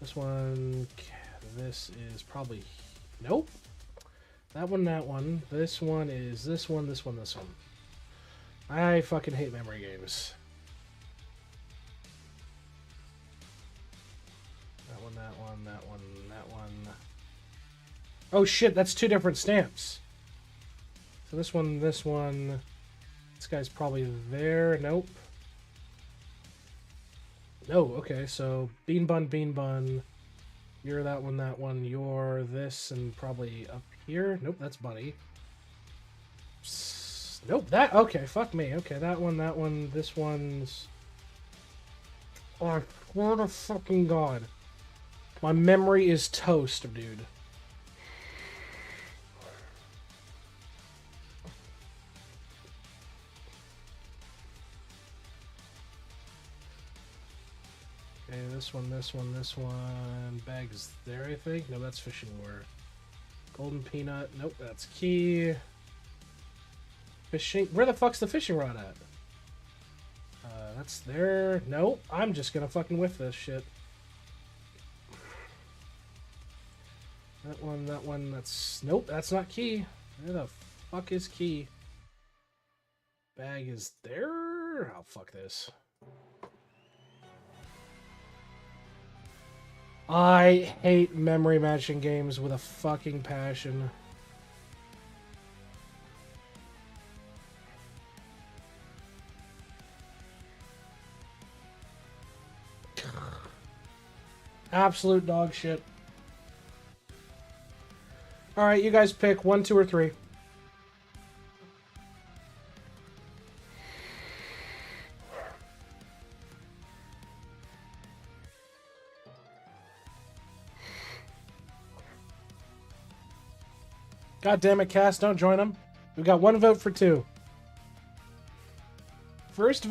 This one... This is probably... Nope. That one, that one. This one is this one, this one, this one. I fucking hate memory games. That one, that one, that one, that one. Oh shit, that's two different stamps. So this one, this one. This guy's probably there. Nope. No, okay, so bean bun. You're that one, you're this, and probably up here. Nope, that's Bunny. Nope, that, okay, fuck me. Okay, that one, this one's... Oh, I swear to fucking God. My memory is toast, dude. Okay, this one. Bag is there, I think. No, that's fishing lure. Golden peanut. Nope, that's key. Fishing. Where the fuck's the fishing rod at? That's there. Nope. I'm just gonna fucking whiff this shit. That one. That's... Nope, that's not key. Where the fuck is key? Bag is there? Oh, fuck this. I hate memory matching games with a fucking passion. Absolute dog shit. Alright, you guys pick 1, 2, or 3. God damn it, Cass, don't join them. We've got 1 vote for 2. First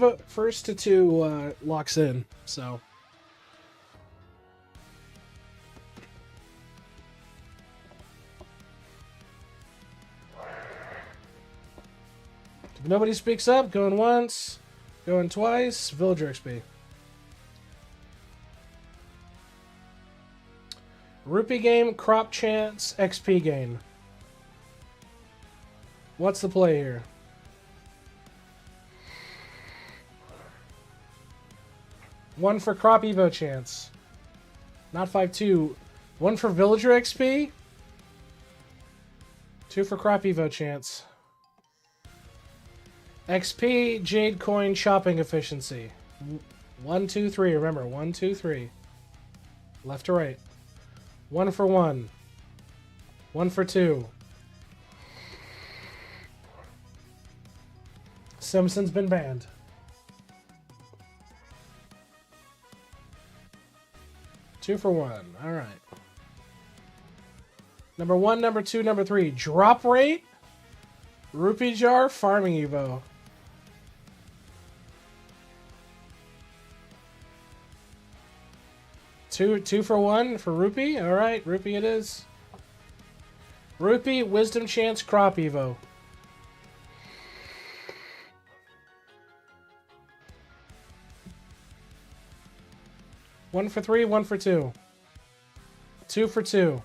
to 2 locks in, so. If nobody speaks up, going once, going twice, Villager XP. Rupee game, crop chance, XP gain. What's the play here? 1 for Crop Evo chance. Not 5-2. 1 for Villager XP. 2 for Crop Evo chance. XP, Jade Coin, Shopping Efficiency. 1, 2, 3. Remember, 1, 2, 3. Left to right. 1 for 1. 1 for 2. Simpson's been banned. Two for 1. All right. Number 1, number 2, number 3. Drop rate. Rupee jar. Farming Evo. Two for 1 for Rupee. All right, Rupee it is. Rupee, Wisdom Chance, Crop Evo. One for 3, 1 for 2. 2 for 2.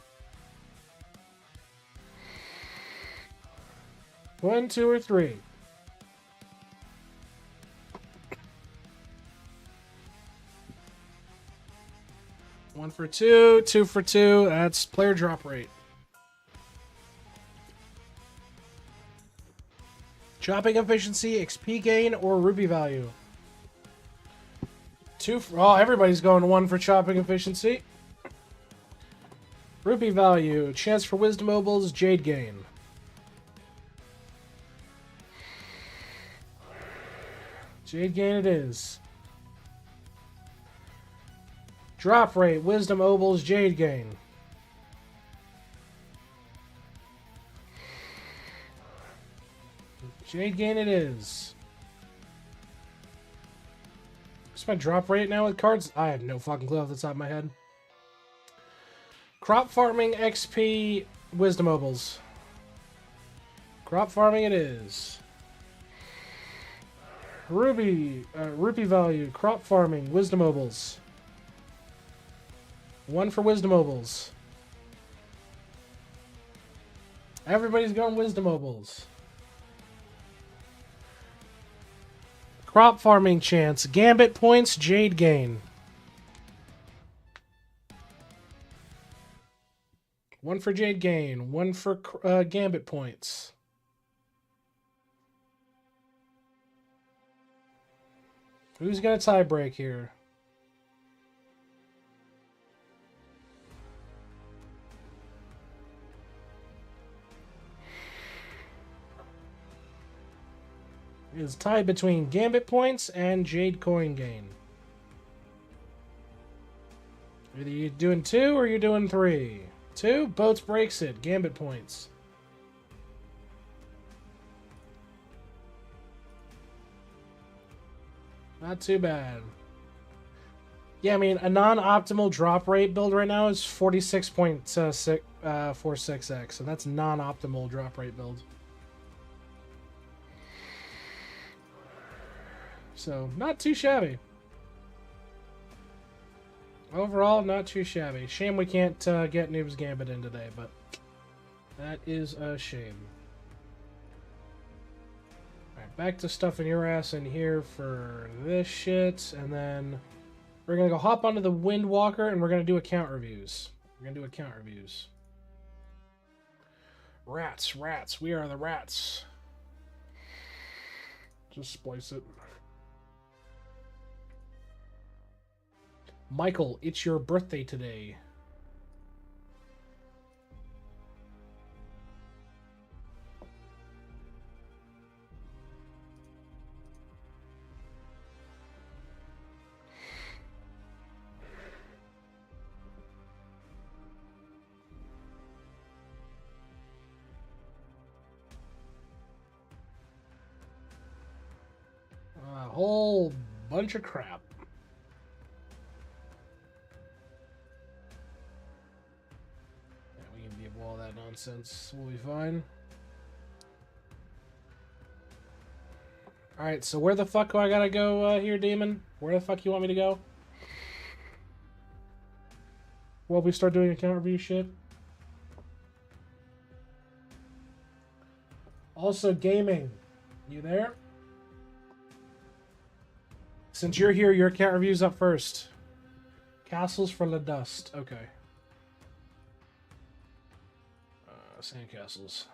1, 2, or 3. One for 2, 2 for 2. That's player drop rate. Shopping efficiency, XP gain, or rupee value. 2 for, oh, everybody's going 1 for shopping efficiency. Rupee value, chance for wisdom mobiles, jade gain. Jade gain it is. Drop rate, wisdom obols, jade gain. Jade gain it is. What's my drop rate now with cards? I have no fucking clue off the top of my head. Crop farming, XP, wisdom obols. Crop farming it is. Rupee value, crop farming, wisdom obols. 1 for wisdom obols. Everybody's going wisdom obols. Crop farming chance, gambit points, jade gain. 1 for jade gain, 1 for gambit points. Who's gonna tie break here? It is tied between gambit points and jade coin gain. Either you're doing 2 or you're doing 3. 2, boats breaks it, gambit points. Not too bad. Yeah, I mean, a non-optimal drop rate build right now is 46.46x, and that's non-optimal drop rate build. So, not too shabby. Overall, not too shabby. Shame we can't get Noob's Gambit in today, but that is a shame. Alright, back to stuffing your ass in here for this shit, and then we're going to go hop onto the Windwalker, and we're going to do account reviews. Rats, rats, we are the rats. Just splice it. Michael, it's your birthday today. A whole bunch of crap. All that nonsense will be fine. Alright, so where the fuck do I gotta go here, Demon? Where the fuck you want me to go? While we start doing account review shit. Also, gaming. You there? Since you're here, your account review's up first. Castles for the dust. Okay. Sandcastles.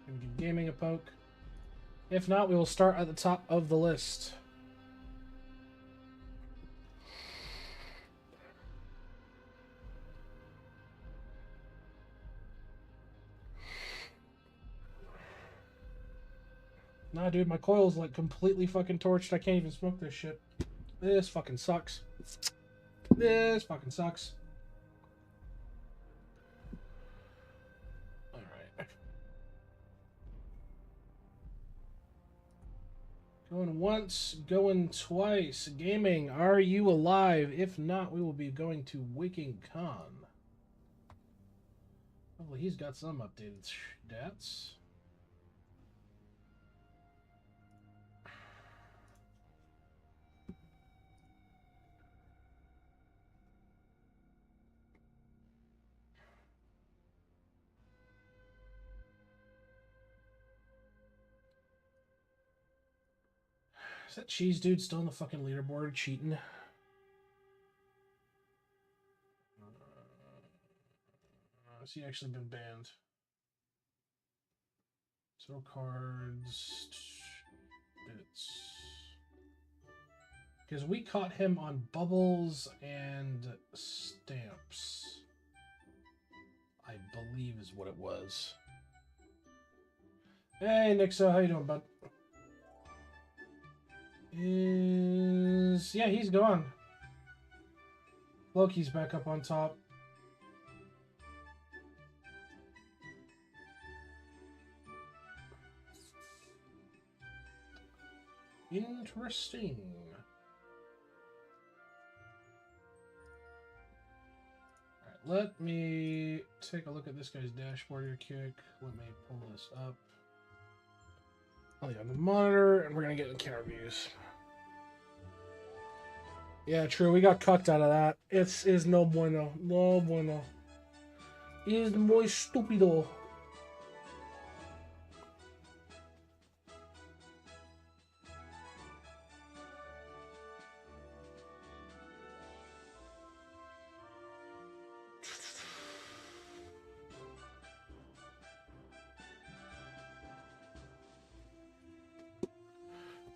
Gonna give gaming a poke. If not, we will start at the top of the list. Nah, dude, my coil's like completely fucking torched. I can't even smoke this shit. This fucking sucks. This fucking sucks. Alright. Going once, going twice. Gaming, are you alive? If not, we will be going to Waking Con. Hopefully he's got some updated stats. Is that cheese dude still on the fucking leaderboard cheating? Has he actually been banned? So cards, bits. Because we caught him on bubbles and stamps. I believe is what it was. Hey, Nixo, how you doing, bud? Yeah, he's gone. Loki's back up on top. Interesting. Alright, let me take a look at this guy's dashboard here quick. Let me pull this up. I'll leave on the monitor, and we're gonna get account reviews. Yeah, true. We got cucked out of that. It's no bueno. No bueno. Es muy estúpido.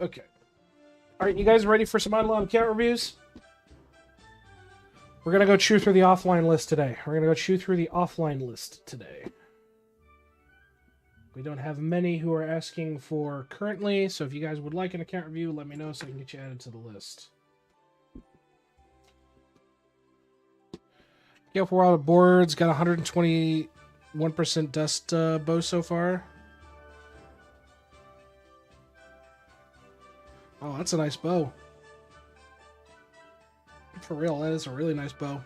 Okay. Alright, you guys ready for some Idleon account reviews? We're going to go chew through the offline list today. We don't have many who are asking for currently, so if you guys would like an account review, let me know so I can get you added to the list. Go for Wild Boards, got 121% dust bow so far. Oh, that's a nice bow. For real, that is a really nice bow.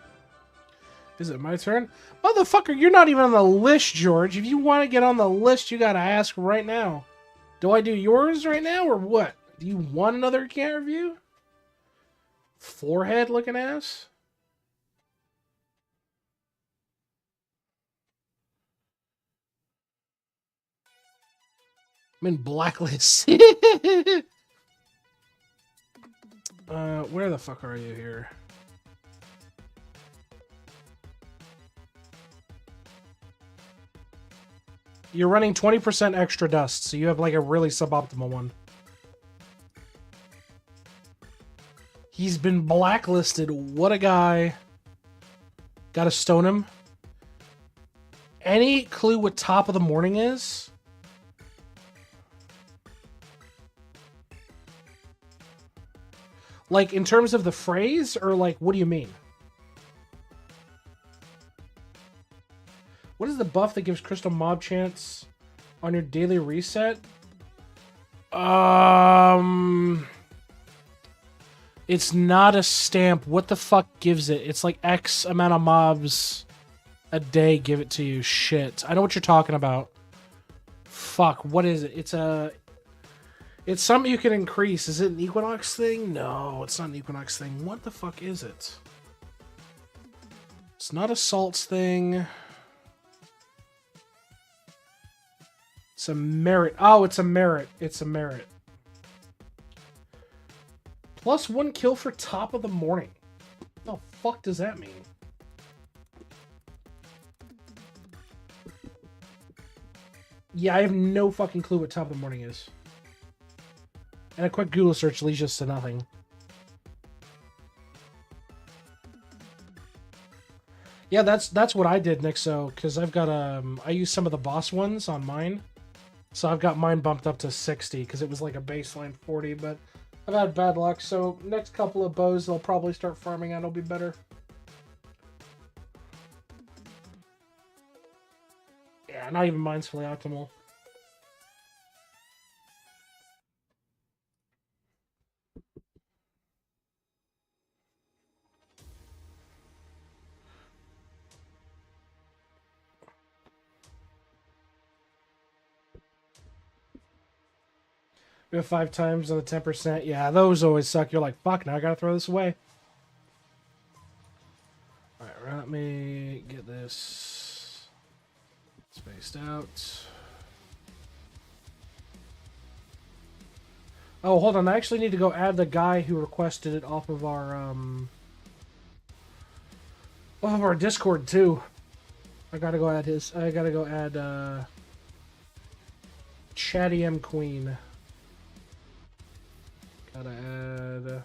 Is it my turn? Motherfucker, you're not even on the list, George. If you want to get on the list, you gotta ask right now. Do I do yours right now, or what? Do you want another account review? Forehead looking ass? I'm in blacklist. Where the fuck are you here? You're running 20% extra dust, so you have like a really suboptimal one. He's been blacklisted. What a guy. Gotta stone him. Any clue what top of the morning is? Like, in terms of the phrase, or like, what do you mean? What is the buff that gives Crystal Mob chance on your daily reset? It's not a stamp. What the fuck gives it? It's like X amount of mobs a day give it to you. Shit. I know what you're talking about. Fuck, what is it? It's something you can increase. Is it an Equinox thing? No, it's not an Equinox thing. What the fuck is it? It's not a salts thing. It's a merit. Oh, it's a merit. It's a merit. Plus 1 kill for top of the morning. What the fuck does that mean? Yeah, I have no fucking clue what top of the morning is. And a quick Google search leads us to nothing. Yeah, that's what I did, Nixo, because I've got I used some of the boss ones on mine. So I've got mine bumped up to 60 because it was like a baseline 40, but I've had bad luck, so next couple of bows they'll probably start farming out, it'll be better. Yeah, not even mine's fully optimal. We have 5 times on the 10%. Yeah, those always suck. You're like, fuck, now I gotta throw this away. Alright, let me get this spaced out. Oh, hold on. I actually need to go add the guy who requested it off of our Discord too. I gotta go add his. I gotta go add Chatty M Queen. Gotta add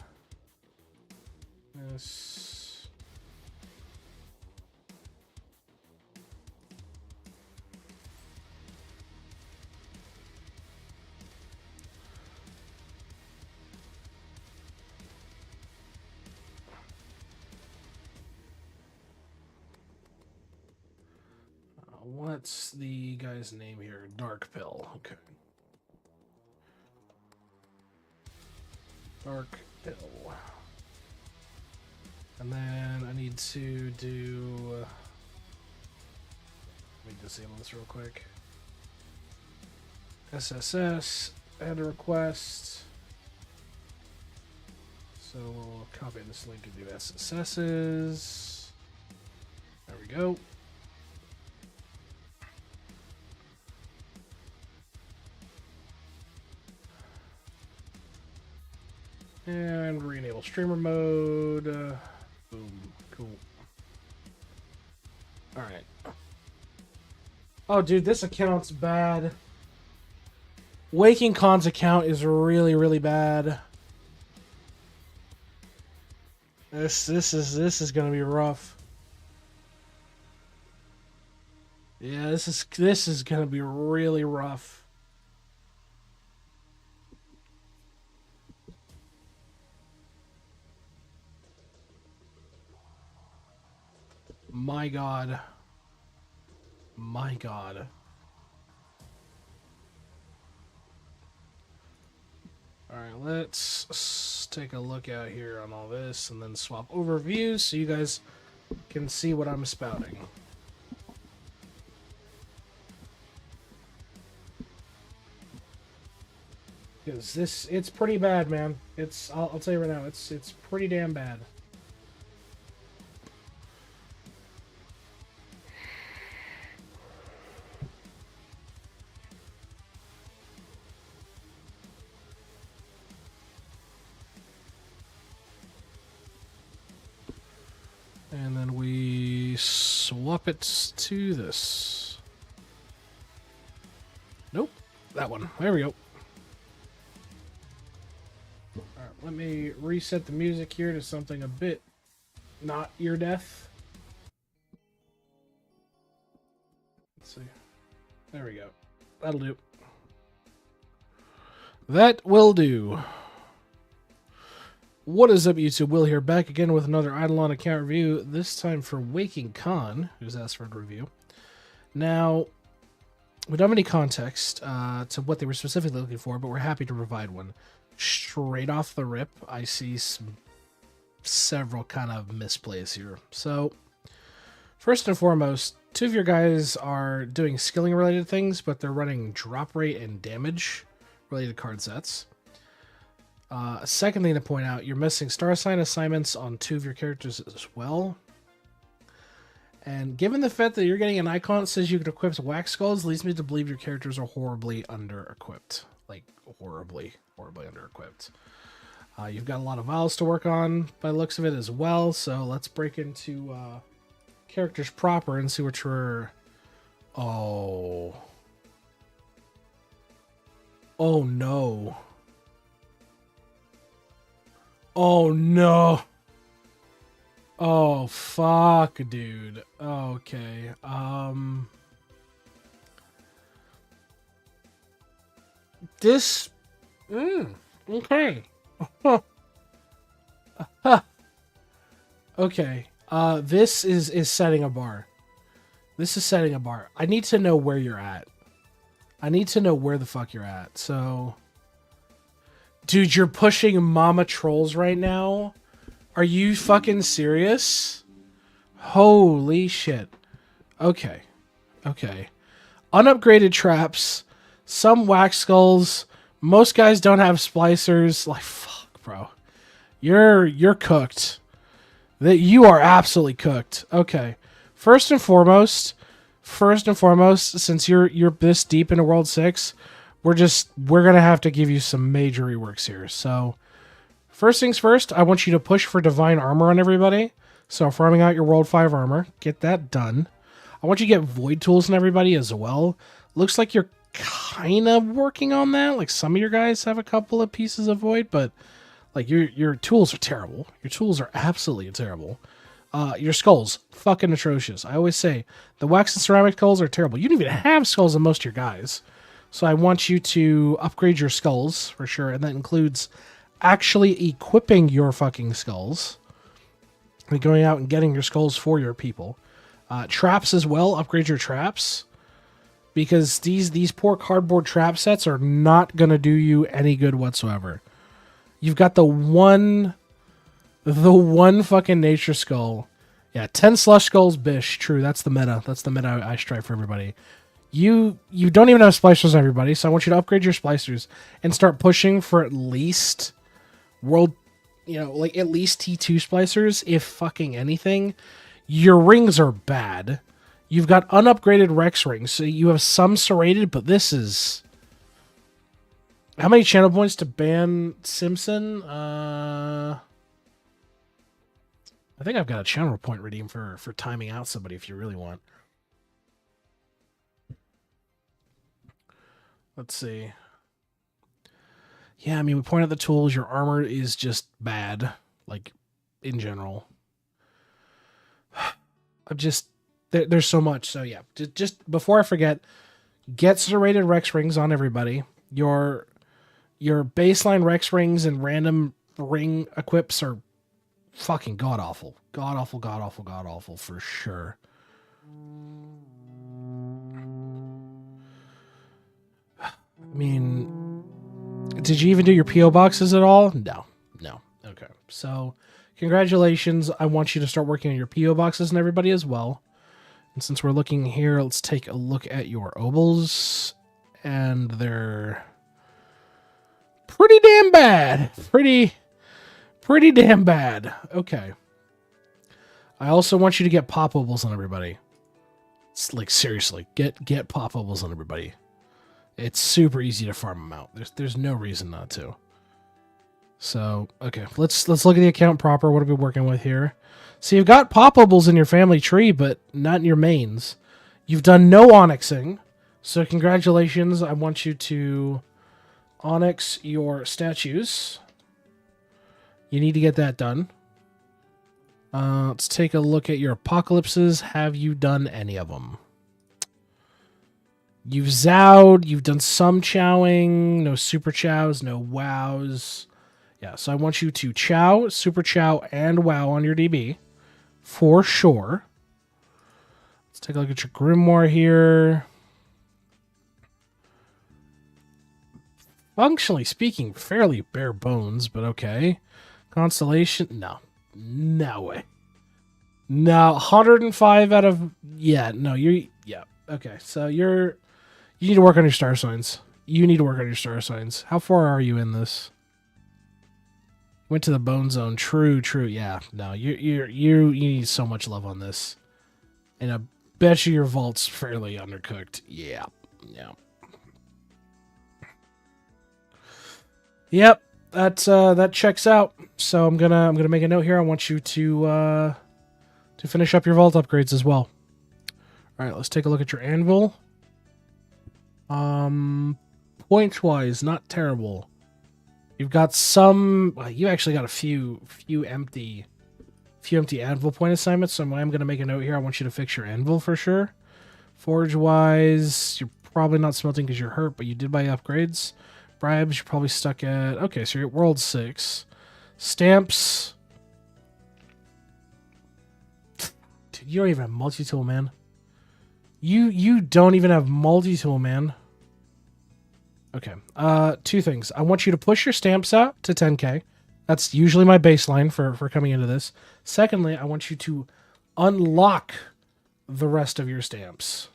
this. What's the guy's name here? Dark Pill. Okay. Dark Pill. And then I need to do... let me disable this real quick. SSS, add a request. So we'll copy this link and do SSS's. There we go. And re-enable streamer mode. Boom. Cool. Alright. Oh, dude, this account's bad. Waking Con's account is really, really bad. This is gonna be rough. Yeah, this is gonna be really rough. My God. My God. Alright, let's take a look out here on all this and then swap overviews so you guys can see what I'm spouting. Because it's pretty bad, man. I'll tell you right now, it's pretty damn bad. And then we swap it to this. Nope, that one. There we go. Alright, let me reset the music here to something a bit not ear deaf. Let's see. There we go. That'll do. That will do. What is up, YouTube? Will here, back again with another Idleon account review, this time for Waking Con, who's asked for a review. Now, we don't have any context to what they were specifically looking for, but we're happy to provide one. Straight off the rip, I see several kind of misplays here. So, first and foremost, 2 of your guys are doing skilling related things, but they're running drop rate and damage related card sets. Second thing to point out, you're missing star sign assignments on 2 of your characters as well. And given the fact that you're getting an icon that says you can equip wax skulls, leads me to believe your characters are horribly under-equipped. Like, horribly under-equipped. You've got a lot of vials to work on by the looks of it as well, so let's break into characters proper and see what you're... Oh. Oh, no. Oh, no. Oh, fuck, dude. Okay. This... okay. Okay. This is setting a bar. This is setting a bar. I need to know where you're at. I need to know where the fuck you're at. So... Dude, you're pushing mama trolls right now? Are you fucking serious? Holy shit. Okay. Okay. Unupgraded traps. Some wax skulls. Most guys don't have splicers. Like, fuck, bro. You're cooked. That you are absolutely cooked. Okay. First and foremost, since you're this deep into World 6, we're gonna have to give you some major reworks here. So first things first, I want you to push for divine armor on everybody. So farming out your World 5 armor. Get that done. I want you to get void tools on everybody as well. Looks like you're kind of working on that. Like some of your guys have a couple of pieces of void, but like your tools are terrible. Your tools are absolutely terrible. Your skulls, fucking atrocious. I always say the wax and ceramic skulls are terrible. You don't even have skulls on most of your guys. So I want you to upgrade your skulls for sure. And that includes actually equipping your fucking skulls. And going out and getting your skulls for your people. Traps as well. Upgrade your traps. Because these poor cardboard trap sets are not going to do you any good whatsoever. You've got the one fucking nature skull. Yeah, 10 slush skulls, bish. True, that's the meta. That's the meta I strive for everybody. You don't even have splicers on everybody, so I want you to upgrade your splicers and start pushing for at least world, like at least T2 splicers, if fucking anything. Your rings are bad. You've got unupgraded Rex rings, so you have some serrated, but this is... How many channel points to ban Simpson? I think I've got a channel point redeem for timing out somebody if you really want. Let's see. Yeah, I mean, we point out the tools. Your armor is just bad, like, in general. There's so much. So, yeah. Just before I forget, get serrated Rex rings on everybody. Your baseline Rex rings and random ring equips are fucking god-awful. God-awful, god-awful, god-awful, for sure. I mean, did you even do your P.O. boxes at all? No. Okay. So, congratulations. I want you to start working on your P.O. boxes and everybody as well. And since we're looking here, let's take a look at your obols. And they're pretty damn bad. Pretty damn bad. Okay. I also want you to get pop obols on everybody. It's like, seriously, get pop obols on everybody. It's super easy to farm them out. There's no reason not to. So, okay, let's look at the account proper. What are we working with here? So you've got pop obols in your family tree, but not in your mains. You've done no onyxing. So congratulations. I want you to onyx your statues. You need to get that done. Let's take a look at your apocalypses. Have you done any of them? You've zowed. You've done some chowing. No super chows. No wows. Yeah, so I want you to chow, super chow, and wow on your DB. For sure. Let's take a look at your grimoire here. Functionally speaking, fairly bare bones, but okay. Constellation? No. No way. No, 105 out of... Yeah, no, you're... Yeah, okay. So you need to work on your star signs. You need to work on your star signs. How far are you in this? Went to the bone zone. True. Yeah, no, you need so much love on this. And I bet you your vault's fairly undercooked. Yeah. Yeah. Yep. That checks out. So I'm gonna make a note here. I want you to finish up your vault upgrades as well. All right, let's take a look at your anvil. Points wise, not terrible. You've got some. Well, you actually got a few empty anvil point assignments. So I'm gonna make a note here. I want you to fix your anvil for sure. Forge wise, you're probably not smelting because you're hurt, but you did buy upgrades. Bribes, you're probably stuck at. Okay, so you're at World 6. Stamps. Dude, you don't even have multi-tool, man. You don't even have multi-tool, man. Okay. Two things. I want you to push your stamps out to 10k. That's usually my baseline for coming into this. Secondly, I want you to unlock the rest of your stamps.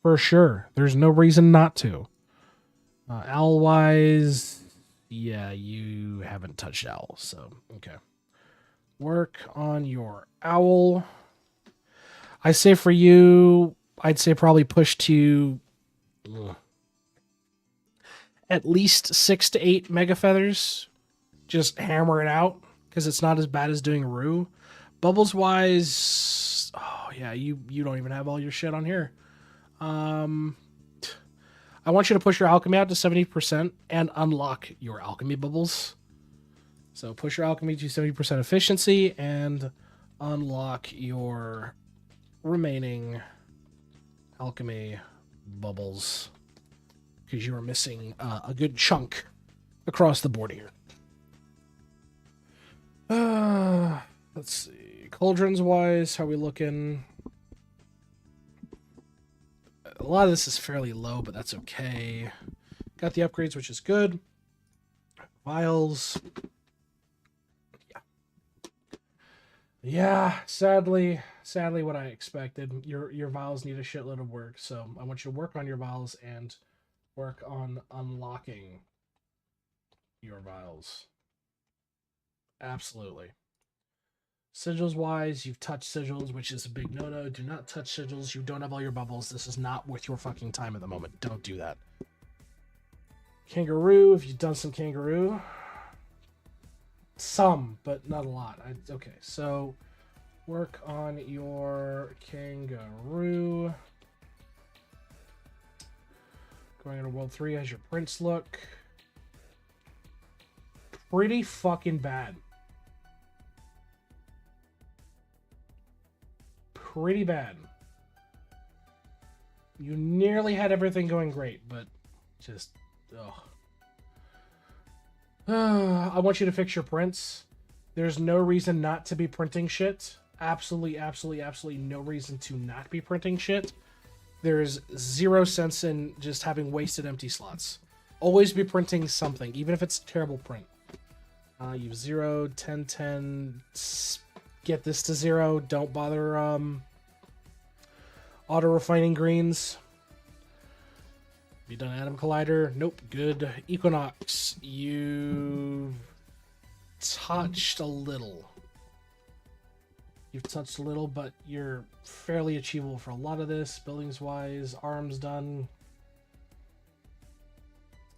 For sure. There's no reason not to. Owl-wise, yeah, you haven't touched owl, so okay. Work on your owl. I say for you, I'd say probably push to at least 6 to 8 mega feathers. Just hammer it out because it's not as bad as doing Rue. Bubbles wise, oh yeah, you don't even have all your shit on here. I want you to push your alchemy out to 70% and unlock your alchemy bubbles. So push your alchemy to 70% efficiency and unlock your remaining alchemy bubbles because you are missing a good chunk across the board here. Let's see. Cauldrons wise, how are we looking? A lot of this is fairly low, but that's okay. Got the upgrades, which is good. Vials. Yeah, sadly what I expected. Your vials need a shitload of work, so I want you to work on your vials and work on unlocking your vials. Absolutely. Sigils wise, you've touched sigils, which is a big no-no. Do not touch sigils. You don't have all your bubbles. This is not worth your fucking time at the moment. Don't do that. Kangaroo, if you've done some kangaroo. Some, but not a lot. Okay, so work on your kangaroo. Going into World 3, how's your prints look? Pretty fucking bad. Pretty bad. You nearly had everything going great, but just, ugh. I want you to fix your prints. There's no reason not to be printing shit. Absolutely no reason to not be printing shit. There's zero sense in just having wasted empty slots. Always be printing something, even if it's a terrible print. You have 0, 10, 10. Get this to 0. Don't bother auto-refining greens. Have you done Atom Collider? Nope. Good. Equinox. You've touched a little. You've touched a little, but you're fairly achievable for a lot of this. Buildings-wise, arms done.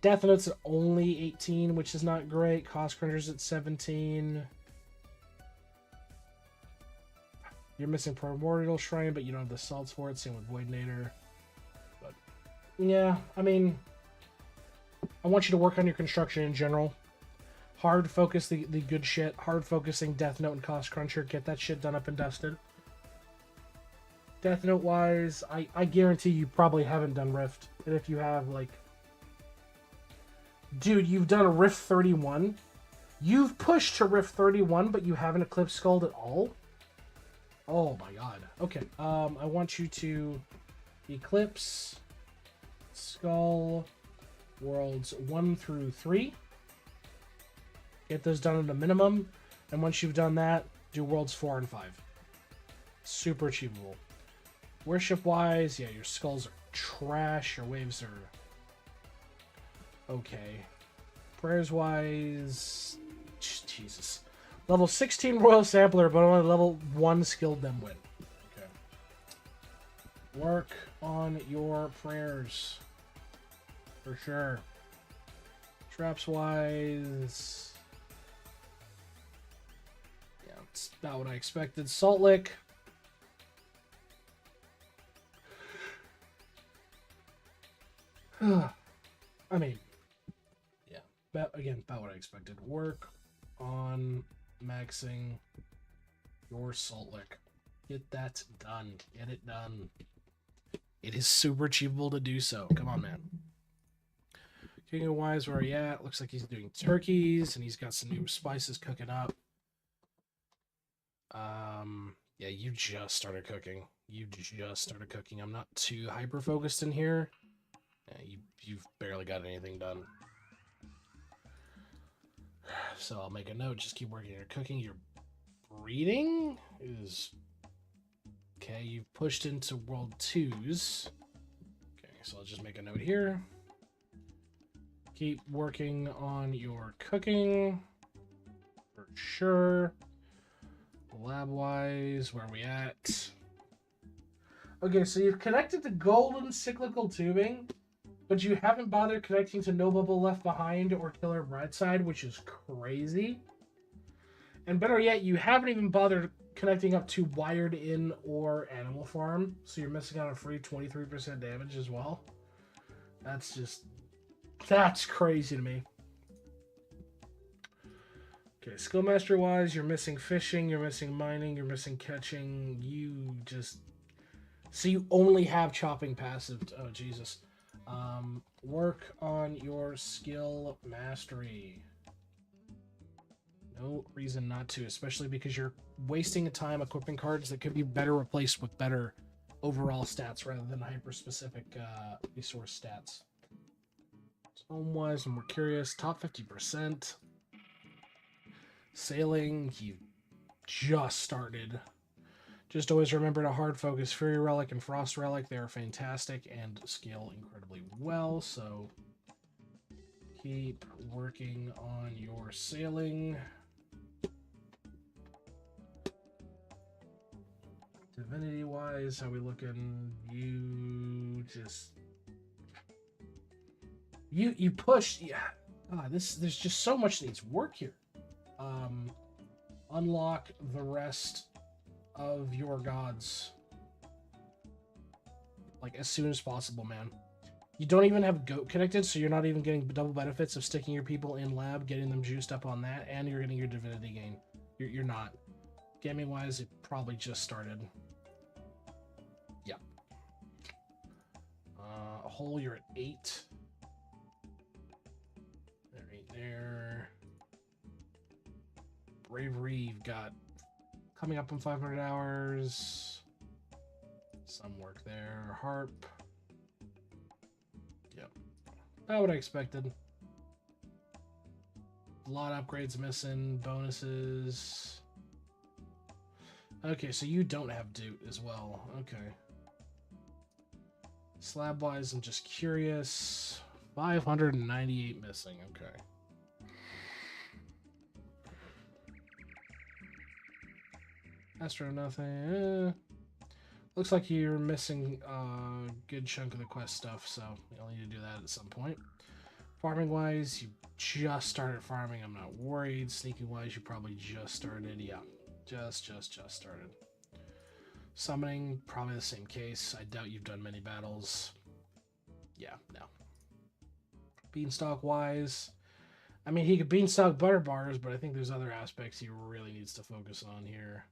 Death Note's at only 18, which is not great. Cost Cruncher's at 17. You're missing Primordial Shrine, but you don't have the salts for it. Same with Voidnator. But yeah, I mean, I want you to work on your construction in general. Hard focus the good shit. Hard focusing Death Note and Cost Cruncher. Get that shit done up and dusted. Death Note wise, I guarantee you probably haven't done Rift. And if you have, like, dude, you've done a Rift 31. You've pushed to Rift 31, but you haven't Eclipse Skulled at all? Oh my god. Okay. I want you to Eclipse Skull Worlds 1 through 3. Get those done at a minimum. And once you've done that, do Worlds 4 and 5. Super achievable. Worship-wise, yeah, your skulls are trash. Your waves are okay. Prayers-wise, Jesus. Level 16 Royal Sampler, but only level 1 skilled them win. Okay. Work on your prayers. For sure. Traps wise. Yeah, it's about what I expected. Salt Lick. I mean, yeah. About what I expected. Work on maxing your Salt Lick. Get that done. Get it done. It is super achievable to do so. Come on, man. King wise, where are you at? Looks like he's doing turkeys, and he's got some new spices cooking up. Yeah, you just started cooking. I'm not too hyper focused in here. Yeah, you've barely got anything done. So I'll make a note. Just keep working your cooking. Your breeding is okay. You've pushed into World 2s. Okay, so I'll just make a note here. Keep working on your cooking for sure. Lab-wise, where are we at? Okay, so you've connected to golden cyclical tubing, but you haven't bothered connecting to No Bubble Left Behind or Killer Brightside, which is crazy. And better yet, you haven't even bothered connecting up to Wired In or Animal Farm, so you're missing out on free 23% damage as well. That's crazy to me. Okay, skill master wise, you're missing fishing, you're missing mining, you're missing catching. So you only have chopping passive. Oh, Jesus. Work on your skill mastery. No reason not to, especially because you're wasting time equipping cards that could be better replaced with better overall stats rather than hyper-specific resource stats. Home-wise, I'm more curious. Top 50%. Sailing, you just started. Just always remember to hard focus Fury Relic and Frost Relic. They are fantastic and scale incredibly well, so keep working on your sailing. Divinity-wise, how we looking? You push, yeah. There's just so much that needs work here. Unlock the rest of your gods like as soon as possible, man. You don't even have goat connected, so you're not even getting double benefits of sticking your people in lab, getting them juiced up on that, and you're getting your divinity gain. You're not. Gaming wise, it probably just started. Yeah. A hole, you're at 8. Right there. Bravery, you've got coming up in 500 hours. Some work there. Harp. Yep. About what I expected. A lot of upgrades missing. Bonuses. Okay, so you don't have Doot as well. Okay. Slab-wise, I'm just curious. 598 missing. Okay. Astro, nothing. Looks like you're missing a good chunk of the quest stuff, so you'll need to do that at some point. Farming-wise, you just started farming. I'm not worried. Sneaking-wise, you probably just started. Yeah, just started. Summoning, probably the same case. I doubt you've done many battles. Yeah, no. Beanstalk-wise, I mean, he could beanstalk butter bars, but I think there's other aspects he really needs to focus on here.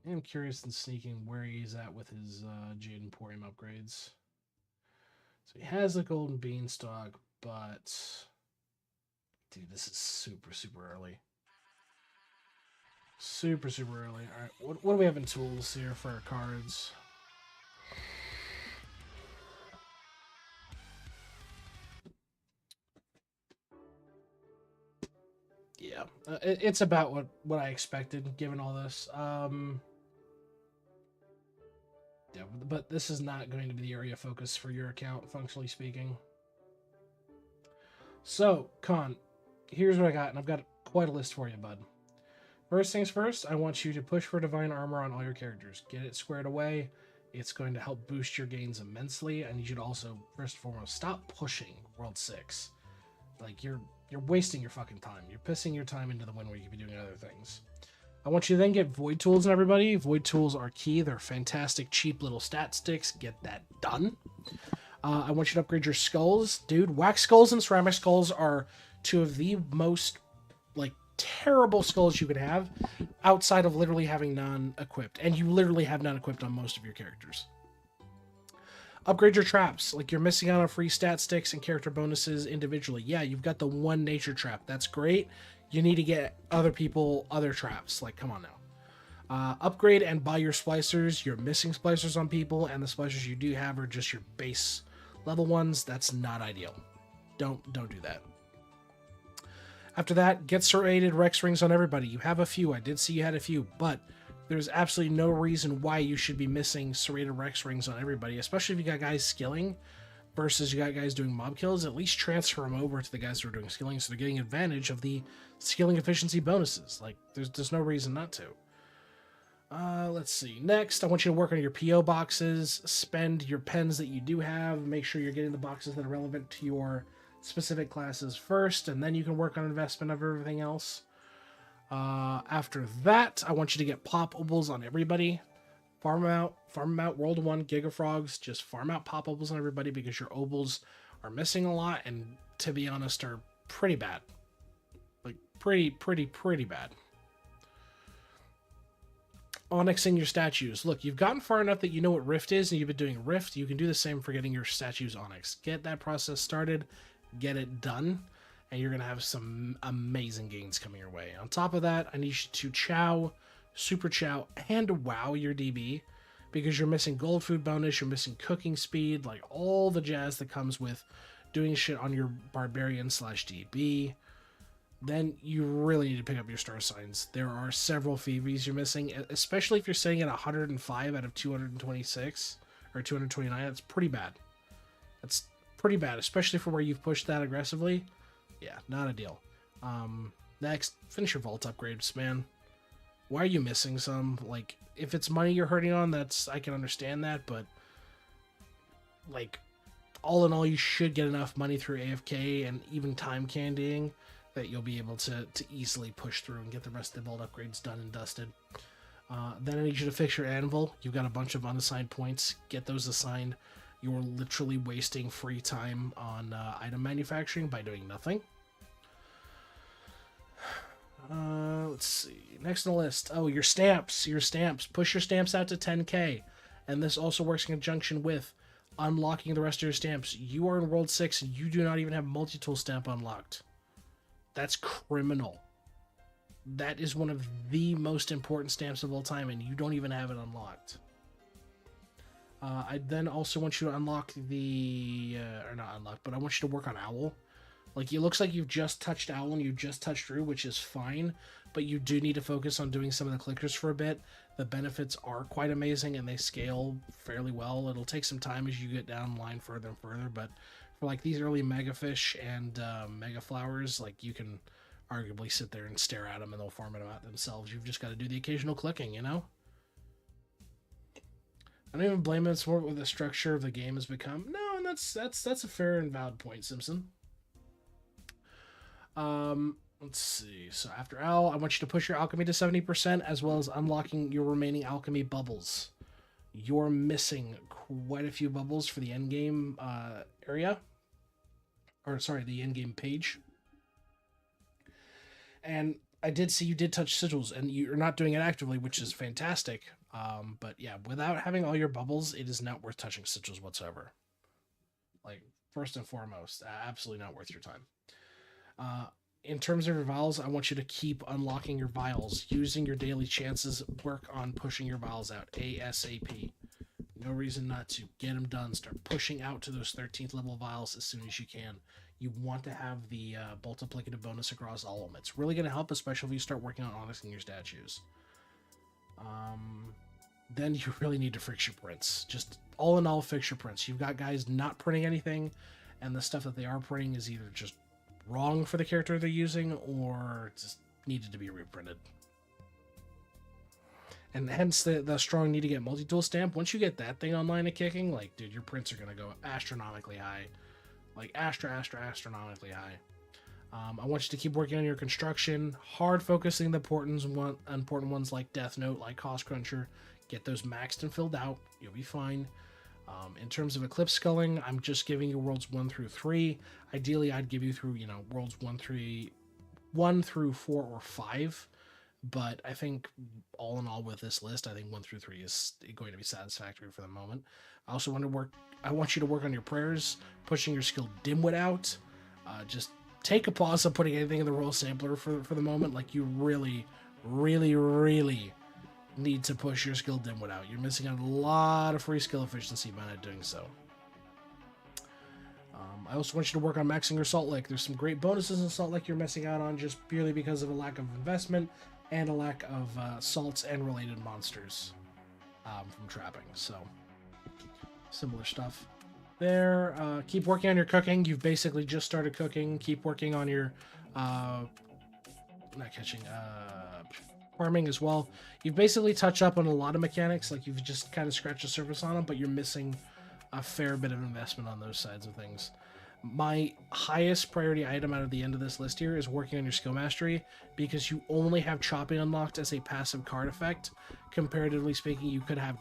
I am curious in sneaking where he's at with his Jade Emporium upgrades. So he has the golden beanstalk, but dude, this is super early. Super early. All right, what do we have in tools here for our cards? Yeah, it's about what I expected given all this. Yeah, but this is not going to be the area of focus for your account, functionally speaking. So, Con, here's what I got, and I've got quite a list for you, bud. First things first, I want you to push for divine armor on all your characters. Get it squared away. It's going to help boost your gains immensely. I need you to also, first and foremost, stop pushing World 6. Like, you're wasting your fucking time. You're pissing your time into the wind where you could be doing other things. I want you to then get Void Tools on everybody. Void Tools are key. They're fantastic, cheap little stat sticks. Get that done. I want you to upgrade your skulls. Dude, wax skulls and ceramic skulls are two of the most, like, terrible skulls you could have outside of literally having none equipped. And you literally have none equipped on most of your characters. Upgrade your traps. Like, you're missing out on free stat sticks and character bonuses individually. Yeah, you've got the one nature trap. That's great. You need to get other people other traps. Like, come on now. Upgrade and buy your splicers. You're missing splicers on people, and the splicers you do have are just your base level ones. That's not ideal. Don't do that. After that, get serrated Rex rings on everybody. You have a few. I did see you had a few, but there's absolutely no reason why you should be missing serrated Rex rings on everybody, especially if you got guys skilling versus you got guys doing mob kills. At least transfer them over to the guys who are doing skilling so they're getting advantage of the skilling efficiency bonuses. Like, there's no reason not to. Let's see. Next, I want you to work on your PO boxes. Spend your pens that you do have. Make sure you're getting the boxes that are relevant to your specific classes first, and then you can work on investment of everything else. After that, I want you to get pop obols on everybody. Farm them out. World 1 Gigafrogs. Just farm out pop obols on everybody because your obols are missing a lot, and to be honest, are pretty bad. Like, pretty bad. Onyxing your statues. Look, you've gotten far enough that you know what Rift is, and you've been doing Rift. You can do the same for getting your statues Onyx. Get that process started. Get it done. And you're going to have some amazing gains coming your way. On top of that, I need you to chow, super chow, and wow your DB. Because you're missing gold food bonus, you're missing cooking speed, like all the jazz that comes with doing shit on your barbarian / DB. Then you really need to pick up your star signs. There are several Phoebes you're missing, especially if you're sitting at 105 out of 226 or 229. That's pretty bad. That's pretty bad, especially for where you've pushed that aggressively. Yeah, not ideal. Next, finish your vault upgrades, man. Why are you missing some? Like, if it's money you're hurting on, I can understand that, but like, all in all, you should get enough money through AFK and even time candying that you'll be able to easily push through and get the rest of the vault upgrades done and dusted. Then I need you to fix your anvil. You've got a bunch of unassigned points. Get those assigned. You're literally wasting free time on item manufacturing by doing nothing. Let's see. Next on the list. Oh, your stamps. Your stamps. Push your stamps out to 10k. And this also works in conjunction with unlocking the rest of your stamps. You are in World 6 and you do not even have multi-tool stamp unlocked. That's criminal. That is one of the most important stamps of all time, and you don't even have it unlocked. I then also want you to unlock the... or not unlock, but I want you to work on Owl. Like, it looks like you've just touched Owl and you've just touched Drew, which is fine, but you do need to focus on doing some of the clickers for a bit. The benefits are quite amazing, and they scale fairly well. It'll take some time as you get down the line further and further, but for, like, these early Mega Fish and Mega Flowers, like, you can arguably sit there and stare at them, and they'll farm them out themselves. You've just got to do the occasional clicking, you know? I don't even blame it. It's more what the structure of the game has become. No, and that's a fair and valid point, Simpson. Let's see. So after Owl, I want you to push your alchemy to 70%, as well as unlocking your remaining alchemy bubbles. You're missing quite a few bubbles for the endgame area. Or, sorry, the endgame page. And I did see you did touch sigils, and you're not doing it actively, which is fantastic. But yeah, without having all your bubbles, it is not worth touching sigils whatsoever. Like, first and foremost, absolutely not worth your time. In terms of your vials, I want you to keep unlocking your vials. Using your daily chances, work on pushing your vials out ASAP. No reason not to. Get them done. Start pushing out to those 13th level vials as soon as you can. You want to have the multiplicative bonus across all of them. It's really going to help, especially if you start working on onyxing your statues. Then you really need to fix your prints. Just all in all, fix your prints. You've got guys not printing anything, and the stuff that they are printing is either just wrong for the character they're using or just needed to be reprinted. and hence the strong need to get multi-tool stamp. Once you get that thing online and kicking, like, dude, your prints are going to go astronomically high. Like, astronomically high. I want you to keep working on your construction, hard focusing the important ones like Death Note, like Cost Cruncher. Get those maxed and filled out. You'll be fine. In terms of Eclipse Sculling, I'm just giving you Worlds 1 through 3. Ideally, I'd give you through, Worlds 1 through 4 or 5. But I think all in all with this list, I think 1 through 3 is going to be satisfactory for the moment. I also I want you to work on your prayers, pushing your skill Dimwit out. Just take a pause on putting anything in the roll sampler for the moment. Like, you really, really, really need to push your skill Dimwit out. You're missing out a lot of free skill efficiency by not doing so. I also want you to work on maxing your Salt Lick. There's some great bonuses in Salt Lick you're missing out on just purely because of a lack of investment and a lack of salts and related monsters from trapping. So, similar stuff there. Keep working on your cooking. You've basically just started cooking. Keep working on your farming as well. You've basically touched up on a lot of mechanics. Like, you've just kind of scratched the surface on them, but you're missing a fair bit of investment on those sides of things. My highest priority item out of the end of this list here is working on your skill mastery, because you only have chopping unlocked as a passive card effect. Comparatively speaking, you could have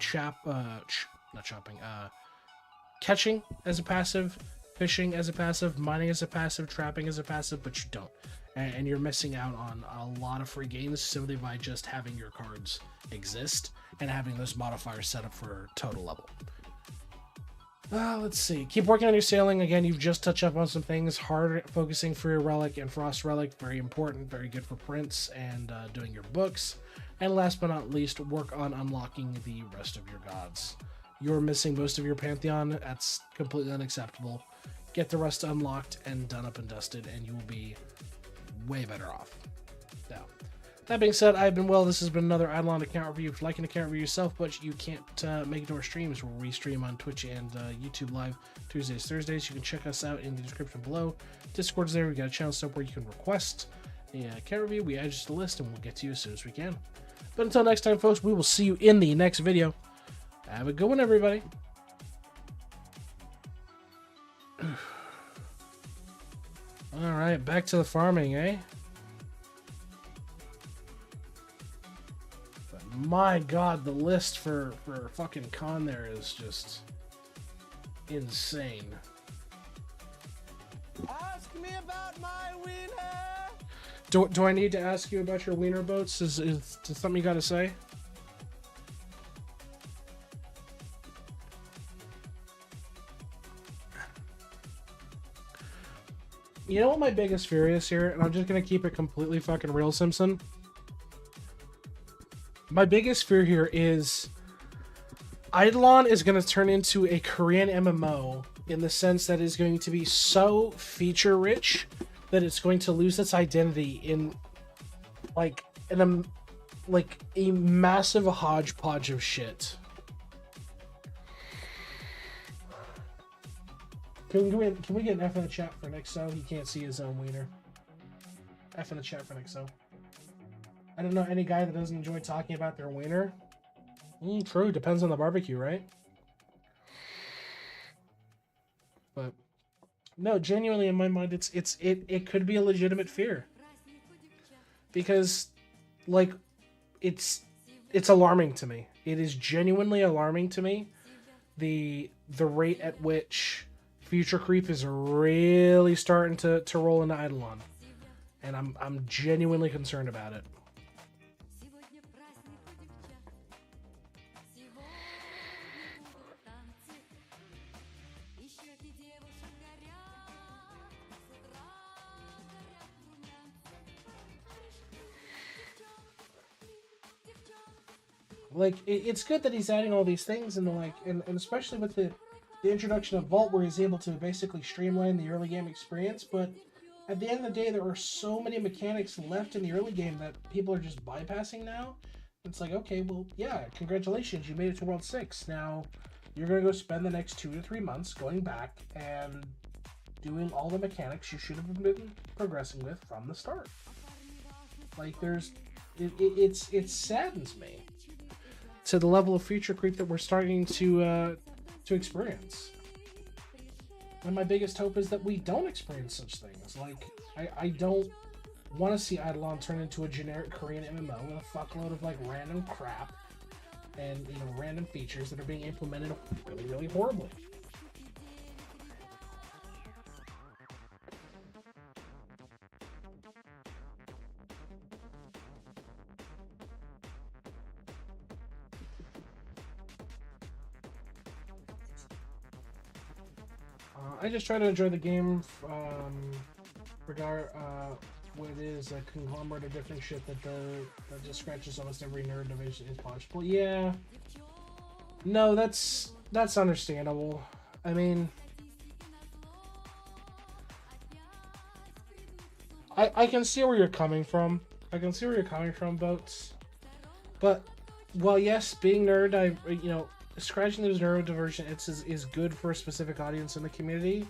catching as a passive, fishing as a passive, mining as a passive, trapping as a passive, but you don't. And you're missing out on a lot of free gains simply by just having your cards exist and having those modifiers set up for total level. Let's see. Keep working on your sailing. Again, you've just touched up on some things. Hard focusing for your relic and frost relic. Very important. Very good for prints and doing your books. And last but not least, work on unlocking the rest of your gods. You're missing most of your pantheon. That's completely unacceptable. Get the rest unlocked and done up and dusted, and you will be way better off. Now, that being said, I've been Will. This has been another Idleon account review. If you'd like an account review yourself, but you can't make it to our streams, where we stream on Twitch and YouTube live Tuesdays, Thursdays, you can check us out in the description below. Discord's there. We got a channel set up where you can request a account review. We add you to the list, and we'll get to you as soon as we can. But until next time, folks, we will see you in the next video. Have a good one, everybody. All right, back to the farming, eh? My god, the list for fucking Con there is just insane. Ask me about my wiener. Do I need to ask you about your wiener boats? Is something you gotta say? You know what my biggest fear is here? And I'm just gonna keep it completely fucking real, Simpson. My biggest fear here is Idleon is going to turn into a Korean MMO in the sense that it's going to be so feature rich that it's going to lose its identity in a massive hodgepodge of shit. Can we get an F in the chat for Nixo? He can't see his own wiener. F in the chat for Nixo. I don't know any guy that doesn't enjoy talking about their wiener. True, depends on the barbecue, right? But no, genuinely in my mind, it could be a legitimate fear, because like it's alarming to me. It is genuinely alarming to me the rate at which future creep is really starting to roll into Idleon, and I'm genuinely concerned about it. Like, it's good that he's adding all these things, and and especially with the introduction of Vault, where he's able to basically streamline the early game experience. But at the end of the day, there are so many mechanics left in the early game that people are just bypassing now. It's like, okay, well, yeah, congratulations, you made it to World 6. Now you're gonna go spend the next 2 to 3 months going back and doing all the mechanics you should have been progressing with from the start. Like, it saddens me. to the level of feature creep that we're starting to experience. And my biggest hope is that we don't experience such things. Like, I don't want to see Idleon turn into a generic Korean MMO with a fuckload of like random crap and, you know, random features that are being implemented really, really horribly. I just try to enjoy the game, what it is, a conglomerate of different shit that just scratches almost every nerd division is possible. Yeah. No, that's understandable. I mean, I can see where you're coming from. I can see where you're coming from, Boats. But, well, yes, being nerd, you know, scratching those neurodivergent is good for a specific audience in the community.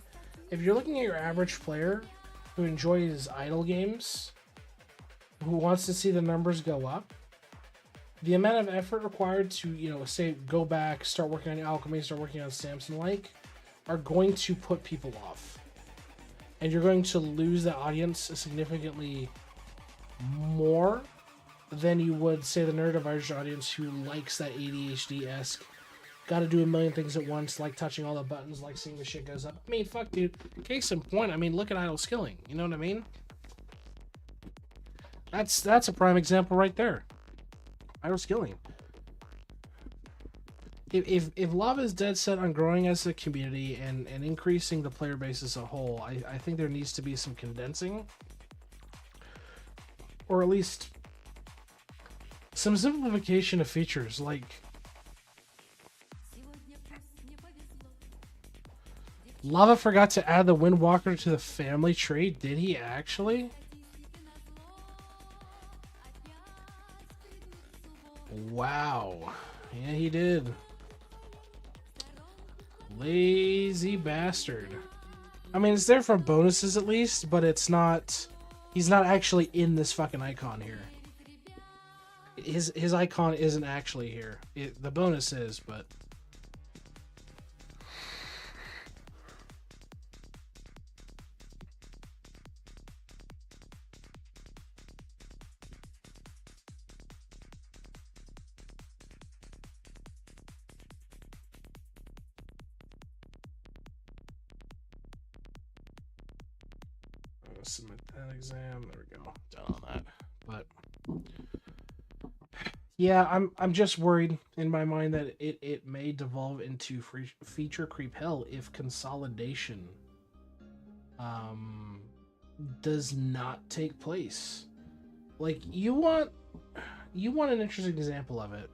If you're looking at your average player who enjoys idle games, who wants to see the numbers go up, the amount of effort required to, you know, say, go back, start working on Alchemy, start working on Samson like, are going to put people off. And you're going to lose the audience significantly more than you would, say, the neurodivergent audience who likes that ADHD-esque, gotta do a million things at once, like touching all the buttons, like seeing the shit goes up. I mean, fuck, dude. Case in point, I mean, look at idle skilling. You know what I mean? That's a prime example right there. Idle skilling. If Lava is dead set on growing as a community and increasing the player base as a whole, I think there needs to be some condensing. Or at least some simplification of features, like Lava forgot to add the Windwalker to the family tree. Did he actually? Wow. Yeah, he did. Lazy bastard. I mean, it's there for bonuses at least, but it's not... He's not actually in this fucking icon here. His icon isn't actually here. The bonus is, but... Submit that exam. There we go. Done on that. But yeah, I'm just worried in my mind that it may devolve into feature creep hell if consolidation does not take place. Like, you want an interesting example of it.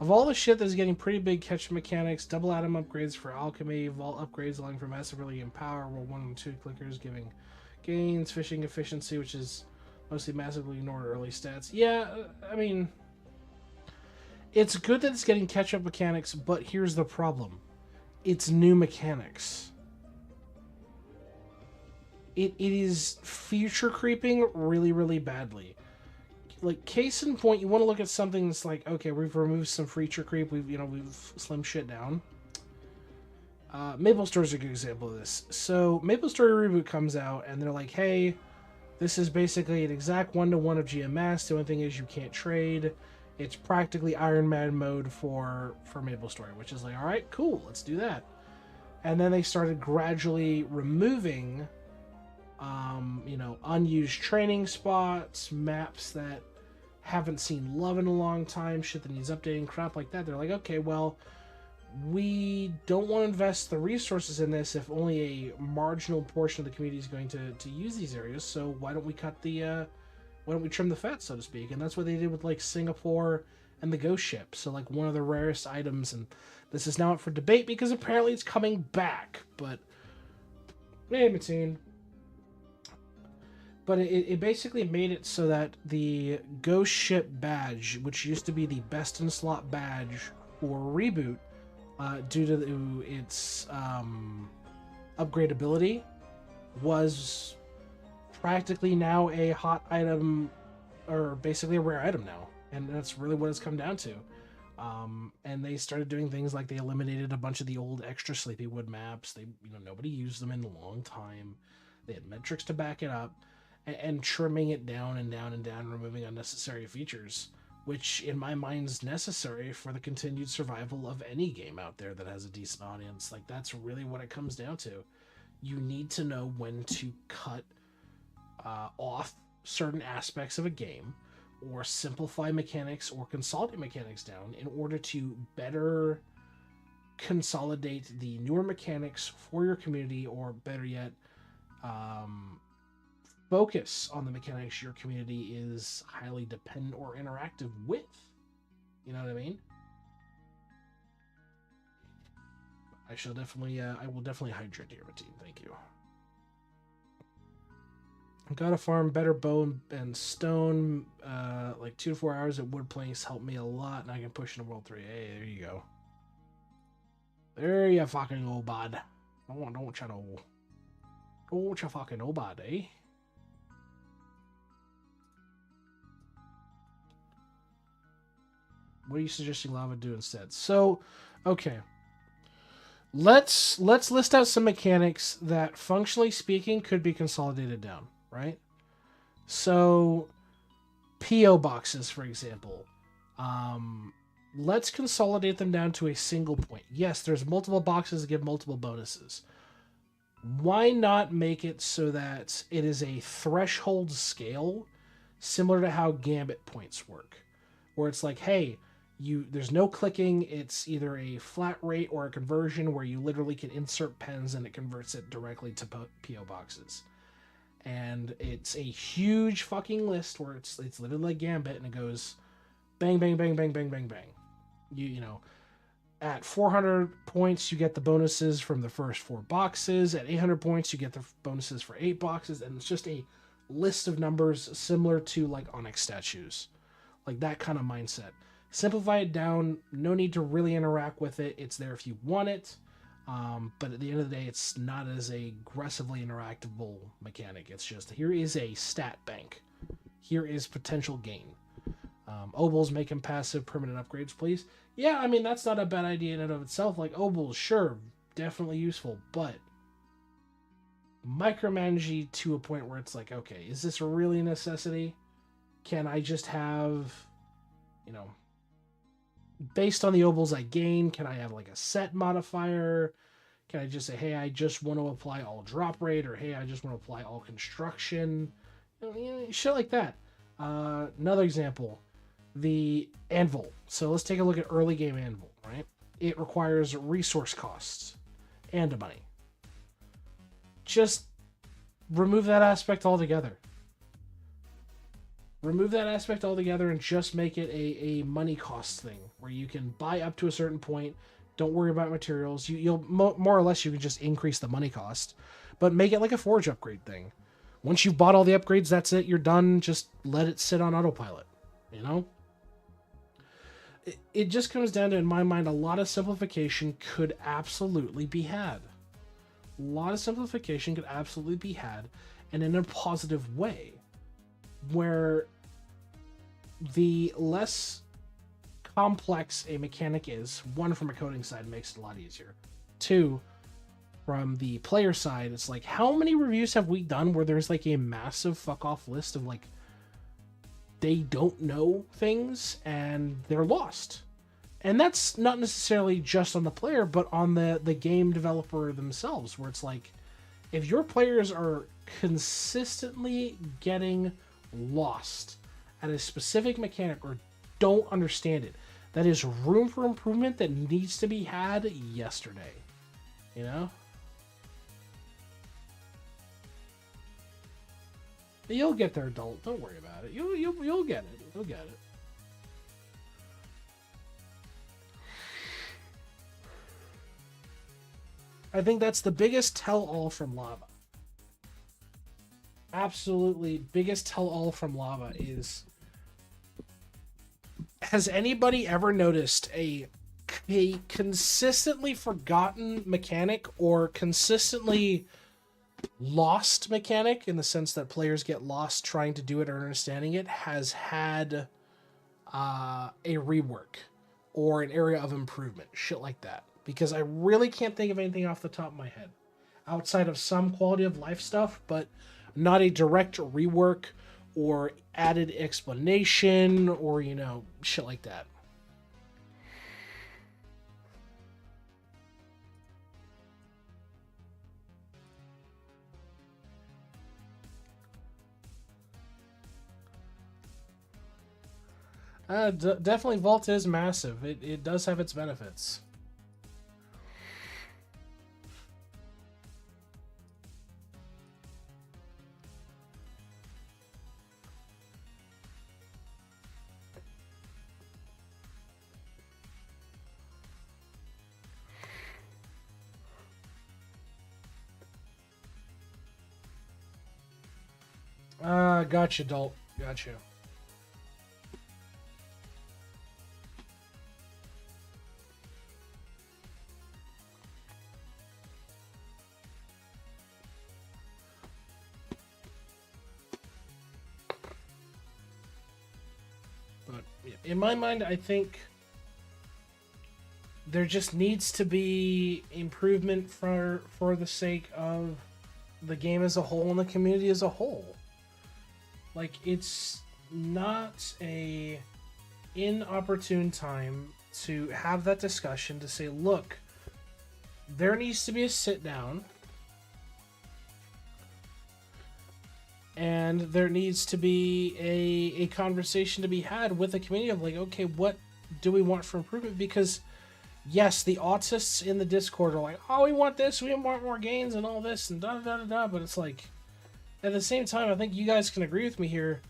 Of all the shit that's getting pretty big catch mechanics, double atom upgrades for alchemy, vault upgrades allowing for massive really in power, world 1 and 2 clickers giving gains, fishing efficiency, which is mostly massively ignored early stats. Yeah, I mean, it's good that it's getting catch-up mechanics, but here's the problem. It's new mechanics. It is feature creeping really, really badly. Like, case in point, you want to look at something that's like, okay, we've removed some feature creep, we've slimmed shit down. Maple Story is a good example of this. So Maple Story Reboot comes out and they're like, hey, this is basically an exact 1-to-1 of GMS. The only thing is you can't trade. It's practically Iron Man mode for Maple Story, which is like, all right, cool, let's do that. And then they started gradually removing, unused training spots, maps that haven't seen love in a long time, shit that needs updating, crap like that. They're like, okay, well, we don't want to invest the resources in this if only a marginal portion of the community is going to use these areas, so why don't we trim the fat, so to speak? And that's what they did with, like, Singapore and the Ghost Ship. So, like, one of the rarest items, and this is now up for debate because apparently it's coming back, but but it basically made it so that the Ghost Ship badge, which used to be the best in slot badge for Reboot, due to its upgradability, was practically now a hot item, or basically a rare item now. And that's really what it's come down to. And they started doing things like they eliminated a bunch of the old extra Sleepywood maps. Nobody used them in a long time. They had metrics to back it up, and trimming it down and down and down, removing unnecessary features, which in my mind is necessary for the continued survival of any game out there that has a decent audience. Like, that's really what it comes down to. You need to know when to cut off certain aspects of a game, or simplify mechanics or consolidate mechanics down in order to better consolidate the newer mechanics for your community, or better yet, focus on the mechanics your community is highly dependent or interactive with. You know what I mean? I will definitely hydrate here, team. Thank you. Gotta farm better bone and stone, like 2 to 4 hours at wood planks help me a lot, and I can push into World 3. Hey, there you go. There you fucking go, bud. Don't you fucking know, bud, eh? What are you suggesting lava do instead? So, okay. Let's list out some mechanics that, functionally speaking, could be consolidated down, right? So, PO boxes, for example. Let's consolidate them down to a single point. Yes, there's multiple boxes that give multiple bonuses. Why not make it so that it is a threshold scale, similar to how Gambit points work, where it's like, hey, there's no clicking. It's either a flat rate or a conversion where you literally can insert pens and it converts it directly to PO boxes. And it's a huge fucking list where it's literally like Gambit, and it goes bang, bang, bang, bang, bang, bang, bang. You know, at 400 points, you get the bonuses from the first 4 boxes. At 800 points, you get the bonuses for 8 boxes. And it's just a list of numbers similar to like Onyx statues. Like that kind of mindset. Simplify it down. No need to really interact with it. It's there if you want it. But at the end of the day, it's not as aggressively interactable mechanic. It's just, here is a stat bank. Here is potential gain. Obols making passive permanent upgrades, please. Yeah, I mean, that's not a bad idea in and of itself. Like, obols, sure, definitely useful. But micromanaging to a point where it's like, okay, is this really a necessity? Can I just have, based on the obols I gain, can I have like a set modifier? Can I just say, hey, I just want to apply all drop rate, or hey, I just want to apply all construction? Shit like that. Another example, the anvil. So let's take a look at early game anvil, right? It requires resource costs and money. Just remove that aspect altogether. Remove that aspect altogether and just make it a money cost thing where you can buy up to a certain point. Don't worry about materials. You'll more or less, you can just increase the money cost, but make it like a forge upgrade thing. Once you've bought all the upgrades, that's it. You're done. Just let it sit on autopilot. It just comes down to, in my mind, a lot of simplification could absolutely be had. A lot of simplification could absolutely be had, and in a positive way, where the less complex a mechanic is, one, from a coding side, makes it a lot easier. Two, from the player side, it's like, how many reviews have we done where there's like a massive fuck off list of like, they don't know things and they're lost? And that's not necessarily just on the player, but on the game developer themselves, where it's like, if your players are consistently getting lost at a specific mechanic or don't understand it, that is room for improvement that needs to be had yesterday. You'll get there, adult. Don't worry about it. You'll get it. You'll get it. I think that's the biggest tell-all from Lava. Absolutely biggest tell-all from Lava is, has anybody ever noticed a consistently forgotten mechanic or consistently lost mechanic, in the sense that players get lost trying to do it or understanding it, has had a rework or an area of improvement, shit like that. Because I really can't think of anything off the top of my head outside of some quality of life stuff, but not a direct rework or added explanation or, shit like that. Definitely Vault is massive. It does have its benefits. Gotcha, Dalt. Gotcha. But in my mind, I think there just needs to be improvement for the sake of the game as a whole and the community as a whole. Like, it's not a inopportune time to have that discussion to say, look, there needs to be a sit down and there needs to be a conversation to be had with the community of like, okay, what do we want for improvement? Because yes, the autists in the Discord are like, oh, we want this, we want more gains and all this and da da da da, but it's like, at the same time, I think you guys can agree with me here.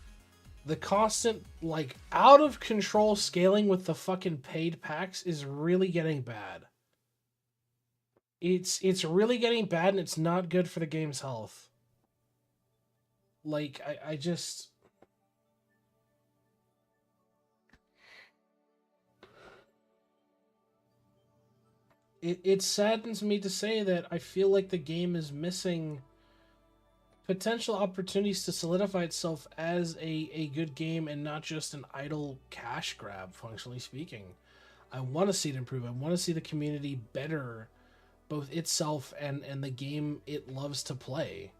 The constant, like, out of control scaling with the fucking paid packs is really getting bad. It's really getting bad, and it's not good for the game's health. Like, I just... It saddens me to say that I feel like the game is missing potential opportunities to solidify itself as a good game and not just an idle cash grab, functionally speaking. I want to see it improve. I want to see the community better, both itself and the game it loves to play.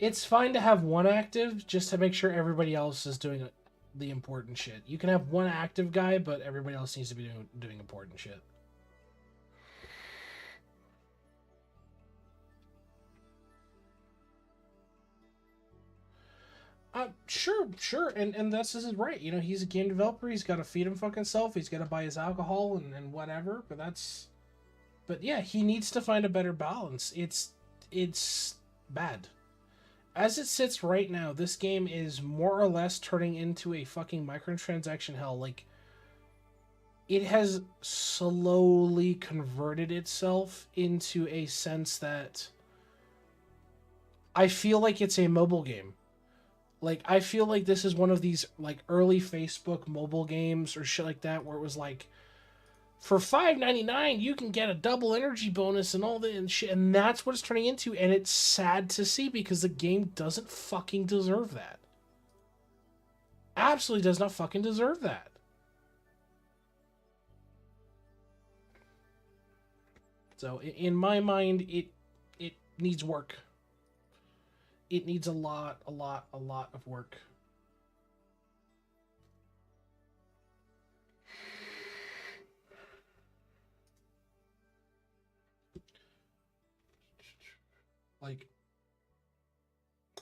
It's fine to have one active just to make sure everybody else is doing the important shit. You can have one active guy, but everybody else needs to be doing important shit. Sure, and that's his right. He's a game developer. He's got to feed him fucking self. He's got to buy his alcohol and whatever. But yeah, he needs to find a better balance. It's bad. As it sits right now, this game is more or less turning into a fucking microtransaction hell. Like, it has slowly converted itself into a sense that I feel like it's a mobile game. Like, I feel like this is one of these, like, early Facebook mobile games or shit like that, where it was like, for $5.99, you can get a double energy bonus and all that and shit, and that's what it's turning into, and it's sad to see because the game doesn't fucking deserve that. Absolutely does not fucking deserve that. So, in my mind, it needs work. It needs a lot of work. Like,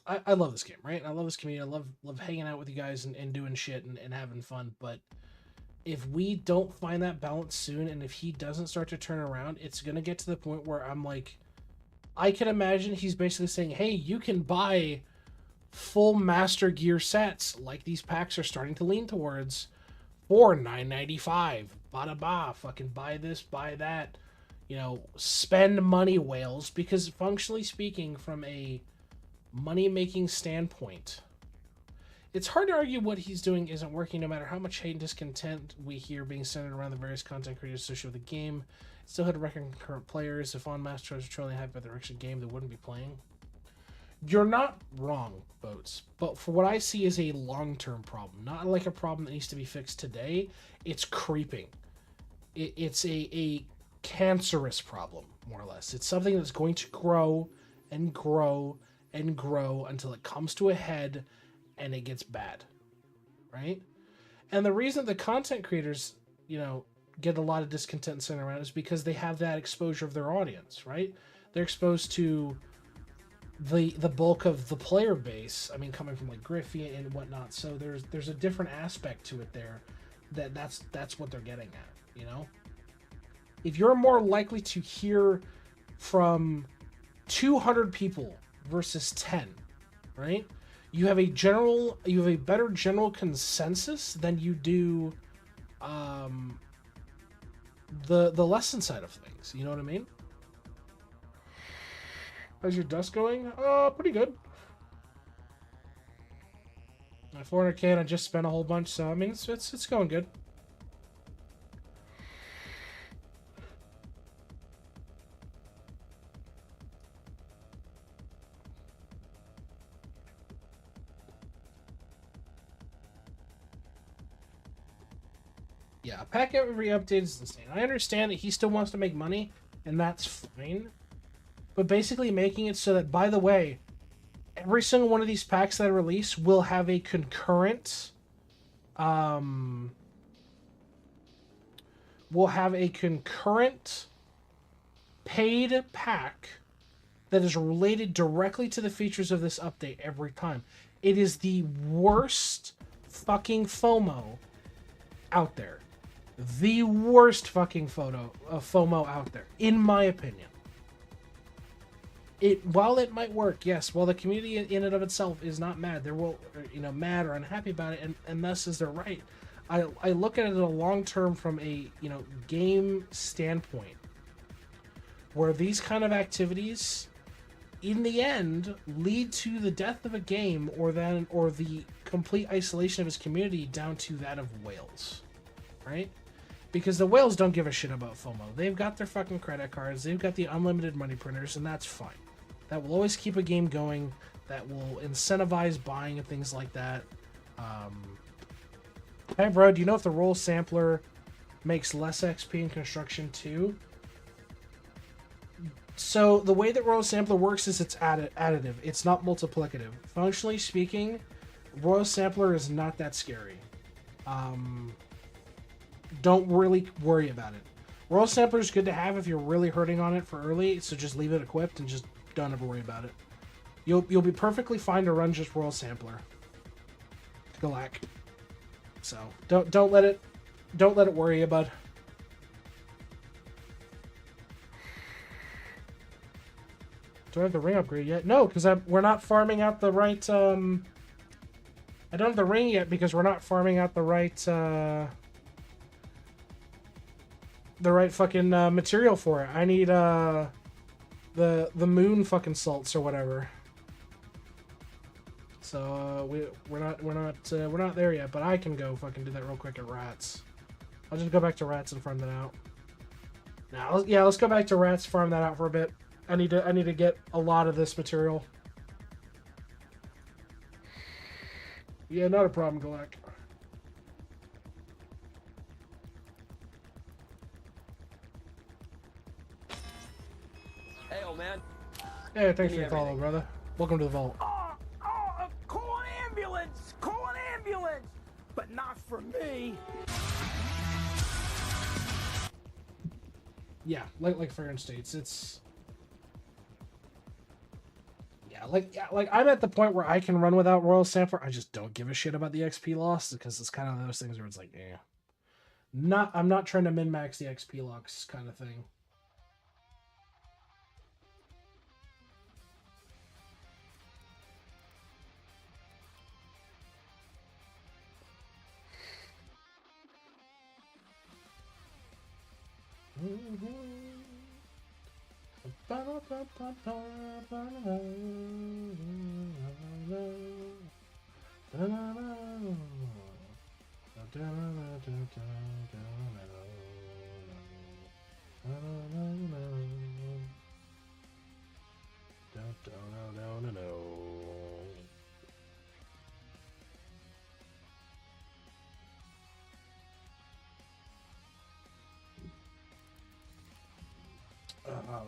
I love this game, right? I love this community. I love hanging out with you guys and doing shit and having fun. But if we don't find that balance soon, and if he doesn't start to turn around, it's going to get to the point where I'm like, I can imagine he's basically saying, hey, you can buy full Master Gear sets, like these packs are starting to lean towards, for $9.95. Bada fucking buy this, buy that. Spend money, whales, because functionally speaking, from a money-making standpoint, It's hard to argue what he's doing isn't working, no matter how much hate and discontent we hear being centered around the various content creators associated with the game. It still had record current players. If on Masters are trolling hype about the direction game, they wouldn't be playing. You're not wrong, Boats, but for what I see is a long-term problem, not like a problem that needs to be fixed today. It's creeping. It's a cancerous problem, more or less. It's something that's going to grow and grow and grow until it comes to a head and it gets bad, right? And the reason the content creators, get a lot of discontent sent around is because they have that exposure of their audience, right? They're exposed to the bulk of the player base. I mean, coming from like Griffey and whatnot. So there's a different aspect to it there. That's what they're getting at, If you're more likely to hear from 200 people versus 10, right? You have a better general consensus than you do the lesson side of things. You know what I mean? How's your dust going? Pretty good. My 400k and I just spent a whole bunch, so I mean it's going good. Yeah, packet re-update is insane. I understand that he still wants to make money, and that's fine. But basically making it so that, by the way, every single one of these packs that I release will have a concurrent... paid pack that is related directly to the features of this update every time. It is the worst fucking FOMO out there. The worst fucking FOMO out there, in my opinion. While it might work, yes, while the community in and of itself is not mad, they're mad or unhappy about it, and thus is their right. I look at it in a long term from a game standpoint, where these kind of activities, in the end, lead to the death of a game or the complete isolation of its community down to that of whales, right? Because the whales don't give a shit about FOMO. They've got their fucking credit cards, they've got the unlimited money printers, and that's fine. That will always keep a game going, that will incentivize buying and things like that. Hey bro, do you know if the roll sampler makes less XP in construction too? So the way that Royal Sampler works is it's additive. It's not multiplicative. Functionally speaking, Royal Sampler is not that scary. Don't really worry about it. Royal Sampler is good to have if you're really hurting on it for early, so just leave it equipped and just don't ever worry about it. You'll be perfectly fine to run just Royal Sampler. Galak. So don't let it worry you, bud. Do I have the ring upgrade yet? No, because we're not farming out the right. I don't have the ring yet because we're not farming out the right fucking material for it. I need the moon fucking salts or whatever. So we're not there yet. But I can go fucking do that real quick at Rats. I'll just go back to Rats and farm that out. Now, yeah, let's go back to Rats, farm that out for a bit. I need to get a lot of this material. Yeah, not a problem, Galak. Hey, old man. Hey, thanks for your follow, brother. Welcome to the vault. Call an ambulance! Call an ambulance! But not for me. Yeah, like Farron states, it's... Like I'm at the point where I can run without Royal Sampler. I just don't give a shit about the XP loss because it's kind of those things where it's like, eh. I'm not trying to min-max the XP loss kind of thing.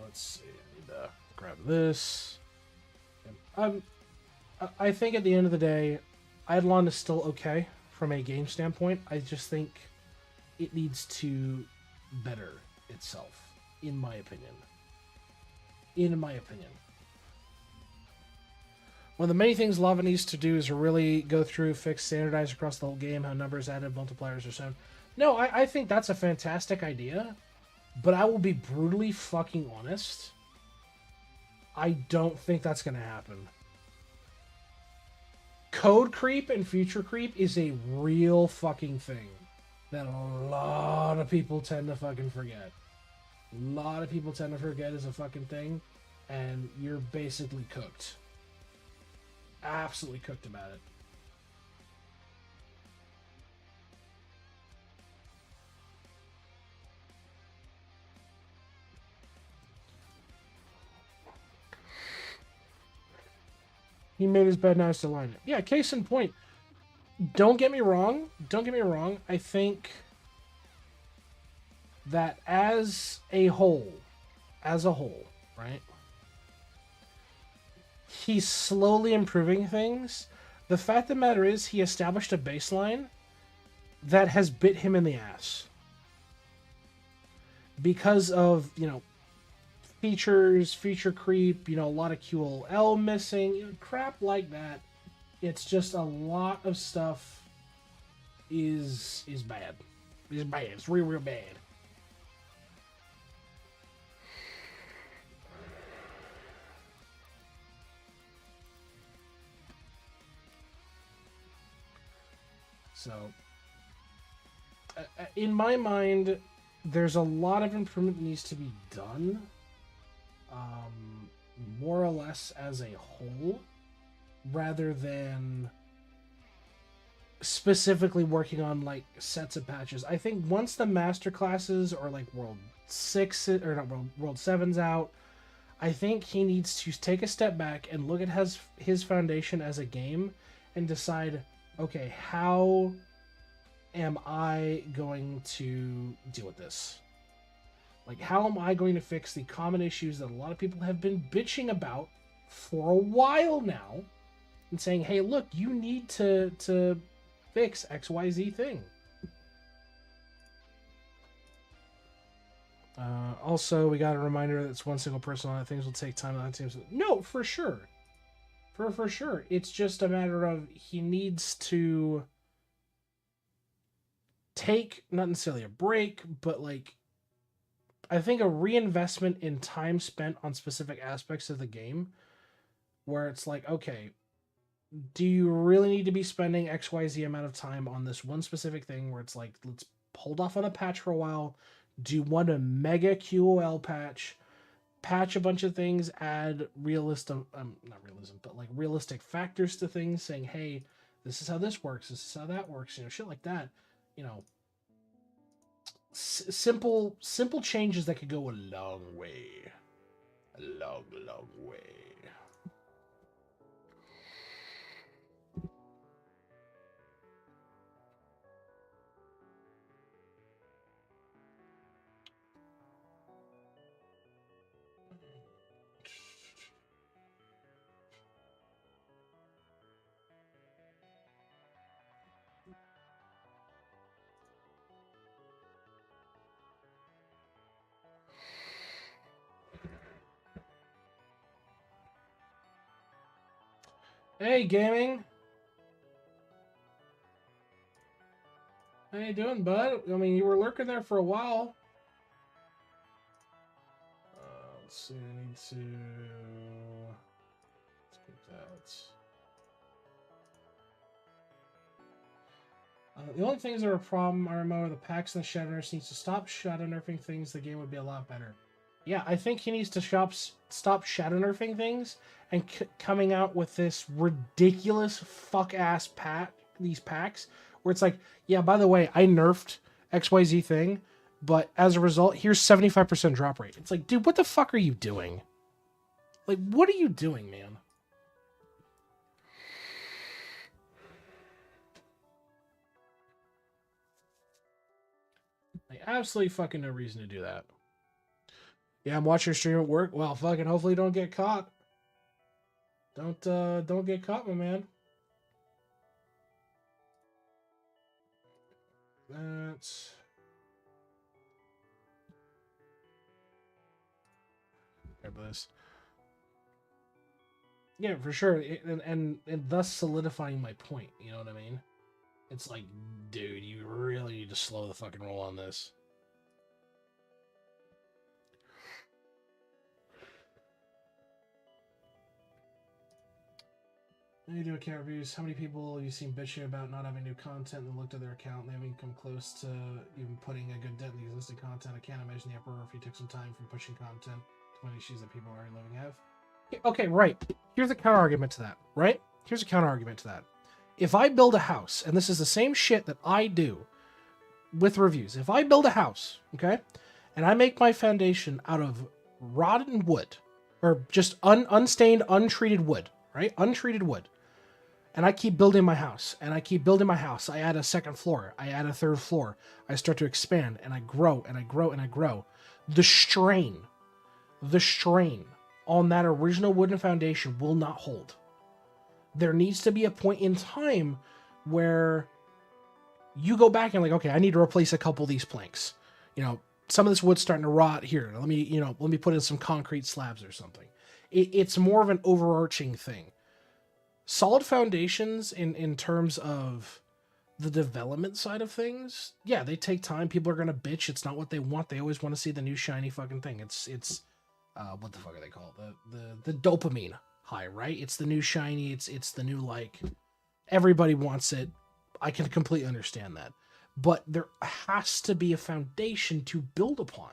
let's see. I need to grab this. I think at the end of the day, Idleon is still okay from a game standpoint. I just think it needs to better itself, in my opinion. In my opinion. One of the many things Lava needs to do is really go through, fix, standardize across the whole game, how numbers added, multipliers are shown. No, I think that's a fantastic idea, but I will be brutally fucking honest. I don't think that's going to happen. Code creep and feature creep is a real fucking thing that a lot of people tend to fucking forget. A lot of people tend to forget is a fucking thing, and you're basically cooked. Absolutely cooked about it. He made his bed, now it's to line it. Yeah, case in point. Don't get me wrong. Don't get me wrong. I think that as a whole, right? He's slowly improving things. The fact of the matter is he established a baseline that has bit him in the ass. Because of, features, feature creep, a lot of QLL missing, crap like that. It's just a lot of stuff is bad. It's bad. It's real, real bad. So, in my mind, there's a lot of improvement that needs to be done. More or less as a whole, rather than specifically working on like sets of patches. I think once the master classes or like World 6 or not World 7's out, I think he needs to take a step back and look at his foundation as a game and decide, okay, how am I going to deal with this? Like, how am I going to fix the common issues that a lot of people have been bitching about for a while now and saying, hey, look, you need to fix XYZ thing. Also, we got a reminder that it's one single person on it. Things will take time on teams. No, for sure. For sure. It's just a matter of he needs to take, not necessarily a break, but like, I think a reinvestment in time spent on specific aspects of the game where it's like, okay, do you really need to be spending XYZ amount of time on this one specific thing where it's like, let's hold off on a patch for a while, do one a mega QOL patch a bunch of things, add not realism, but like realistic factors to things, saying, hey, this is how this works, this is how that works, shit like that, simple changes that could go a long way. A long, long way. Hey, gaming. How you doing, bud? I mean, you were lurking there for a while. Let's see, I need to... Let's get that. The only things that are a problem, RMO, are the packs and the shadow nerfs. Needs to stop shadow nerfing things. The game would be a lot better. Yeah, I think he needs to stop shadow nerfing things and coming out with this ridiculous fuck-ass these packs, where it's like, yeah, by the way, I nerfed XYZ thing, but as a result, here's 75% drop rate. It's like, dude, what the fuck are you doing? Like, what are you doing, man? Like, absolutely fucking no reason to do that. Yeah, I'm watching your stream at work. Well, fucking hopefully don't get caught. Don't get caught, my man. That's grab this. Yeah, for sure. And thus solidifying my point, you know what I mean? It's like, dude, you really need to slow the fucking roll on this. When you do account reviews, how many people have you seen bitching about not having new content and looked at their account and they haven't come close to even putting a good dent in the existing content? I can't imagine the uproar if you took some time from pushing content to find issues that people are already living have. Okay, right. Here's a counter argument to that, right? Here's a counter argument to that. If I build a house, and this is the same shit that I do with reviews, if I build a house, okay, and I make my foundation out of rotten wood, or just unstained, untreated wood, right? Untreated wood. And I keep building my house, and I keep building my house. I add a second floor. I add a third floor. I start to expand, and I grow, and I grow, and I grow. The strain on that original wooden foundation will not hold. There needs to be a point in time where you go back and like, okay, I need to replace a couple of these planks. You know, some of this wood's starting to rot here. Let me put in some concrete slabs or something. It's more of an overarching thing. Solid foundations in terms of the development side of things, yeah, they take time. People are gonna bitch. It's not what they want. They always want to see the new shiny fucking thing. It's what the fuck are they called? The dopamine high, right? It's the new shiny. It's the new, like, everybody wants it. I can completely understand that, but there has to be a foundation to build upon.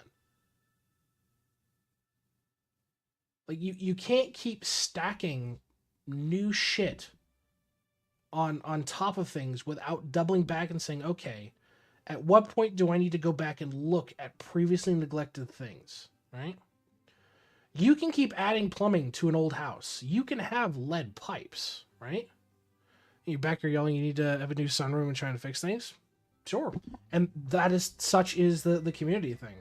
Like you can't keep stacking new shit on top of things without doubling back and saying, okay, at what point do I need to go back and look at previously neglected things, right? You can keep adding plumbing to an old house. You can have lead pipes, right? You back here yelling you need to have a new sunroom and trying to fix things. Sure. And that is such is the community thing.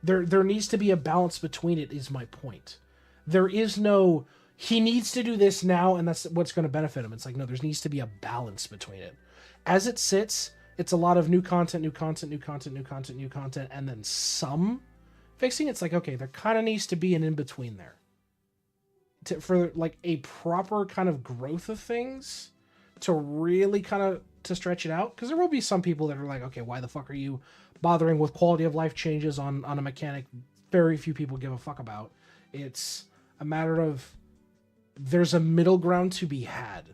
There needs to be a balance between it, is my point. There is no he needs to do this now, and that's what's going to benefit him. It's like, no, there needs to be a balance between it. As it sits, it's a lot of new content, and then some fixing. It's like, okay, there kind of needs to be an in-between there. For like a proper kind of growth of things, to really kind of to stretch it out. Because there will be some people that are like, okay, why the fuck are you bothering with quality of life changes on a mechanic very few people give a fuck about? It's a matter of there's a middle ground to be had.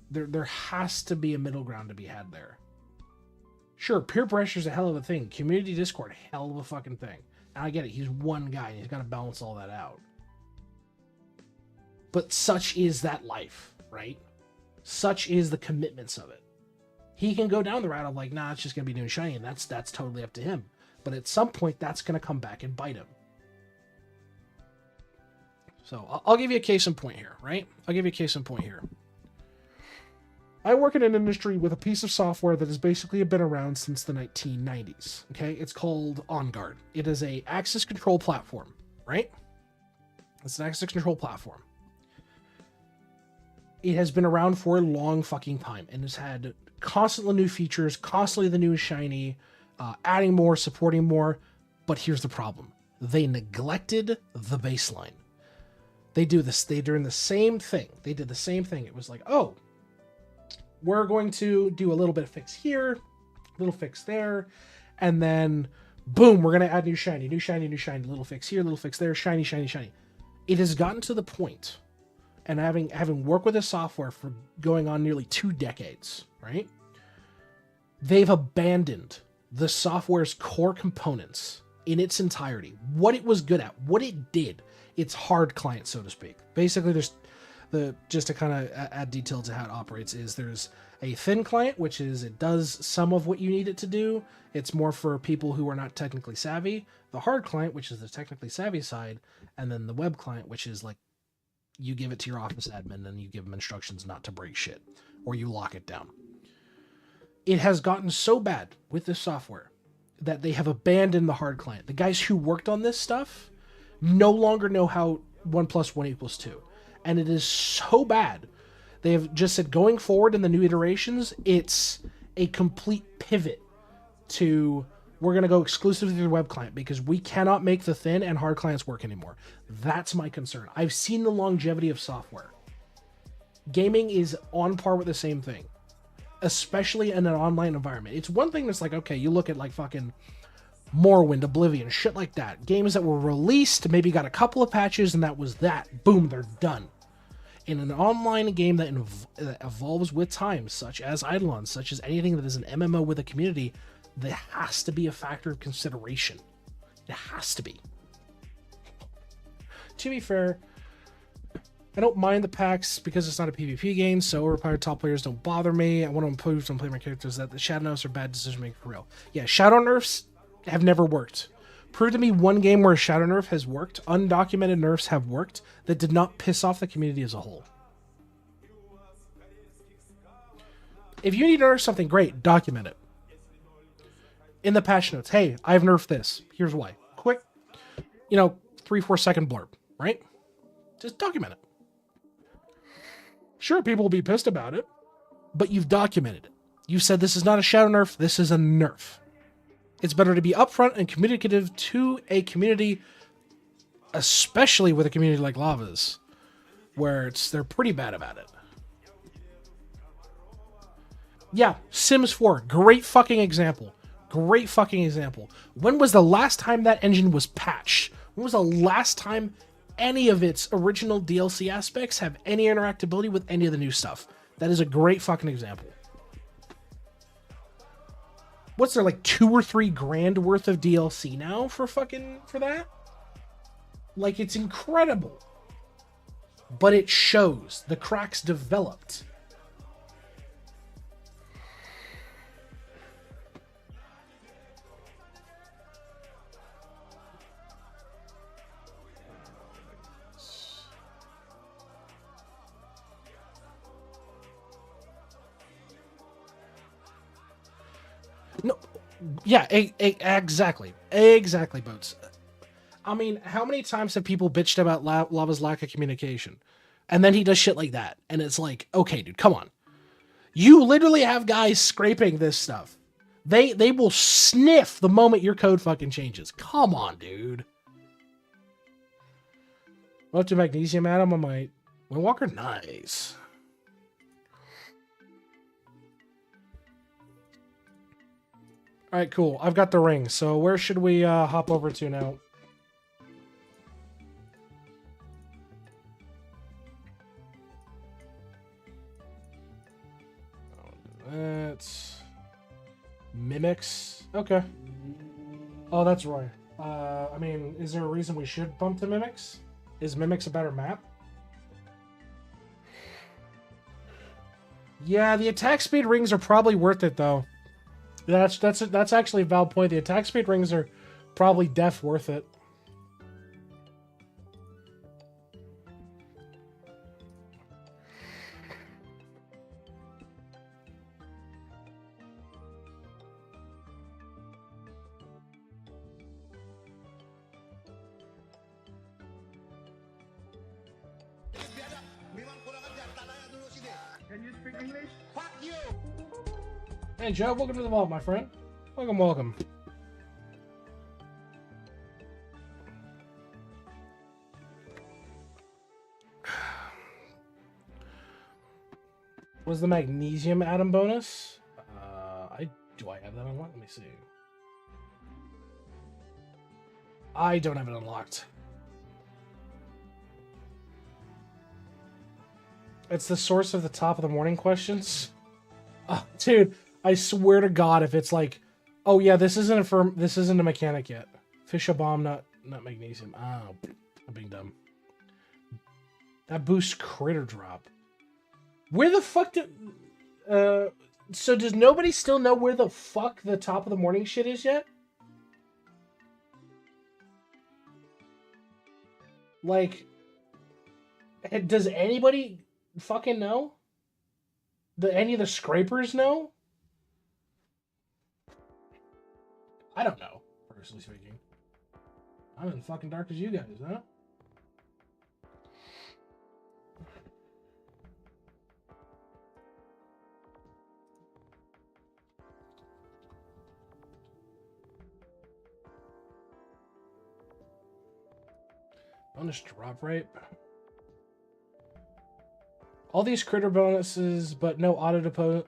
There has to be a middle ground to be had there. Sure, peer pressure is a hell of a thing. Community Discord, hell of a fucking thing. And I get it, he's one guy and he's got to balance all that out. But such is that life, right? Such is the commitments of it. He can go down the route of like, nah, it's just going to be new and shiny, and that's totally up to him. But at some point, that's going to come back and bite him. So I'll give you a case in point here, right? I'll give you a case in point here. I work in an industry with a piece of software that has basically been around since the 1990s. Okay, it's called OnGuard. It is a access control platform, right? It's an access control platform. It has been around for a long fucking time and has had constantly new features, constantly the new shiny, adding more, supporting more. But here's the problem: they neglected the baseline. They do this. They're doing the same thing. They did the same thing. It was like, oh, we're going to do a little bit of fix here, a little fix there, and then boom, we're going to add new shiny, little fix here, little fix there, shiny. It has gotten to the point, and having worked with this software for going on nearly 2 decades, right? They've abandoned the software's core components in its entirety. What it was good at, what it did, its hard client, so to speak. Basically, there's just to kind of add detail to how it operates, is there's a thin client, which is it does some of what you need it to do. It's more for people who are not technically savvy. The hard client, which is the technically savvy side, and then the web client, which is like you give it to your office admin and you give them instructions not to break shit, or you lock it down. It has gotten so bad with this software that they have abandoned the hard client. The guys who worked on this stuff no longer know how 1 + 1 = 2. And it is so bad. They have just said going forward in the new iterations, it's a complete pivot to we're going to go exclusively to the web client because we cannot make the thin and hard clients work anymore. That's my concern. I've seen the longevity of software. Gaming is on par with the same thing, especially in an online environment. It's one thing that's like, okay, you look at like fucking Morrowind, Oblivion, shit like that. Games that were released, maybe got a couple of patches, and that was that. Boom, they're done. In an online game that evolves with time, such as Idleon, such as anything that is an MMO with a community, there has to be a factor of consideration. It has to be. To be fair, I don't mind the packs because it's not a PvP game, so overpowered top players don't bother me. I want to improve some play my characters that the shadow nerfs are bad decision making for real. Yeah, shadow nerfs have never worked. Prove to me one game where a shadow nerf has worked, undocumented nerfs have worked, that did not piss off the community as a whole. If you need to nerf something, great, document it. In the patch notes, hey, I've nerfed this. Here's why. Quick, 3-4 second blurb, right? Just document it. Sure, people will be pissed about it, but you've documented it. You said this is not a shadow nerf, this is a nerf. It's better to be upfront and communicative to a community, especially with a community like Lava's, where they're pretty bad about it. Yeah, Sims 4, great fucking example. Great fucking example. When was the last time that engine was patched? When was the last time any of its original DLC aspects have any interactability with any of the new stuff? That is a great fucking example. What's there, like $2 or $3 grand worth of DLC now for that? Like, it's incredible. But it shows. The cracks developed. No, yeah, exactly. Exactly, Boats. I mean, how many times have people bitched about Lava's lack of communication? And then he does shit like that. And it's like, okay, dude, come on. You literally have guys scraping this stuff. They will sniff the moment your code fucking changes. Come on, dude. What to magnesium atom on my Windwalker? Nice. All right, cool. I've got the ring. So where should we hop over to now? That's Mimics. Okay. Oh, that's Roy. I mean, is there a reason we should bump to Mimics? Is Mimics a better map? Yeah, the attack speed rings are probably worth it though. That's actually a valid point. The attack speed rings are probably worth it. Can you speak English? Fuck you! Hey Joe, welcome to the vault, my friend. Welcome, welcome. Was the magnesium atom bonus? Do I have that unlocked? Let me see. I don't have it unlocked. It's the source of the top of the morning questions. Oh, dude, I swear to God, if it's like, oh yeah, this isn't a mechanic yet. Fish a bomb, not magnesium. Oh, I'm being dumb. That boosts critter drop. Where the fuck did? So does nobody still know where the fuck the top of the morning shit is yet? Like, does anybody fucking know? Any of the scrapers know? I don't know, personally speaking. I'm in fucking dark as you guys, huh? Bonus drop rate. All these critter bonuses, but no auto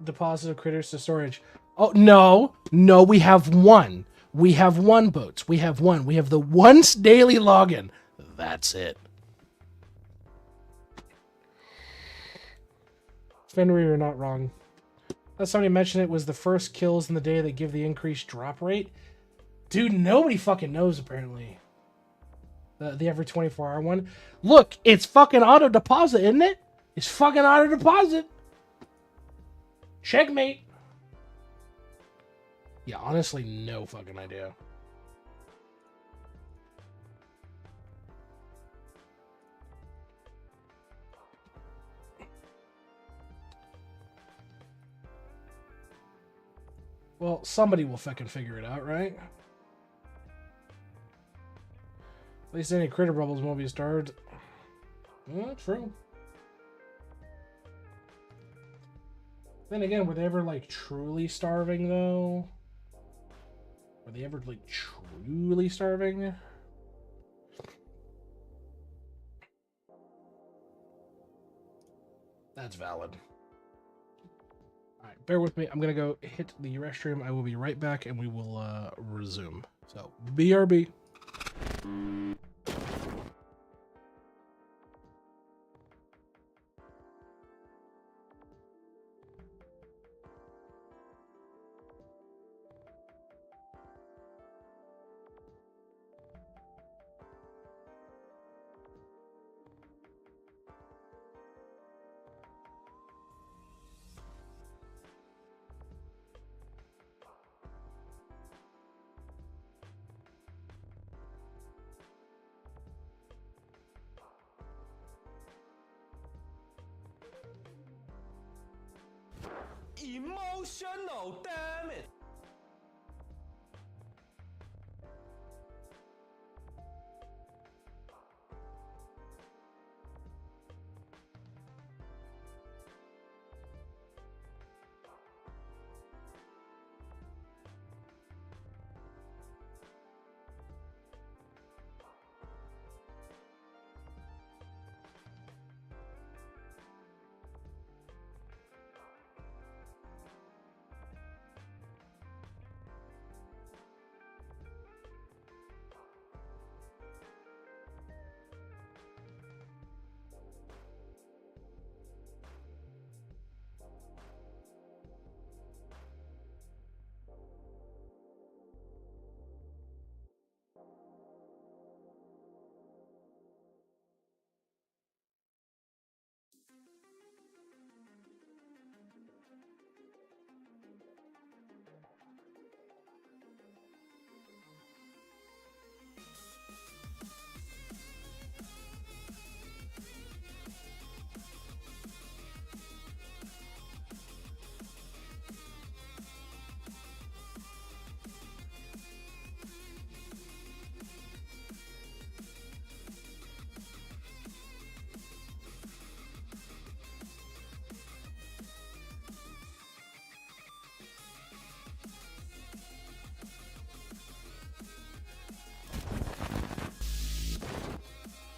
deposit of critters to storage. Oh, no, we have one. We have one, Boats. We have one. We have the once daily login. That's it. Fenrir, you're not wrong. As somebody mentioned, it was the first kills in the day that give the increased drop rate. Dude, nobody fucking knows, apparently. The every 24-hour one. Look, it's fucking auto deposit, isn't it? It's fucking auto deposit. Checkmate. Yeah, honestly, no fucking idea. Well, somebody will fucking figure it out, right? At least any critter bubbles won't be starved. Yeah, true. Then again, were they ever, like, truly starving, though? Were they ever, like, truly starving? That's valid. Alright, bear with me. I'm gonna go hit the restroom. I will be right back, and we will, resume. So, BRB. Emotional, damn it!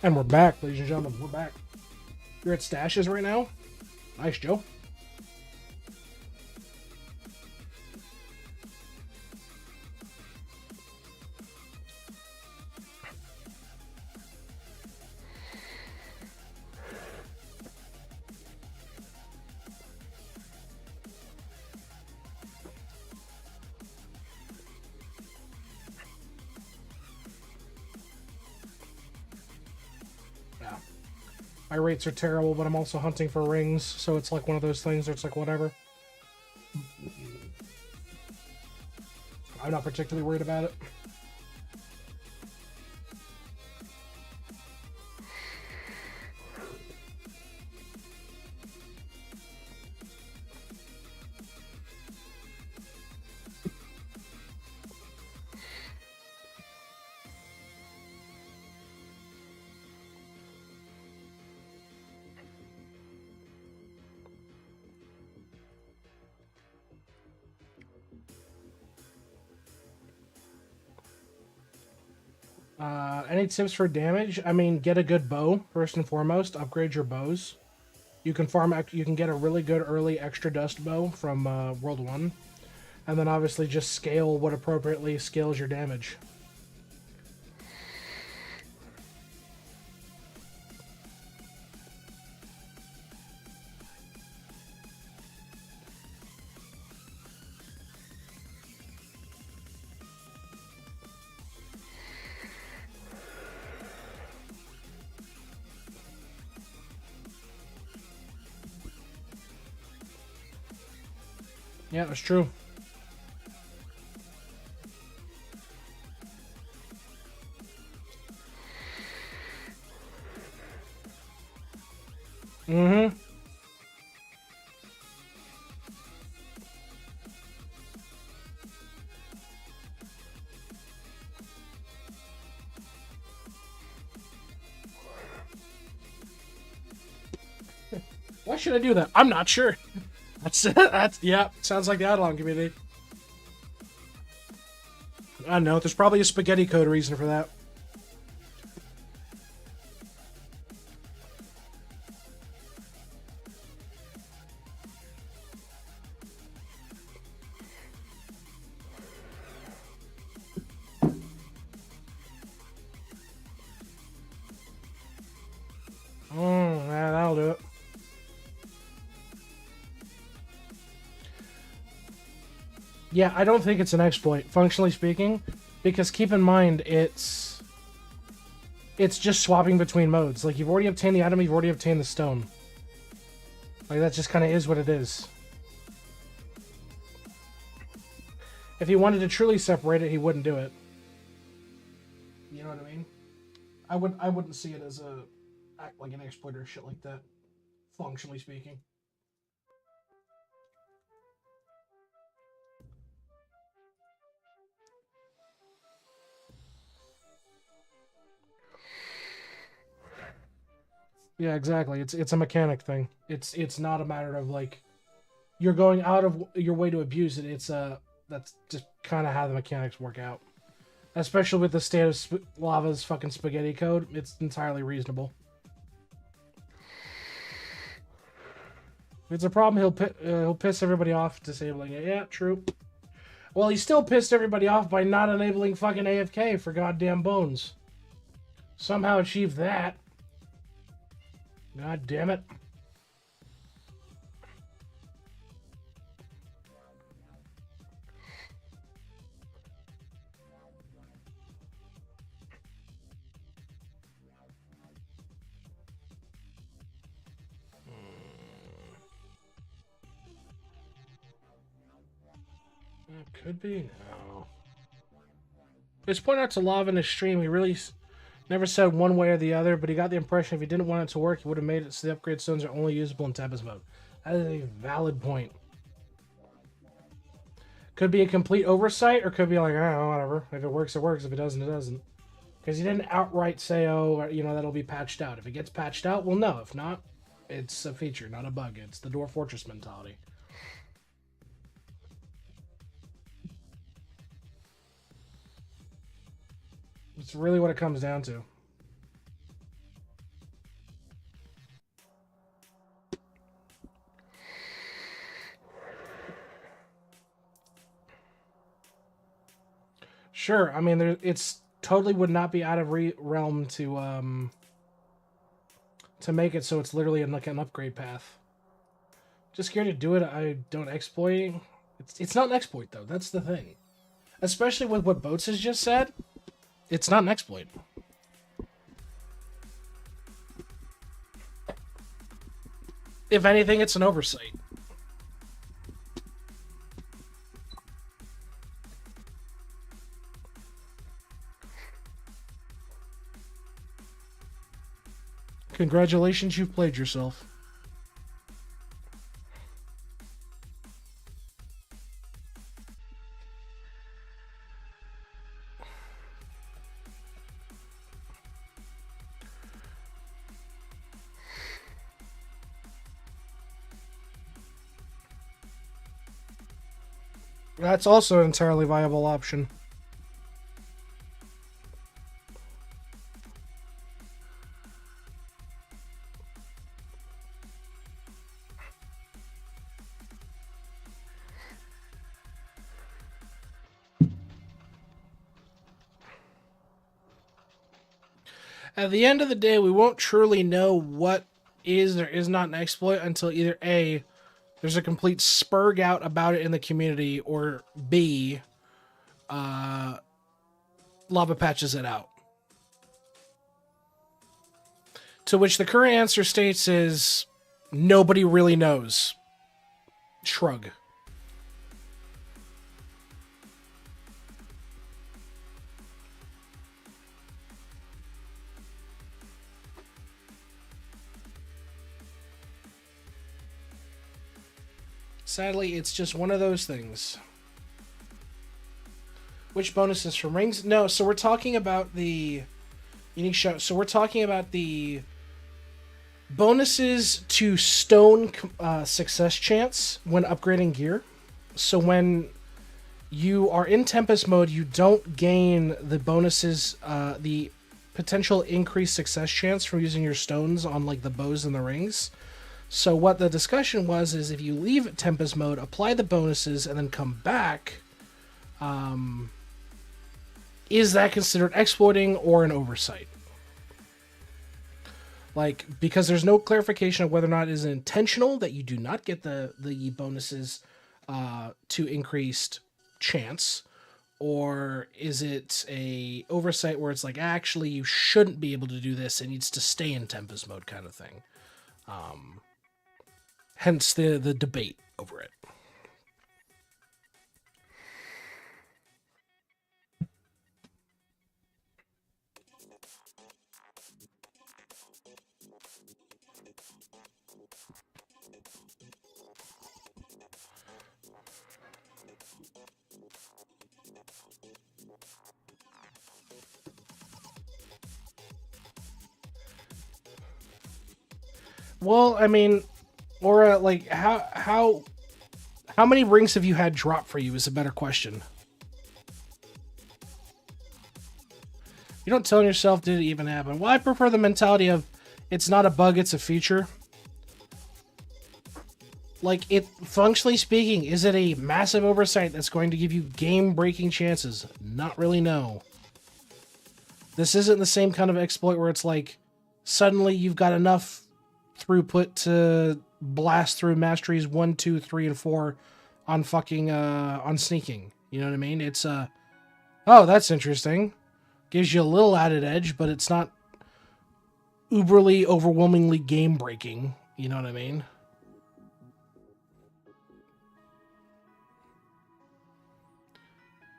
And we're back, ladies and gentlemen. We're back. You're at Stashes right now? Nice, Joe. My rates are terrible, but I'm also hunting for rings, so it's like one of those things where it's like, whatever. I'm not particularly worried about it. Any tips for damage? I mean, get a good bow first and foremost. Upgrade your bows. You can farm. You can get a really good early extra dust bow from World 1, and then obviously just scale what appropriately scales your damage. Yeah, that's true. Mm-hmm. Why should I do that? I'm not sure. That's yeah. Sounds like the Idleon community. I don't know. There's probably a spaghetti code reason for that. Yeah, that'll do it. Yeah, I don't think it's an exploit, functionally speaking, because keep in mind it's just swapping between modes. Like, you've already obtained the item, you've already obtained the stone. Like, that just kind of is what it is. If he wanted to truly separate it, he wouldn't do it. You know what I mean? I wouldn't see it as a act like an exploit or shit like that, functionally speaking. Yeah, exactly. It's a mechanic thing. It's not a matter of like you're going out of your way to abuse it. It's that's just kind of how the mechanics work out. Especially with the state of Lava's fucking spaghetti code, it's entirely reasonable. If it's a problem, he'll piss everybody off disabling it. Yeah, true. Well, he still pissed everybody off by not enabling fucking AFK for goddamn bones. Somehow achieved that. God damn it. Could be. No. It's pointed out to Lava in his stream. He really never said one way or the other, but he got the impression if he didn't want it to work, he would have made it so the upgrade stones are only usable in Tempest mode. That is a valid point. Could be a complete oversight, or could be like, oh, whatever. If it works, it works. If it doesn't, it doesn't. Because he didn't outright say, oh, you know, that'll be patched out. If it gets patched out, well, no. If not, it's a feature, not a bug. It's the Dwarf Fortress mentality. It's really what it comes down to. Sure, I mean, it's totally would not be out of realm to make it so it's literally like an upgrade path. Just scared to do it. I don't exploit. It's not an exploit though. That's the thing. Especially with what Boats has just said, it's not an exploit. If anything, it's an oversight. Congratulations, you've played yourself. That's also an entirely viable option. At the end of the day, we won't truly know what is or is not an exploit until either A, there's a complete spurg out about it in the community, or B, Lava patches it out. To which the current answer states is nobody really knows. Shrug. Sadly, it's just one of those things. Which bonuses from rings? No, so we're talking about the unique show. So we're talking about the bonuses to stone success chance when upgrading gear. So when you are in Tempest mode, you don't gain the bonuses, the potential increased success chance from using your stones on like the bows and the rings. So what the discussion was is if you leave Tempest mode, apply the bonuses, and then come back, is that considered exploiting or an oversight? Like, because there's no clarification of whether or not it is intentional that you do not get the bonuses to increased chance, or is it a oversight where it's like, actually, you shouldn't be able to do this, it needs to stay in Tempest mode kind of thing. Hence the debate over it. Well, I mean, or like how many rings have you had drop for you is a better question. You don't tell yourself, did it even happen? Well, I prefer the mentality of it's not a bug, it's a feature. Like, it, functionally speaking, is it a massive oversight that's going to give you game-breaking chances? Not really, no. This isn't the same kind of exploit where it's like, suddenly you've got enough throughput to blast through masteries 1, 2, 3, and 4 on fucking, on sneaking. You know what I mean? It's, oh, that's interesting. Gives you a little added edge, but it's not uberly, overwhelmingly game-breaking. You know what I mean?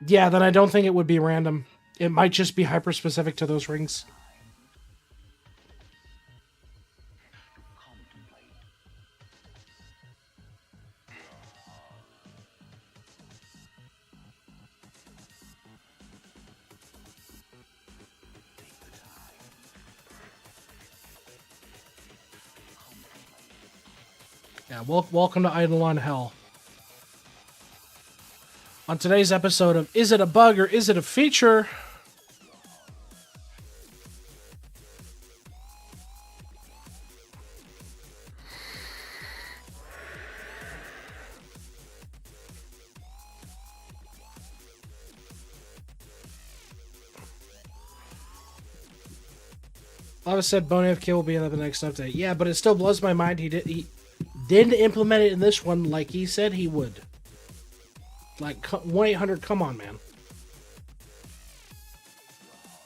Yeah, then I don't think it would be random. It might just be hyper-specific to those rings. Yeah, welcome to Idleon Hell. On today's episode of Is It a Bug or Is It a Feature? Lava said Bone AFK will be in the next update. Yeah, but it still blows my mind he didn't implement it in this one like he said he would. Like, 1-800, come on, man.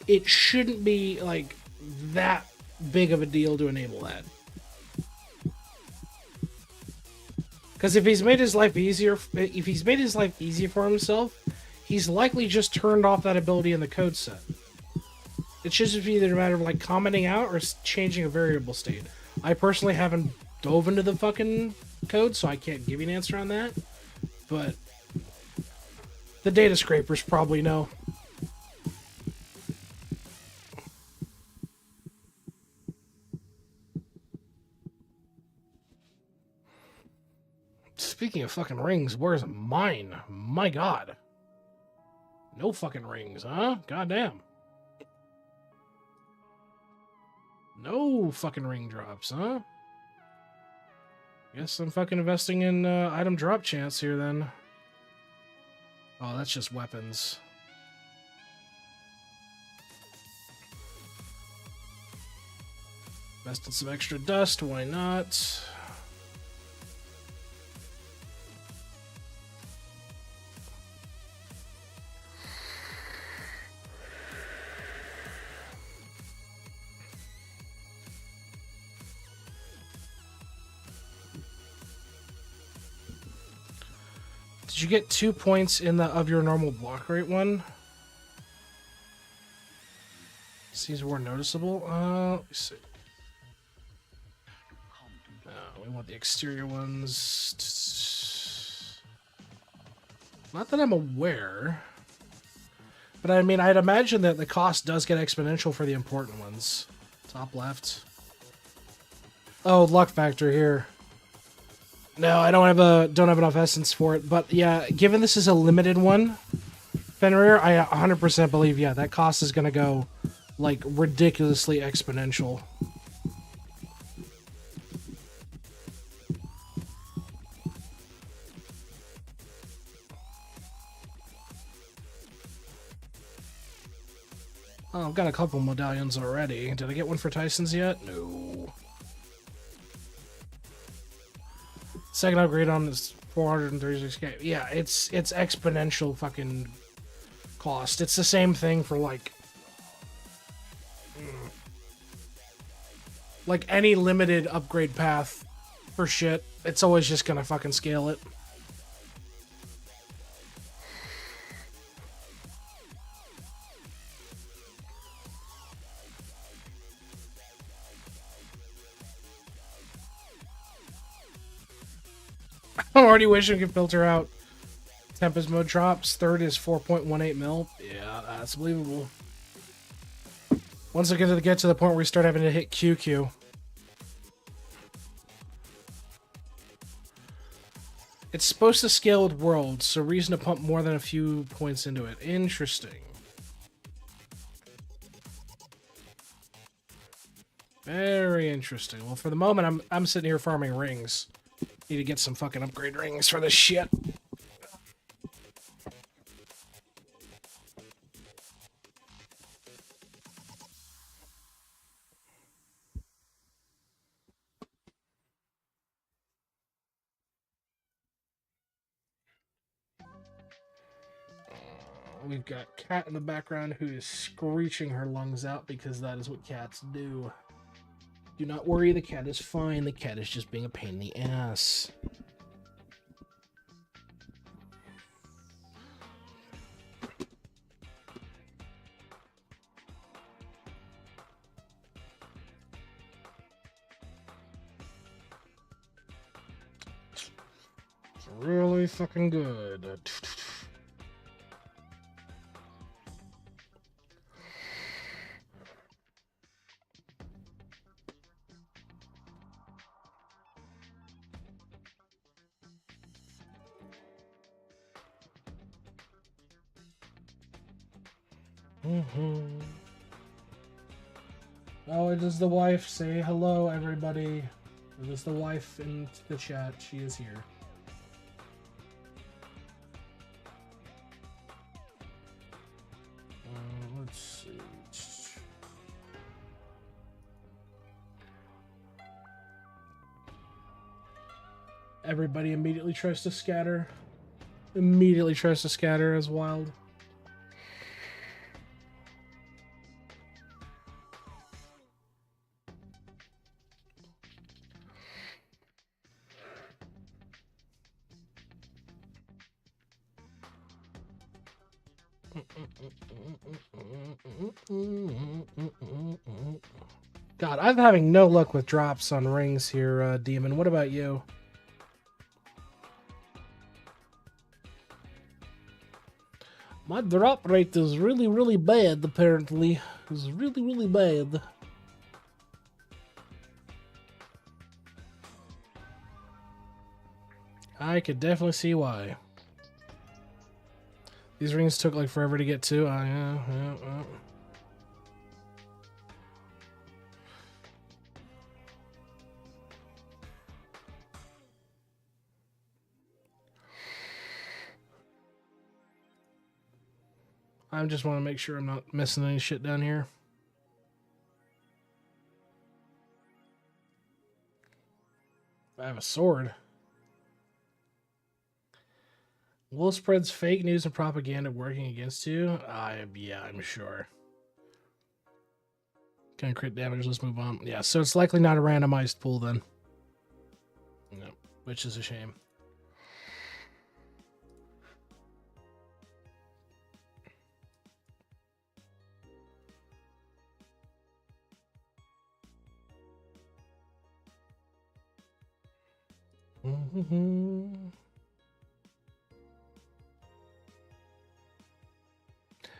It shouldn't be, like, that big of a deal to enable that. Because if he's made his life easier, for himself, he's likely just turned off that ability in the code set. It should just be either a matter of, like, commenting out or changing a variable state. I personally haven't dove into the fucking code, so I can't give you an answer on that. But the data scrapers probably know. Speaking of fucking rings, where's mine? My god. No fucking rings, huh? Goddamn. No fucking ring drops, huh? Guess I'm fucking investing in item drop chance here then. Oh, that's just weapons. Invested some extra dust, why not? Did you get 2 points in the of your normal block rate one? Seems more noticeable. Let me see. We want the exterior ones. Not that I'm aware. But I mean, I'd imagine that the cost does get exponential for the important ones. Top left. Oh, luck factor here. No, I don't have enough essence for it. But yeah, given this is a limited one, Fenrir, I 100% believe, yeah, that cost is going to go, like, ridiculously exponential. Oh, I've got a couple medallions already. Did I get one for Tyson's yet? No. Second upgrade on this 436k. Yeah, it's exponential fucking cost. It's the same thing for like any limited upgrade path for shit. It's always just gonna fucking scale it. I'm already wishing we could filter out Tempest mode drops. Third is 4.18 mil. Yeah, that's believable. Once I get to the point where we start having to hit QQ. It's supposed to scale with worlds, so reason to pump more than a few points into it. Interesting. Very interesting. Well, for the moment, I'm sitting here farming rings. Need to get some fucking upgrade rings for this shit. We've got Cat in the background who is screeching her lungs out because that is what cats do. Do not worry, the cat is fine. The cat is just being a pain in the ass. It's really fucking good. Oh, it is the wife. Say hello, everybody. It is the wife in the chat. She is here. Let's see. Everybody immediately tries to scatter. Immediately tries to scatter as wild. God, I'm having no luck with drops on rings here, Demon. What about you? My drop rate is really, really bad, apparently. It's really, really bad. I could definitely see why. These rings took like forever to get to. Yeah. I just want to make sure I'm not missing any shit down here. I have a sword. Will spreads fake news and propaganda working against you? Yeah, I'm sure. Can I crit damage? Let's move on. Yeah, so it's likely not a randomized pool then. No, which is a shame.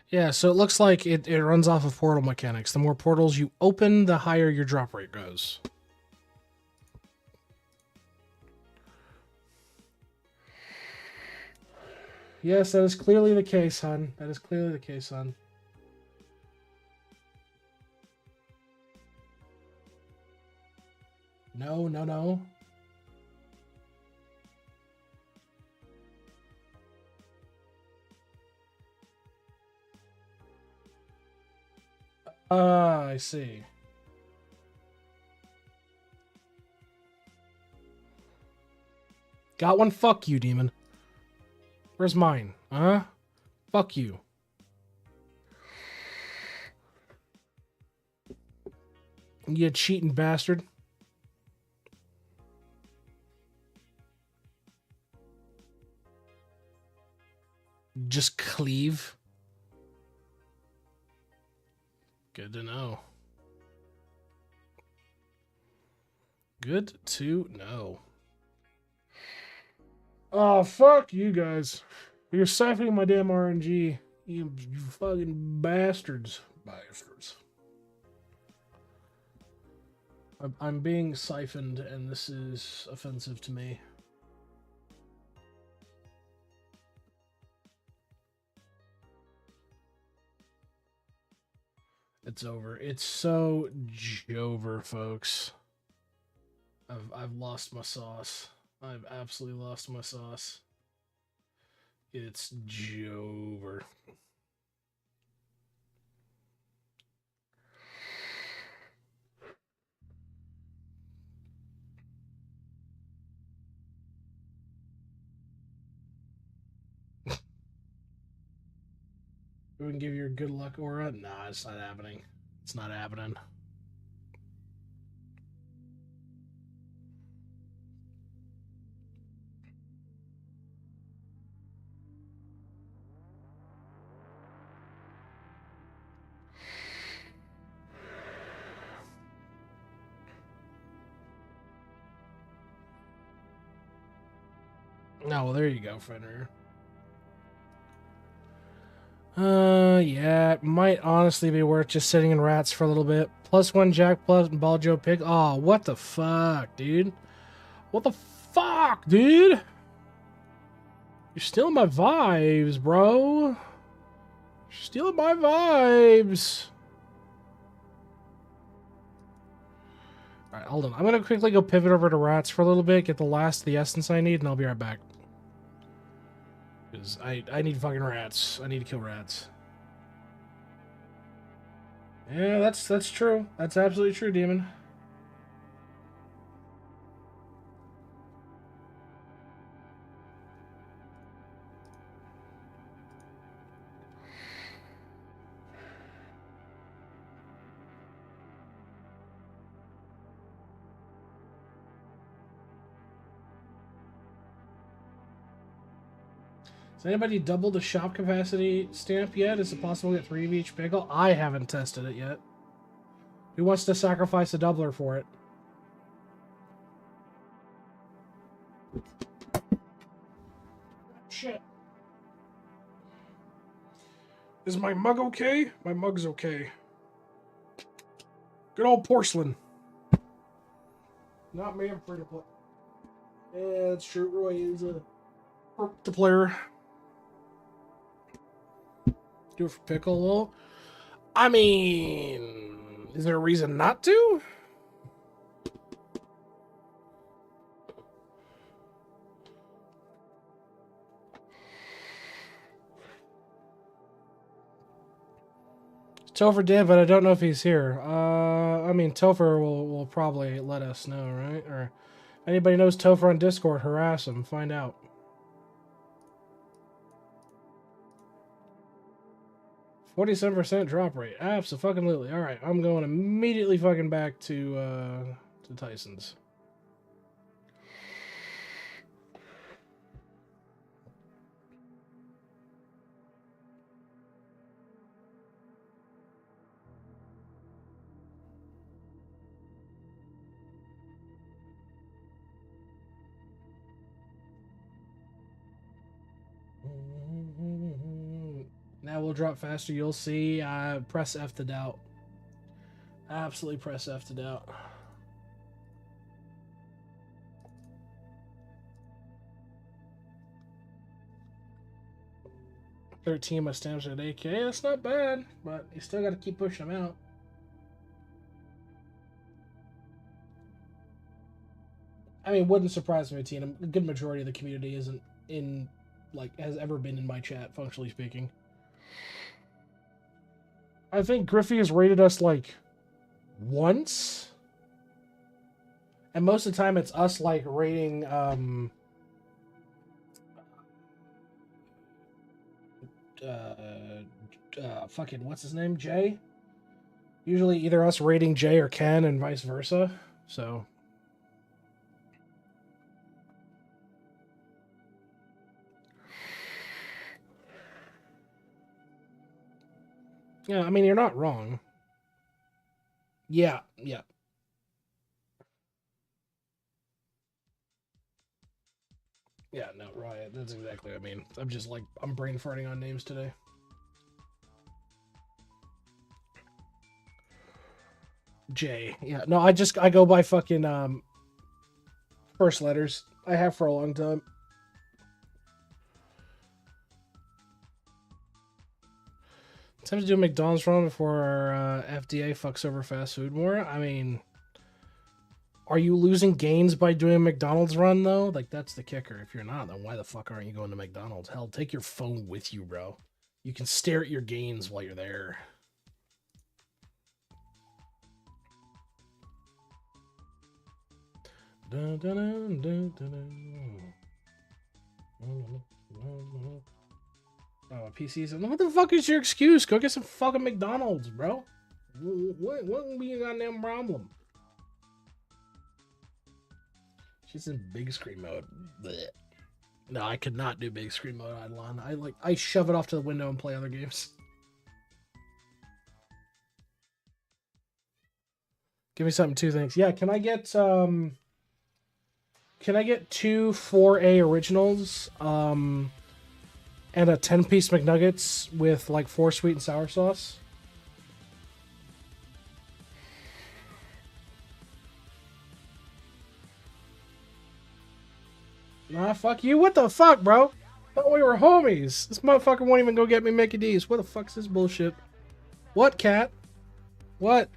Yeah, so it looks like it runs off of portal mechanics. The more portals you open, the higher your drop rate goes. Yes, that is clearly the case, hon. That is clearly the case, hon. No, no, no. I see. Got one? Fuck you, demon. Where's mine? Huh? Fuck you. You cheating bastard. Just cleave. Good to know. Good to know. Oh, fuck you guys. You're siphoning my damn RNG. You fucking bastards. Bastards. I'm being siphoned, and this is offensive to me. It's over. It's so over, folks. I've lost my sauce. I've absolutely lost my sauce. It's over. We can give you a good luck aura? Nah, it's not happening. It's not happening. Oh, well, there you go, Fenrir. Yeah, it might honestly be worth just sitting in rats for a little bit. +1 Jack plus Ball Joe pick. Oh, what the fuck, dude? What the fuck, dude? You're stealing my vibes, bro. You're stealing my vibes. Alright, hold on. I'm gonna quickly go pivot over to rats for a little bit, get the last of the essence I need, and I'll be right back. Because I need fucking rats. I need to kill rats. Yeah, that's true. That's absolutely true, demon. Has anybody doubled the shop capacity stamp yet? Is it possible to get 3 of each pickle? I haven't tested it yet. Who wants to sacrifice a doubler for it? Shit. Is my mug okay? My mug's okay. Good old porcelain. Not me, I'm free to play. Yeah, that's true. Roy is a player. Do it for Piccolo. I mean, is there a reason not to? Topher did, but I don't know if he's here. I mean, Topher will probably let us know, right? Or Anybody knows Topher on Discord, harass him. Find out. 47% drop rate. Absolutely. All right, I'm going immediately fucking back to Tyson's. Now we'll drop faster. You'll see. Press F to doubt. Absolutely press F to doubt. $13 my stamps at AK. That's not bad, but you still got to keep pushing them out. I mean, it wouldn't surprise me, Tina. A good majority of the community isn't in, like, has ever been in my chat, functionally speaking. I think Griffey has rated us, like, once. And most of the time it's us, like, rating, fucking, what's his name? Jay? Usually either us rating Jay or Ken and vice versa. So... yeah, I mean, you're not wrong. Yeah. Yeah, no, right. That's exactly what I mean. I'm just like, I'm brain farting on names today. Jay. Yeah, no, I go by fucking, first letters. I have for a long time. Time to do a McDonald's run before our FDA fucks over fast food more. I mean, are you losing gains by doing a McDonald's run, though? Like, that's the kicker. If you're not, then why the fuck aren't you going to McDonald's? Hell, take your phone with you, bro. You can stare at your gains while you're there. Dun, dun, dun, dun, dun, dun. Oh, PC's. What the fuck is your excuse? Go get some fucking McDonald's, bro. What would be your goddamn problem? She's in big screen mode. Blech. No, I could not do big screen mode, Idleon. I shove it off to the window and play other games. Give me something, two things. Yeah, can I get two 4A originals? And a 10-piece McNuggets with, like, 4 sweet and sour sauce. Nah, fuck you. What the fuck, bro? Thought we were homies. This motherfucker won't even go get me Mickey D's. What the fuck's this bullshit? What, cat? What?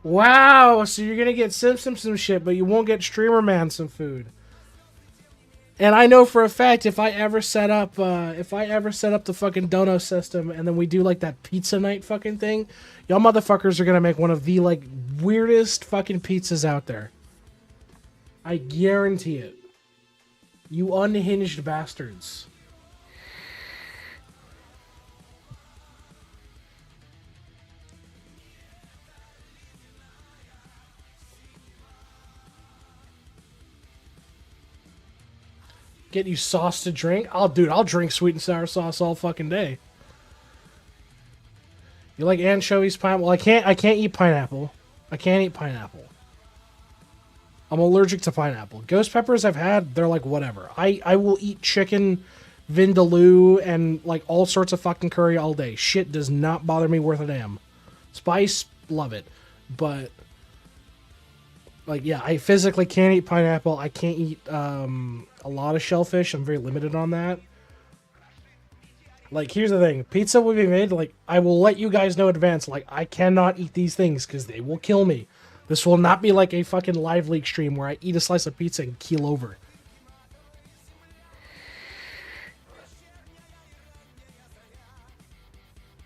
Wow, so you're gonna get Simpson some shit, but you won't get Streamer Man some food. And I know for a fact if I ever set up the fucking dono system and then we do like that pizza night fucking thing, y'all motherfuckers are gonna make one of the like weirdest fucking pizzas out there. I guarantee it. You unhinged bastards. Get you sauce to drink? I'll drink sweet and sour sauce all fucking day. You like anchovies, pineapple? Well, I can't eat pineapple. I can't eat pineapple. I'm allergic to pineapple. Ghost peppers I've had, they're like whatever. I will eat chicken vindaloo and like all sorts of fucking curry all day. Shit does not bother me worth a damn. Spice, love it. But like, yeah, I physically can't eat pineapple. I can't eat a lot of shellfish. I'm very limited on that. Like, here's the thing. Pizza will be made, like, I will let you guys know in advance, like, I cannot eat these things because they will kill me. This will not be like a fucking live leak stream where I eat a slice of pizza and keel over.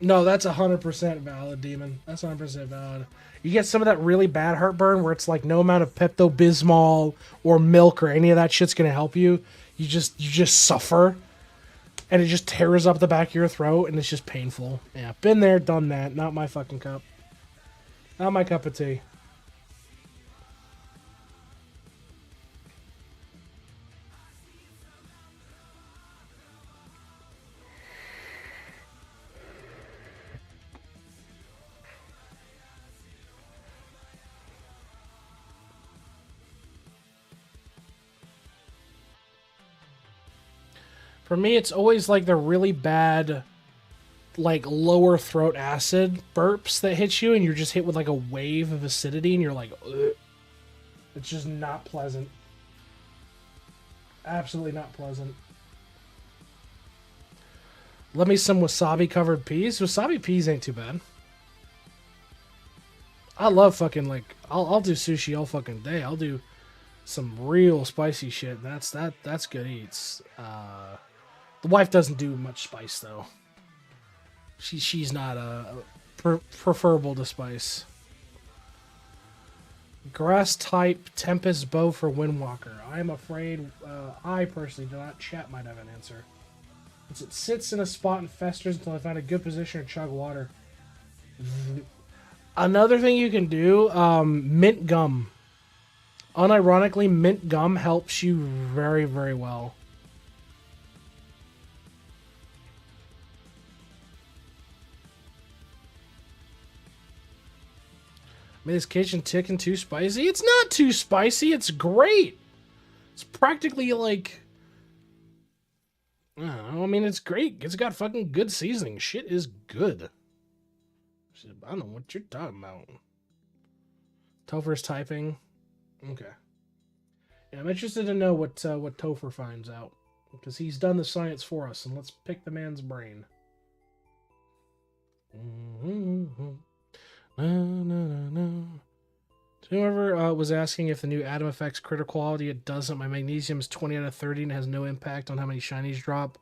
No, that's 100% valid, Demon. That's 100% valid. You get some of that really bad heartburn where it's like no amount of Pepto-Bismol or milk or any of that shit's gonna help you. You just suffer, and it just tears up the back of your throat, and it's just painful. Yeah, been there, done that. Not my fucking cup. Not my cup of tea. For me, it's always like the really bad, like lower throat acid burps that hit you, and you're just hit with like a wave of acidity, and you're like, ugh. It's just not pleasant. Absolutely not pleasant. Let me some wasabi covered peas. Wasabi peas ain't too bad. I love fucking like I'll do sushi all fucking day. I'll do some real spicy shit. That's good eats. The wife doesn't do much spice though. She's not preferable to spice. Grass type Tempest bow for Windwalker. I am afraid I personally do not. Chat might have an answer. It sits in a spot and festers until I find a good position or chug water. Another thing you can do, mint gum. Unironically, mint gum helps you very, very well. Made this kitchen chicken too spicy? It's not too spicy. It's great. It's practically like... I don't know. I mean, it's great. It's got fucking good seasoning. Shit is good. I don't know what you're talking about. Topher's typing. Okay. Yeah, I'm interested to know what Topher finds out. Because he's done the science for us, and let's pick the man's brain. Whoever was asking if the new Atom affects critter quality, it doesn't. My magnesium is 20 out of 30 and has no impact on how many shinies drop.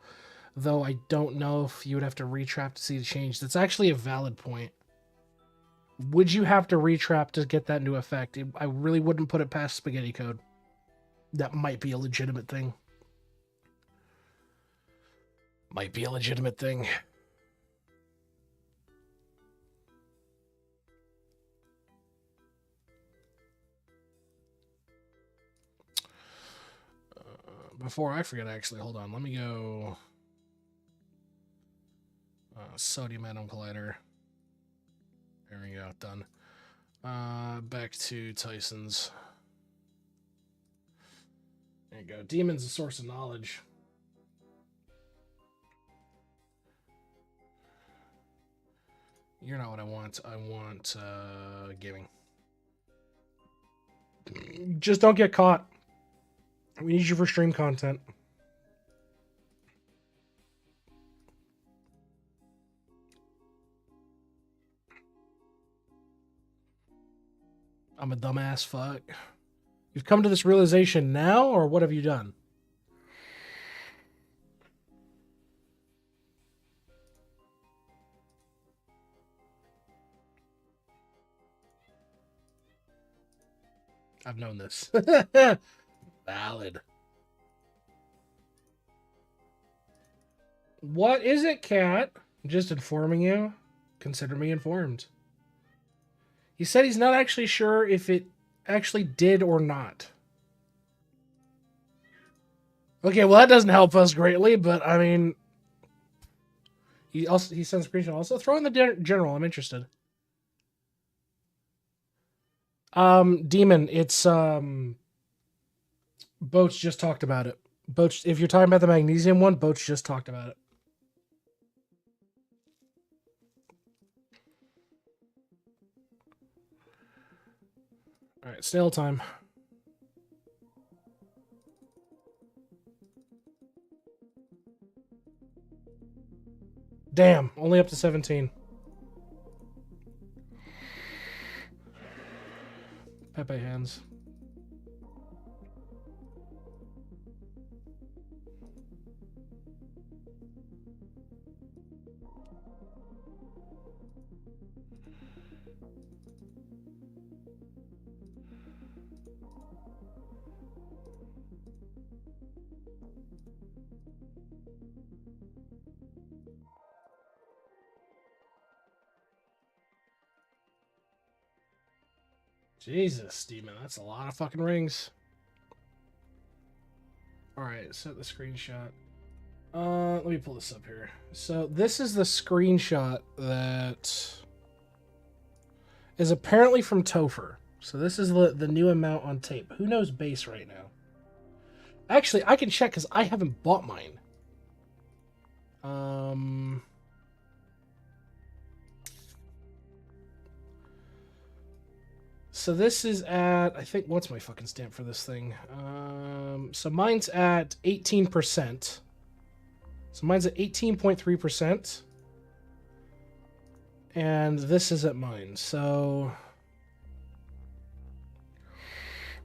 Though I don't know if you would have to retrap to see the change. That's actually a valid point. Would you have to retrap to get that new effect? I really wouldn't put it past Spaghetti Code. That might be a legitimate thing. Might be a legitimate thing. Before I forget, actually, hold on. Let me go... sodium atom collider. There we go. Done. Back to Tyson's. There you go. Demon's a source of knowledge. You're not what I want. I want gaming. Just don't get caught. We need you for stream content. I'm a dumbass fuck. You've come to this realization now, or what have you done? I've known this. Valid. What is it, Cat? Just informing you. Consider me informed. He said he's not actually sure if it actually did or not. Okay, well that doesn't help us greatly, but I mean, he sends a screenshot. Also, throw in the general. I'm interested. Demon, it's Boats just talked about it. Boats, if you're talking about the magnesium one, Boats just talked about it. All right, snail time. Damn, only up to 17. Pepe hands. Jesus, Demon, that's a lot of fucking rings. Alright, set the screenshot. Let me pull this up here. So this is the screenshot that is apparently from Topher. So this is the new amount on tape. Who knows base right now? Actually, I can check because I haven't bought mine. So this is at, I think, what's my fucking stamp for this thing? So mine's at 18%. So mine's at 18.3%. And this is at mine. So...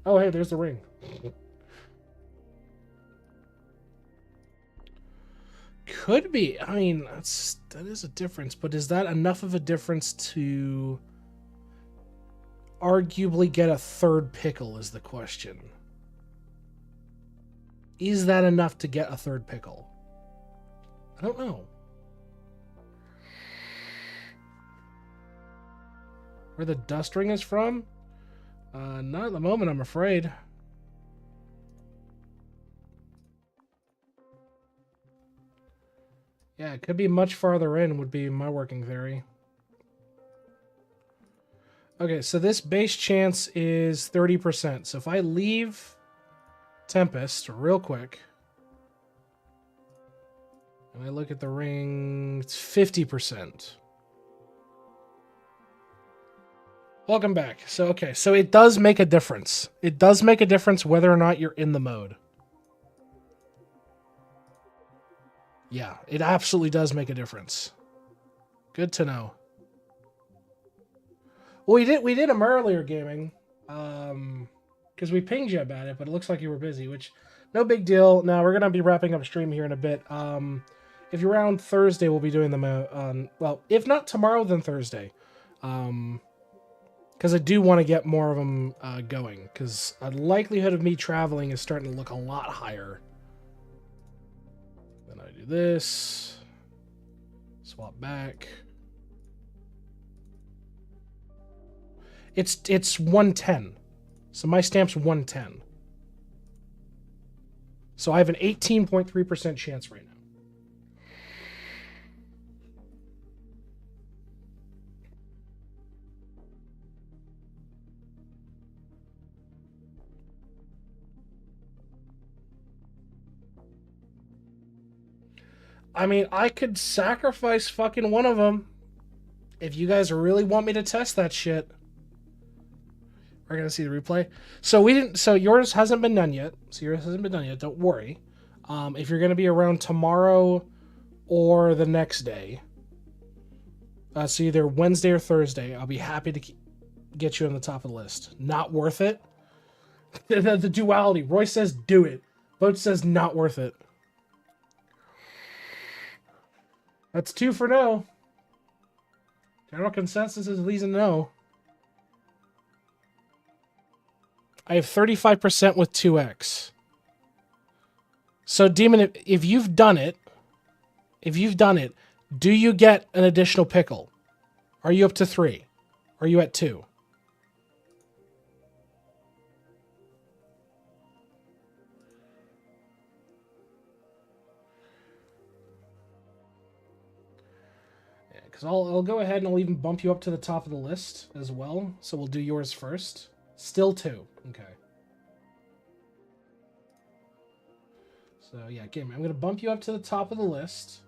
Oh, hey, there's the ring. Could be. I mean, that is a difference. But is that enough of a difference to arguably get a third pickle is the question. Is that enough to get a third pickle? I don't know. Where the dust ring is from? Not at the moment, I'm afraid. Yeah, it could be much farther in, would be my working theory. Okay, so this base chance is 30%. So if I leave Tempest real quick, and I look at the ring, it's 50%. Welcome back. So, okay, so it does make a difference. It does make a difference whether or not you're in the mode. Yeah, it absolutely does make a difference. Good to know. Well, we did them earlier, gaming, because we pinged you about it, but it looks like you were busy, which, no big deal. Now, we're going to be wrapping up stream here in a bit. If you're around Thursday, we'll be doing them on, well, if not tomorrow, then Thursday. Because I do want to get more of them going, because the likelihood of me traveling is starting to look a lot higher. Then I do this. Swap back. It's 110. So my stamp's 110. So I have an 18.3% chance right now. I mean, I could sacrifice fucking one of them if you guys really want me to test that shit. We're gonna see the replay. So we didn't. So yours hasn't been done yet. Don't worry. If you're gonna be around tomorrow or the next day, so either Wednesday or Thursday, I'll be happy to get you on the top of the list. Not worth it. The duality. Roy says do it. Boat says not worth it. That's 2 for no. General consensus is Lee's a no. I have 35% with 2x. So, Demon, if you've done it, do you get an additional pickle? Are you up to 3? Are you at 2? Yeah, because I'll go ahead and I'll even bump you up to the top of the list as well. So we'll do yours first. Still 2. Okay. So yeah, game. I'm gonna bump you up to the top of the list.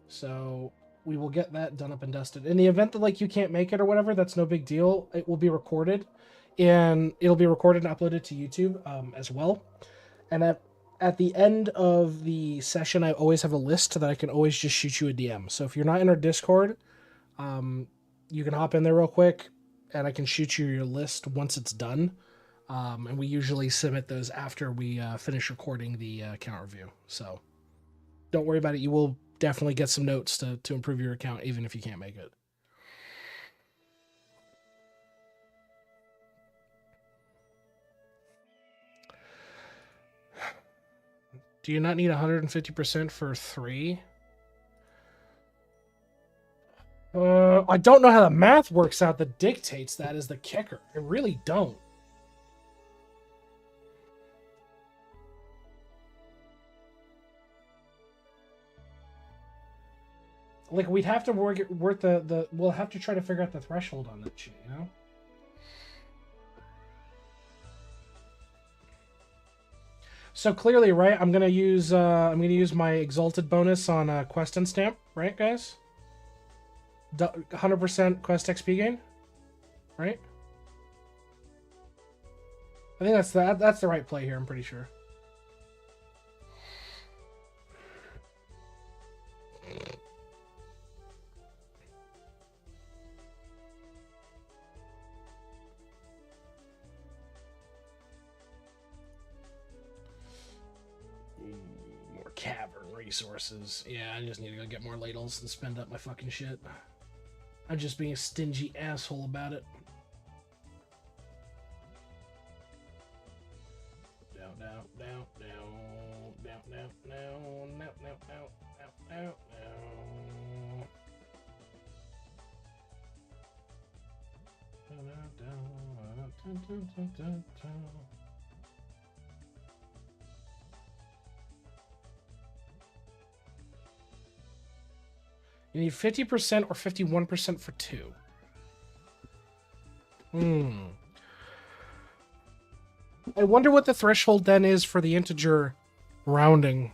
So we will get that done up and dusted. In the event that like you can't make it or whatever, that's no big deal. It will be recorded, and it'll be recorded and uploaded to YouTube as well. And at the end of the session, I always have a list that I can always just shoot you a DM. So if you're not in our Discord, you can hop in there real quick, and I can shoot you your list once it's done. And we usually submit those after we finish recording the count review. So don't worry about it. You will definitely get some notes to improve your account, even if you can't make it. Do you not need 150% for 3? I don't know how the math works out that dictates that is the kicker. I really don't. Like, we'd have to work we'll have to try to figure out the threshold on that shit, you know? So clearly, right, I'm gonna use my exalted bonus on quest and stamp, right, guys? 100% quest XP gain, right? I think that's the right play here. I'm pretty sure. More cavern resources. Yeah, I just need to go get more ladles and spend up my fucking shit. I'm just being a stingy asshole about it. You need 50% or 51% for 2. I wonder what the threshold then is for the integer rounding.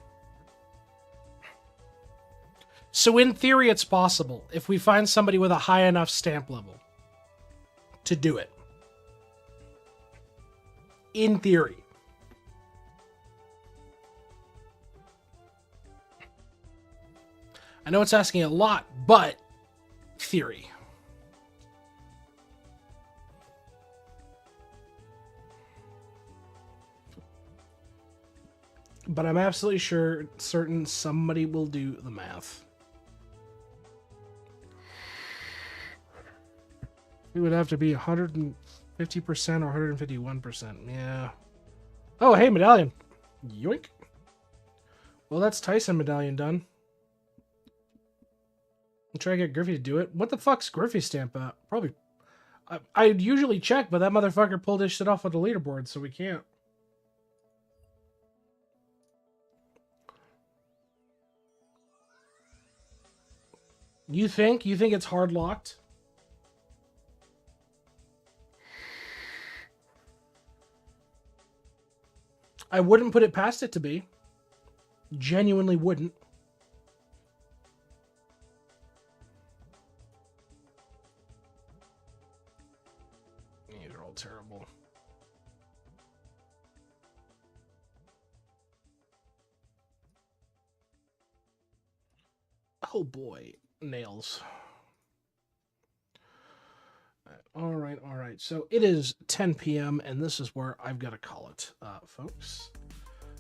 So in theory, it's possible if we find somebody with a high enough stamp level to do it. In theory. I know it's asking a lot, but theory. But I'm absolutely certain somebody will do the math. It would have to be 150% or 151%. Yeah. Oh, hey, medallion. Yoink. Well, that's Tyson medallion done. I'll try to get Griffey to do it. What the fuck's Griffey stamp at? Probably. I'd usually check, but that motherfucker pulled his shit off of the leaderboard, so we can't. You think? You think it's hard locked? I wouldn't put it past it to be. Genuinely wouldn't. These are all terrible. Oh boy. Nails. All right. So it is 10 p.m. and this is where I've got to call it, folks.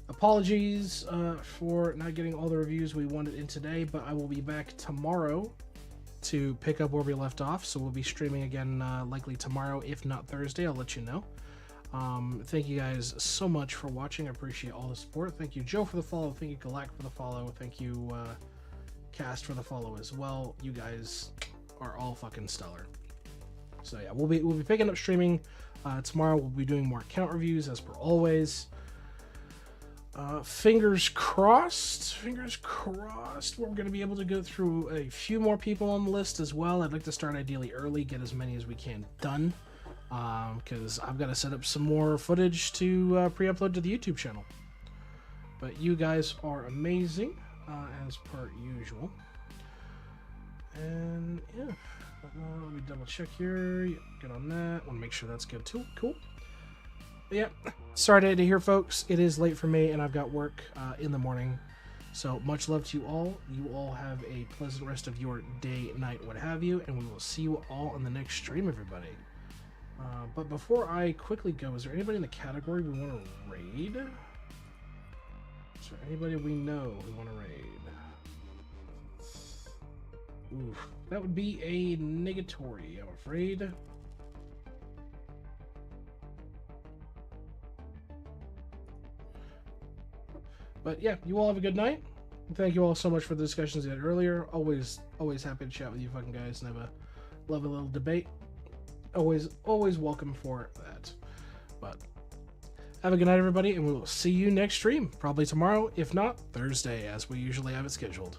Apologies for not getting all the reviews we wanted in today, but I will be back tomorrow to pick up where we left off. So we'll be streaming again likely tomorrow, if not Thursday. I'll let you know. Thank you guys so much for watching. I appreciate all the support. Thank you, Joe, for the follow. Thank you, Galak, for the follow. Thank you, Cast, for the follow as well. You guys are all fucking stellar. So yeah, we'll be picking up streaming tomorrow. We'll be doing more account reviews as per always. Fingers crossed. We're going to be able to go through a few more people on the list as well. I'd like to start ideally early, get as many as we can done, because I've got to set up some more footage to pre-upload to the YouTube channel. But you guys are amazing, as per usual. And yeah. Let me double check here. Yeah, good on that. Want to make sure that's good too. Cool. But yeah. Sorry to hear, folks. It is late for me, and I've got work in the morning. So much love to you all. You all have a pleasant rest of your day, night, what have you, and we will see you all in the next stream, everybody. But before I quickly go, is there anybody in the category we want to raid? Is there anybody we know we want to raid? Oof. That would be a negatory, I'm afraid. But yeah, you all have a good night. Thank you all so much for the discussions you had earlier. Always happy to chat with you fucking guys and have a lovely little debate. Always welcome for that. But have a good night, everybody, and we will see you next stream. Probably tomorrow, if not Thursday, as we usually have it scheduled.